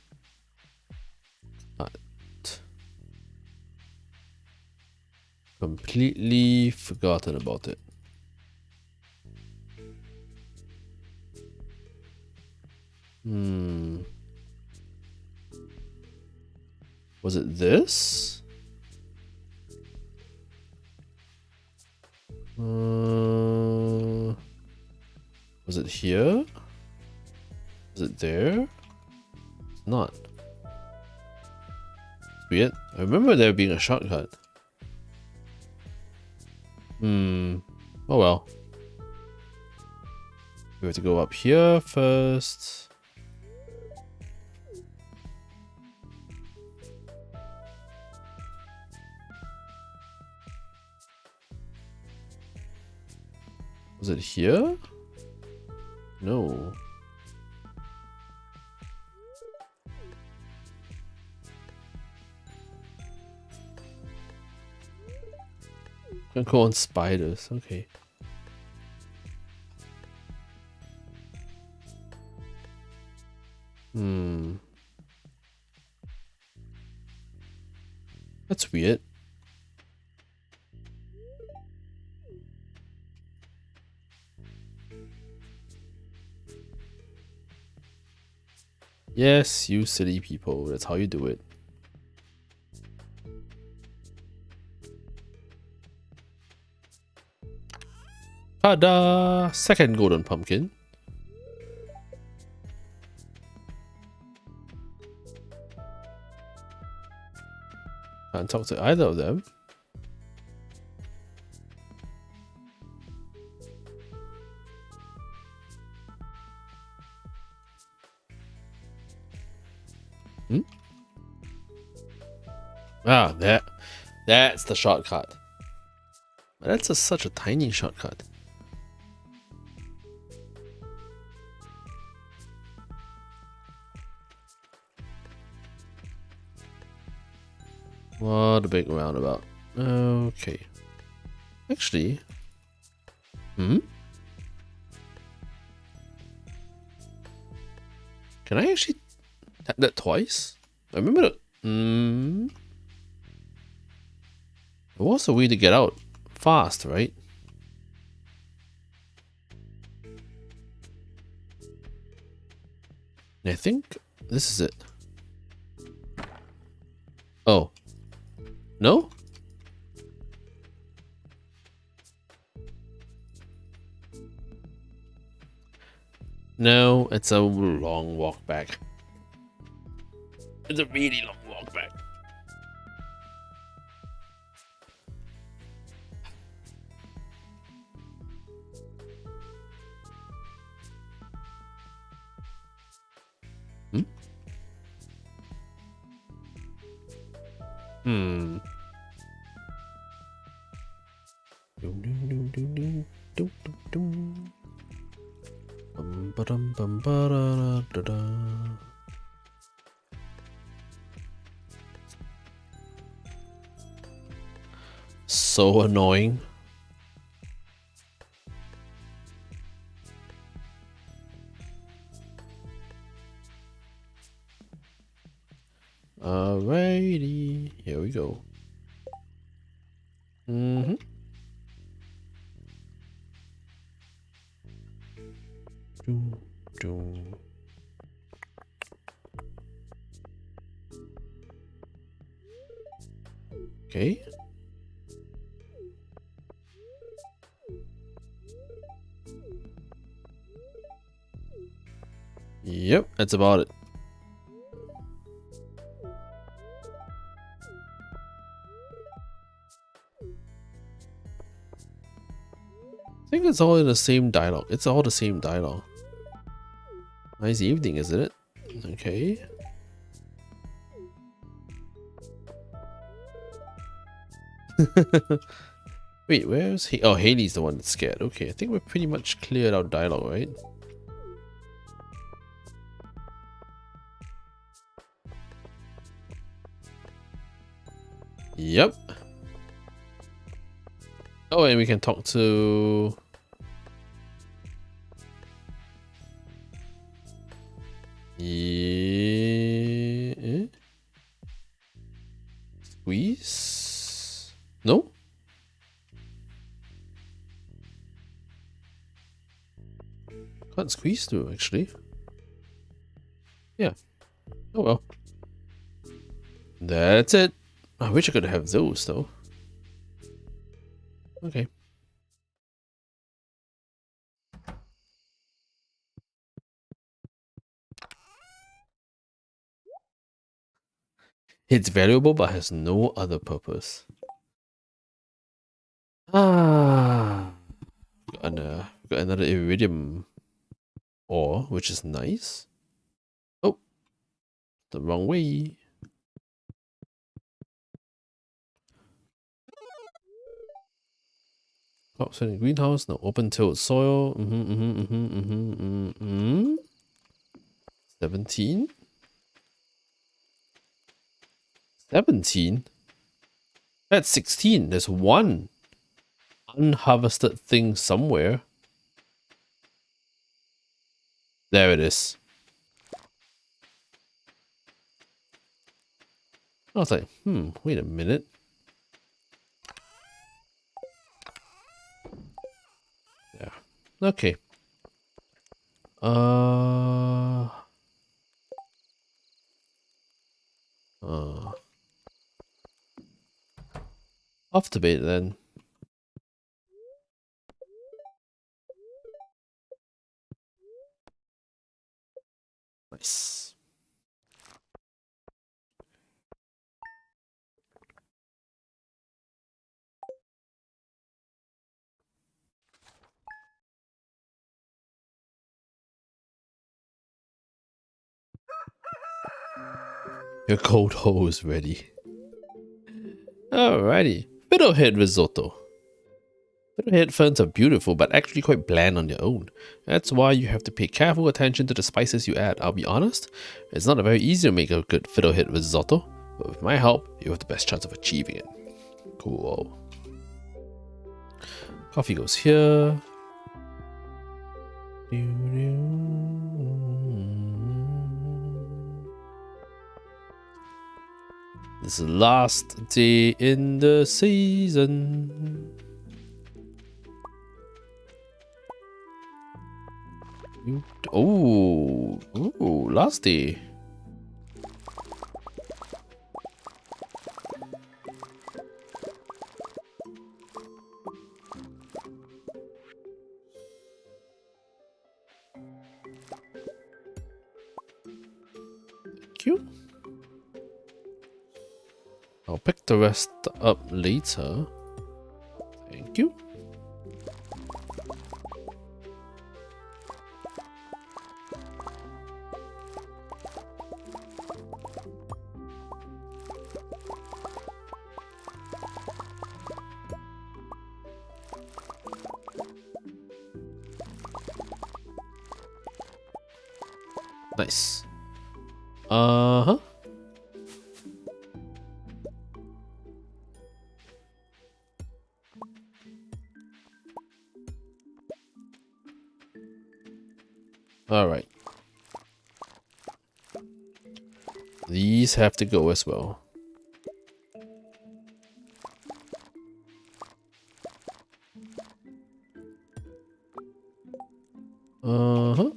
Completely forgotten about it. Was it this? Was it here? Was it there? It's not. It's weird. I remember there being a shortcut. Oh well. We have to go up here first. Was it here? No. Can go on spiders. Okay. That's weird. Yes, you silly people. That's how you do it. Ta-da! Second golden pumpkin. Can't talk to either of them. Hmm? Ah, that's the shortcut. That's such a tiny shortcut. What a big roundabout. Okay. Actually, can I actually tap that twice? I remember that. There was a way to get out fast, right? I think this is it. Oh. No? No, it's a long walk back. It's a really long walk back. Hmm. So annoying. Alrighty, here we go. Okay. Yep, that's about it. I think it's all in the same dialogue. It's all the same dialogue. Nice evening, isn't it? Okay. Wait, where's he? Oh, Haley's the one that's scared. Okay, I think we're pretty much cleared out dialogue, right? Yep. Oh, and we can talk to... Yeah. Squeeze? No? Can't squeeze through, actually. Yeah. Oh well. That's it. I wish I could have those, though. Okay. It's valuable, but has no other purpose. Ah. Got another iridium ore, which is nice. Oh, the wrong way. Crops in the greenhouse, no open tilled soil. 17? 17? That's 16. There's one unharvested thing somewhere. There it is. I was like, wait a minute. Yeah. Okay. Uh, off debate then. Your cold hole is ready. Alrighty. Fiddlehead risotto. Fiddlehead ferns are beautiful, but actually quite bland on their own. That's why you have to pay careful attention to the spices you add. I'll be honest, it's not very easy to make a good fiddlehead risotto, but with my help, you have the best chance of achieving it. Cool. Coffee goes here. This is the last day in the season. Oh, ooh, last day. Cute. I'll pick the rest up later. Thank you. Nice. Uh-huh. Alright. These have to go as well. Uh-huh.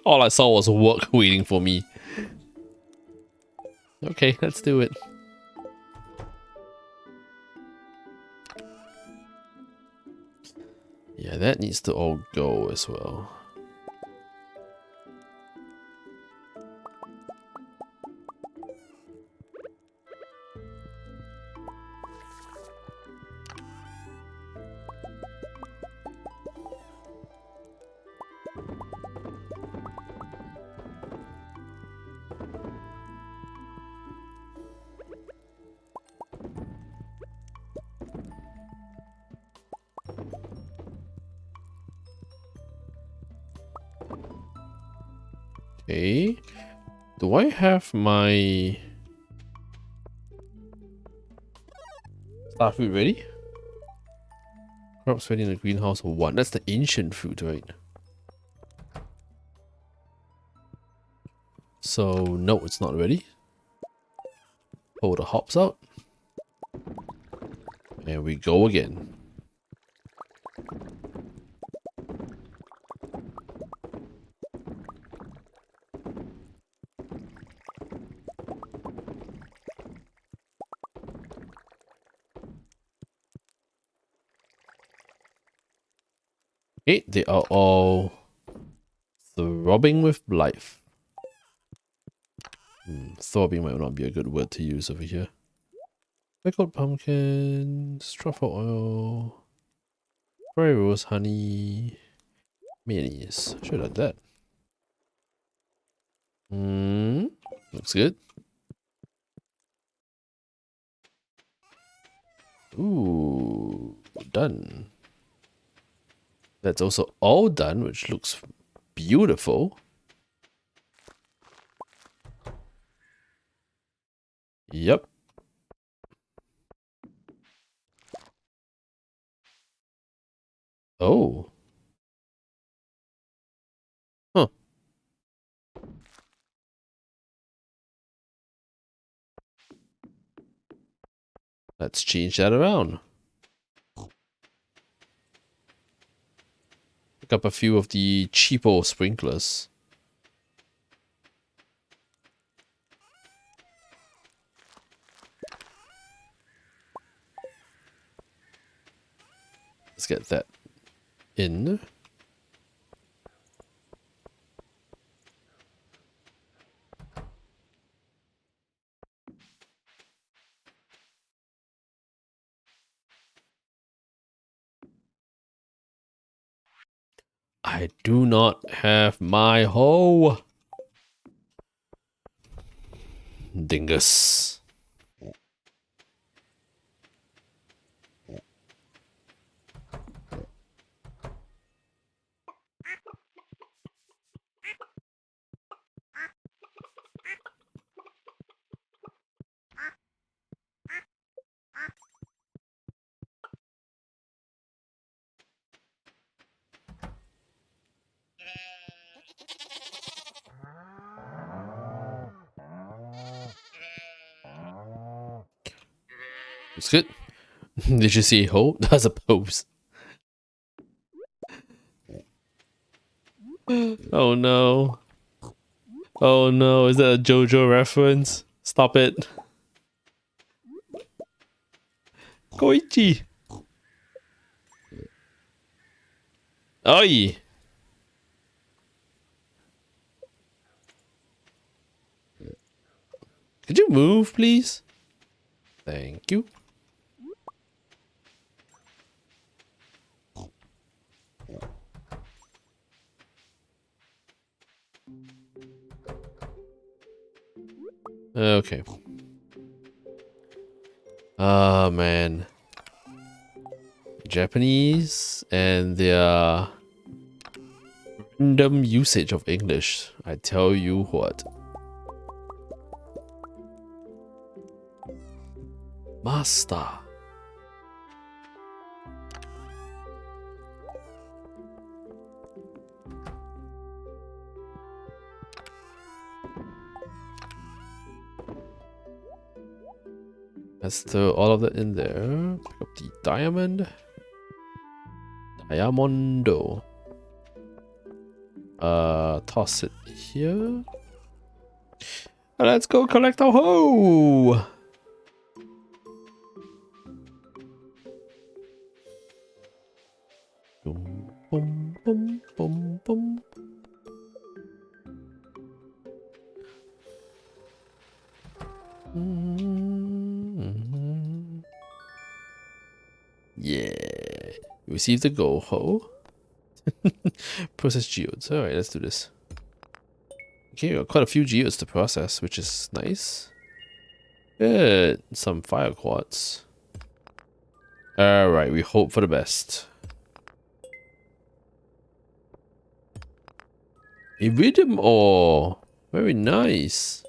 All I saw was work waiting for me. Okay, let's do it. Yeah, that needs to all go as well. Okay. Do I have my star fruit ready? Crops ready in the greenhouse 1. That's the ancient fruit, right? So, no, it's not ready. Pull the hops out. And we go again. Okay, they are all throbbing with life. Throbbing might not be a good word to use over here. Pickled pumpkins, truffle oil, fairy rose honey, mayonnaise. Should have done that. Looks good. Ooh, done. That's also all done, which looks beautiful. Yep. Oh. Huh. Let's change that around. Pick up a few of the cheapo sprinklers. Let's get that in. I do not have my hoe. Dingus. It's good. Did you see hoe? That's a pose. Oh no. Oh no, is that a JoJo reference? Stop it. Koichi. Oi. Could you move, please? Thank you. Okay. Ah, man. Japanese and their random usage of English. I tell you what. Master. Let's throw all of that in there. Pick up the diamond. Diamondo. Toss it here. Let's go collect our hoe. Boom, boom, boom, boom, boom. Mm-hmm. Yeah. Receive the gold hoe. Process geodes. Alright, let's do this. Okay, got quite a few geodes to process, which is nice. Good. Some fire quartz. Alright, we hope for the best. Iridium ore. Very nice.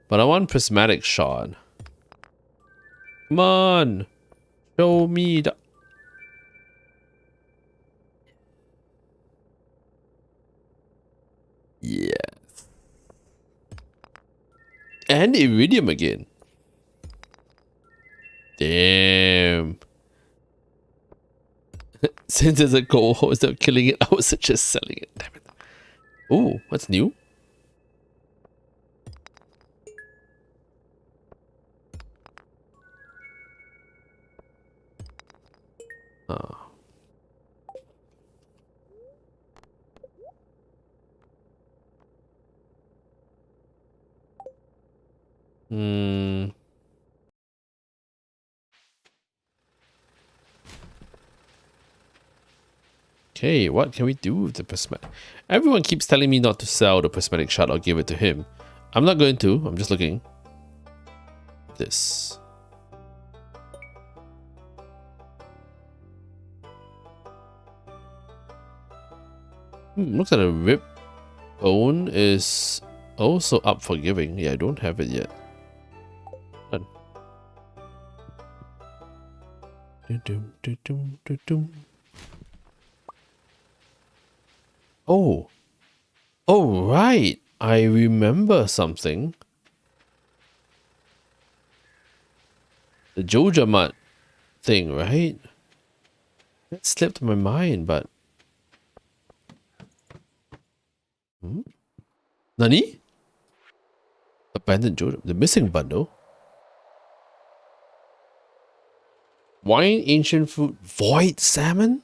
But I want prismatic shard. Come on. Show me the... Yeah. And iridium again. Damn. Since there's a goal hole instead of killing it, I was just selling it. Damn it. Ooh, what's new? Oh. Hmm. Okay, what can we do with the prismatic? Everyone keeps telling me not to sell the prismatic shard or give it to him. I'm not going to. I'm just looking. This. Looks like a rib bone is also up for giving. Yeah, I don't have it yet. Done. Oh. Oh, right. I remember something. The Jojamat thing, right? That slipped my mind, but... Nani? Abandoned Joja... The missing bundle? Wine, ancient food, void salmon?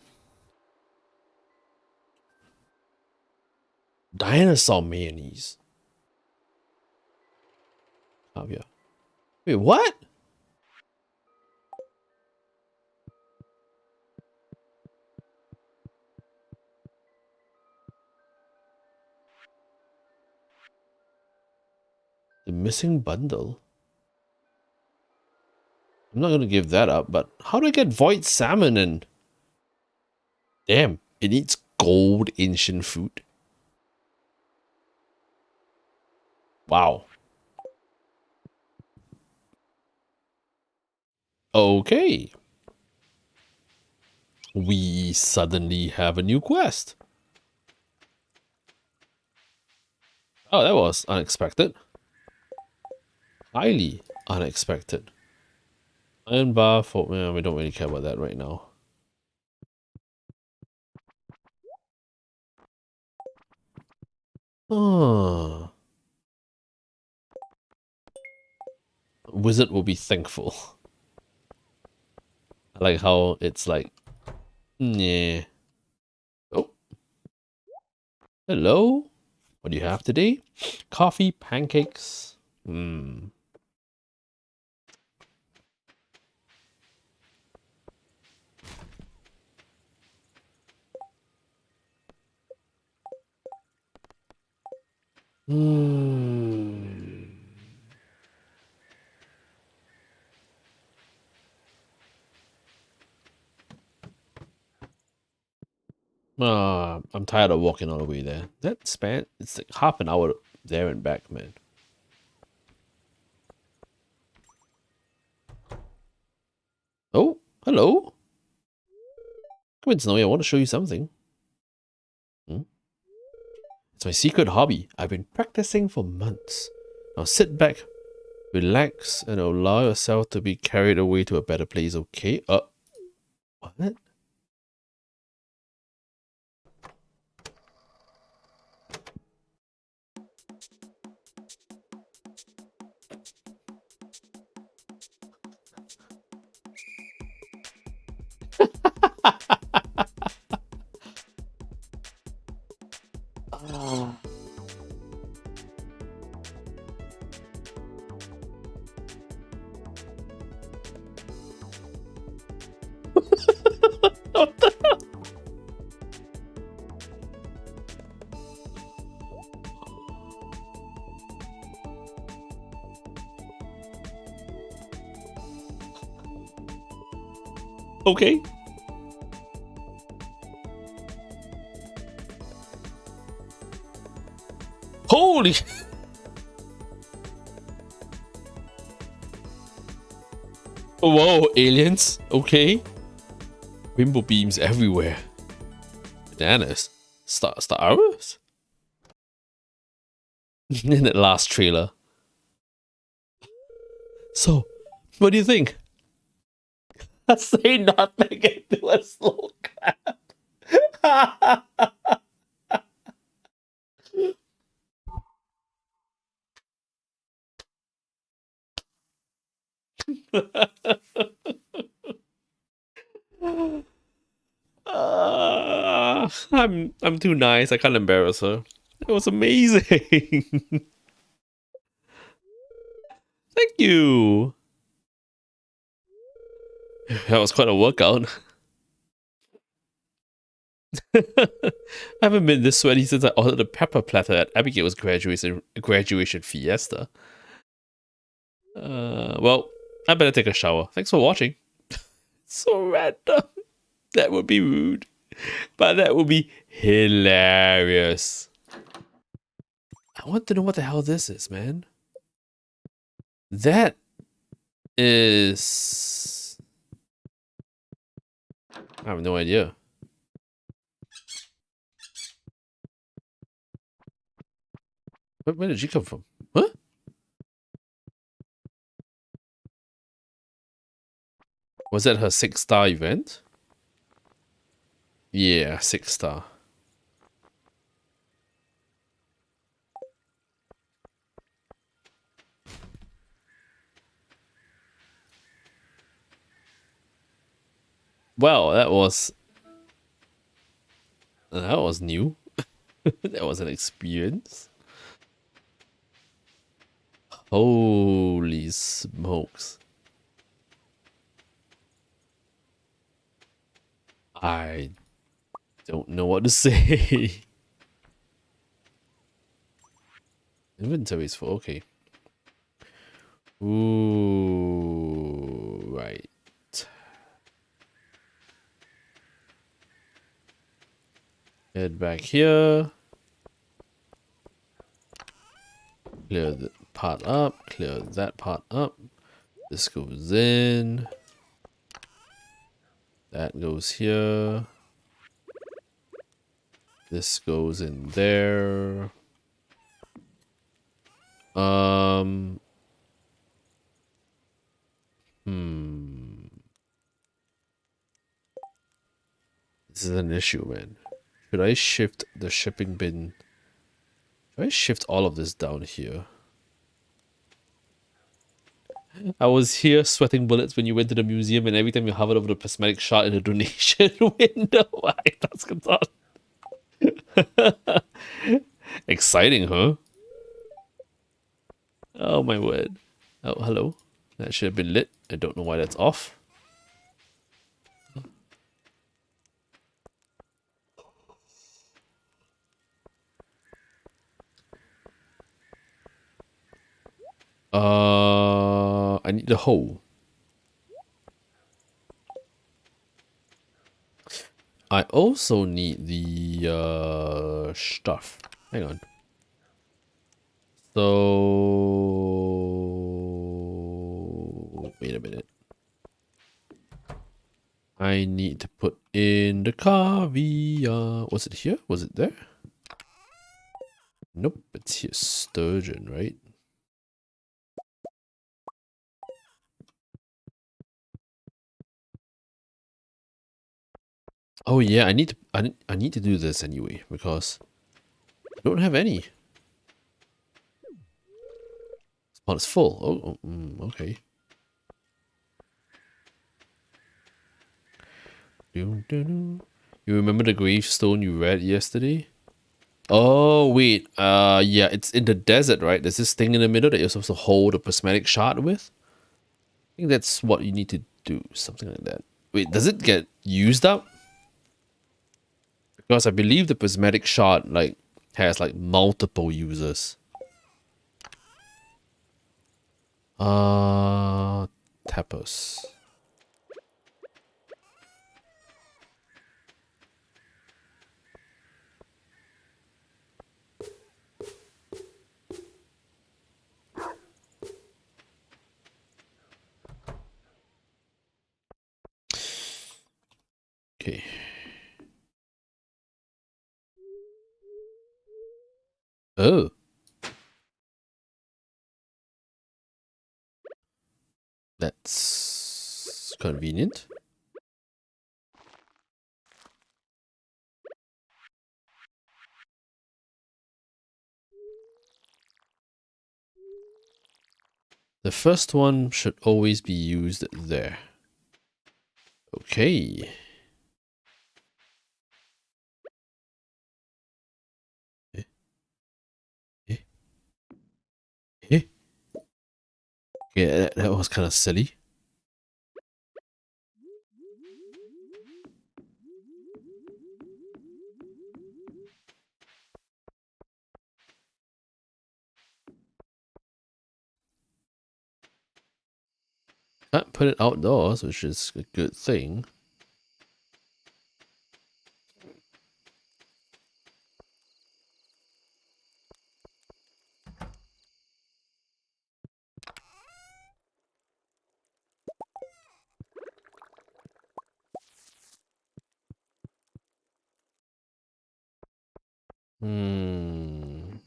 Dinosaur mayonnaise. Oh, yeah. Wait, what? The missing bundle? I'm not gonna give that up, but how do I get void salmon and... Damn, it eats gold ancient food. Wow. Okay. We suddenly have a new quest. Oh, that was unexpected. Highly unexpected. Iron bar for... we don't really care about that right now. Oh. Wizard will be thankful. I like how it's like... Yeah. Oh. Hello? What do you have today? Coffee, pancakes. Hmm. Hmm. I'm tired of walking all the way there. That span, it's like half an hour there and back, man. Oh, hello. Come in, Snowy. I want to show you something. Hmm? It's my secret hobby. I've been practicing for months. Now sit back, relax, and allow yourself to be carried away to a better place, okay? What? Oh. What the hell? Okay. Holy. Whoa, aliens. Okay. Rainbow beams everywhere. Bananas. Stars? In that last trailer. So, what do you think? Say nothing into a slow clap. I'm too nice. I can't embarrass her. It was amazing. Thank you. That was quite a workout. I haven't been this sweaty since I ordered a pepper platter at Abigail's graduation fiesta. Well, I better take a shower. Thanks for watching. So random. That would be rude, but that would be hilarious. I want to know what the hell this is, man. That is... I have no idea. Where did she come from? Huh? Was that her 6-star event? Yeah, 6-star. Well, that was new. That was an experience. Holy smokes. I don't know what to say. Inventory is full. Okay. Ooh, right. Head back here. Clear the part up. Clear that part up. This goes in. That goes here. This goes in there. Um. Hmm. This is an issue, man. Should I shift the shipping bin? Should I shift all of this down here? I was here sweating bullets when you went to the museum, and every time you hovered over the prismatic shard in the donation window, I that's thought. Exciting, huh? Oh my word. Oh, hello. That should have been lit. I don't know why that's off. I need the hole. I also need the stuff. Hang on. So wait a minute. I need to put in the caviar. Was it here? Was it there? Nope, it's here. Sturgeon, right? Oh yeah, I need to do this anyway because I don't have any. Well, it's full. Okay. You remember the gravestone you read yesterday? Oh wait, yeah, it's in the desert, right? There's this thing in the middle that you're supposed to hold a prismatic shard with. I think that's what you need to do, something like that. Wait, does it get used up? Because I believe the prismatic shard like has like multiple users. Tappers. Okay. Oh, that's convenient. The first one should always be used there. Okay. Eh, eh, eh. Yeah, that was kind of silly. Can't put it outdoors, which is a good thing. Hmm.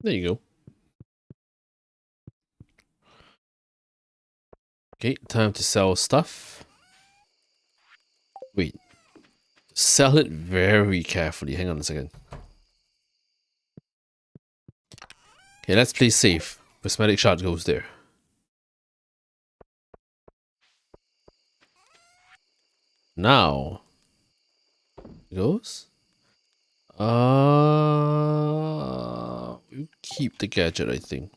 There you go. Okay, time to sell stuff. Wait, sell it very carefully. Hang on a second. Okay, let's play safe. Prismatic shard goes there. Now it goes. We'll keep the gadget, I think.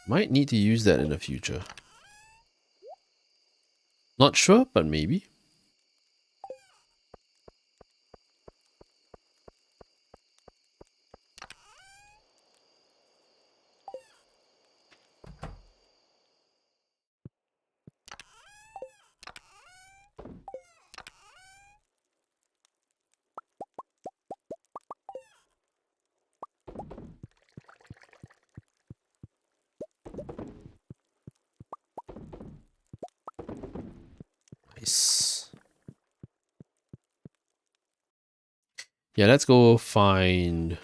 Might need to use that in the future. Not sure, but maybe. Nice. Yeah, let's go find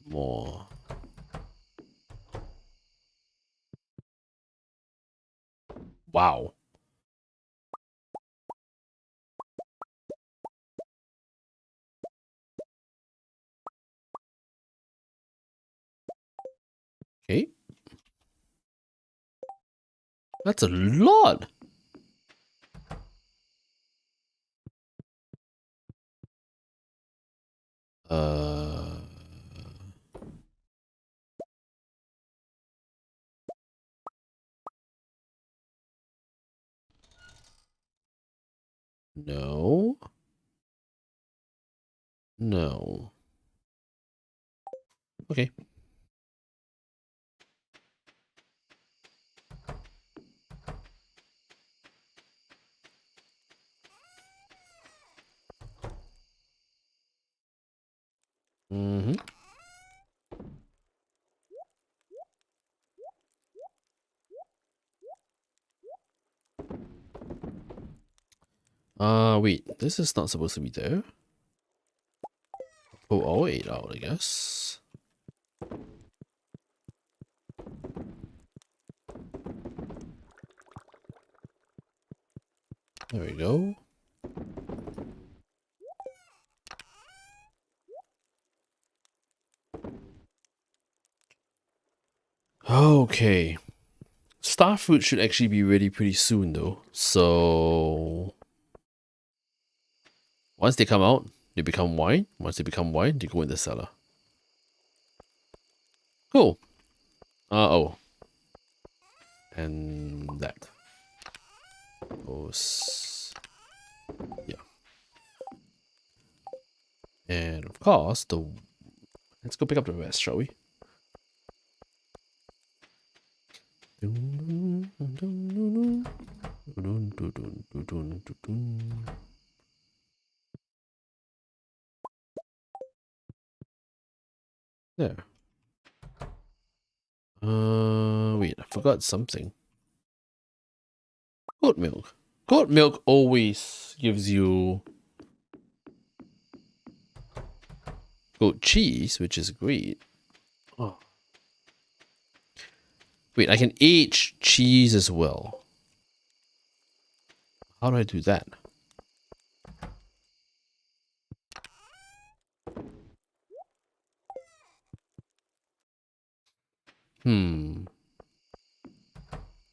more. Wow. Okay. That's a lot. Uh, no. No. Okay. Mm-hmm. Wait. This is not supposed to be there. Oh, I'll wait out, I guess. There we go. Okay. Starfruit should actually be ready pretty soon though. So once they come out, they become wine. Once they become wine, they go in the cellar. Cool. Oh. And that goes. Yeah. And of course, let's go pick up the rest, shall we? There. Wait, I forgot something. Goat milk. Goat milk always gives you goat cheese, which is great. Oh. Wait, I can age cheese as well. How do I do that?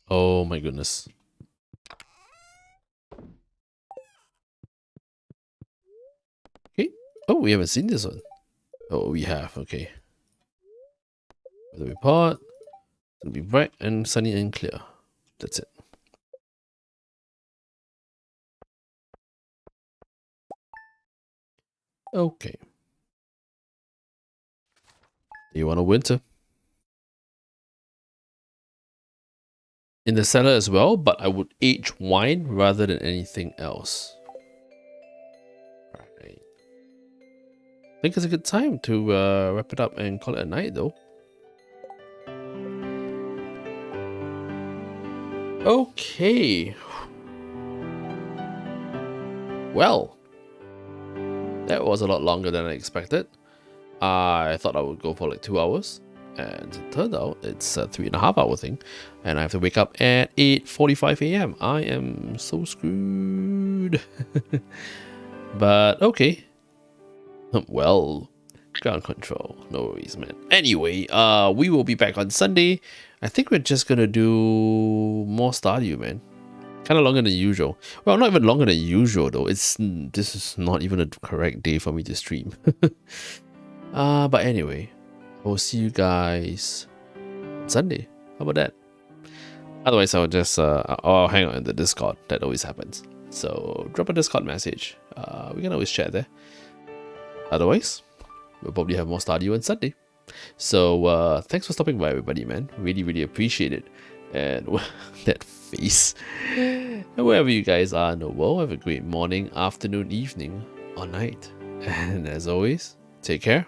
Oh my goodness. Okay. Oh, we haven't seen this one. Oh, we have. Okay. Weather report. It'll be bright and sunny and clear. That's it. Okay. Do you want a winter? In the cellar as well, but I would age wine rather than anything else. Right. I think it's a good time to wrap it up and call it a night though. Okay. Well, that was a lot longer than I expected. I thought I would go for like 2 hours, and it turned out it's a 3.5 hour thing, and I have to wake up at 8:45 a.m. I am so screwed. But okay. Well, ground control. No worries, man. Anyway, we will be back on Sunday. I think we're just gonna do more Stardew, man. Kind of longer than usual. Well, not even longer than usual though. This is not even a correct day for me to stream. But anyway, we'll see you guys on Sunday. How about that? Otherwise, I'll just I'll hang out in the Discord. That always happens. So drop a Discord message. We can always chat there. Otherwise, we'll probably have more Stardew on Sunday. So thanks for stopping by, everybody, man. Really, really appreciate it. And that face. And wherever you guys are in the world, have a great morning, afternoon, evening, or night. And as always, take care.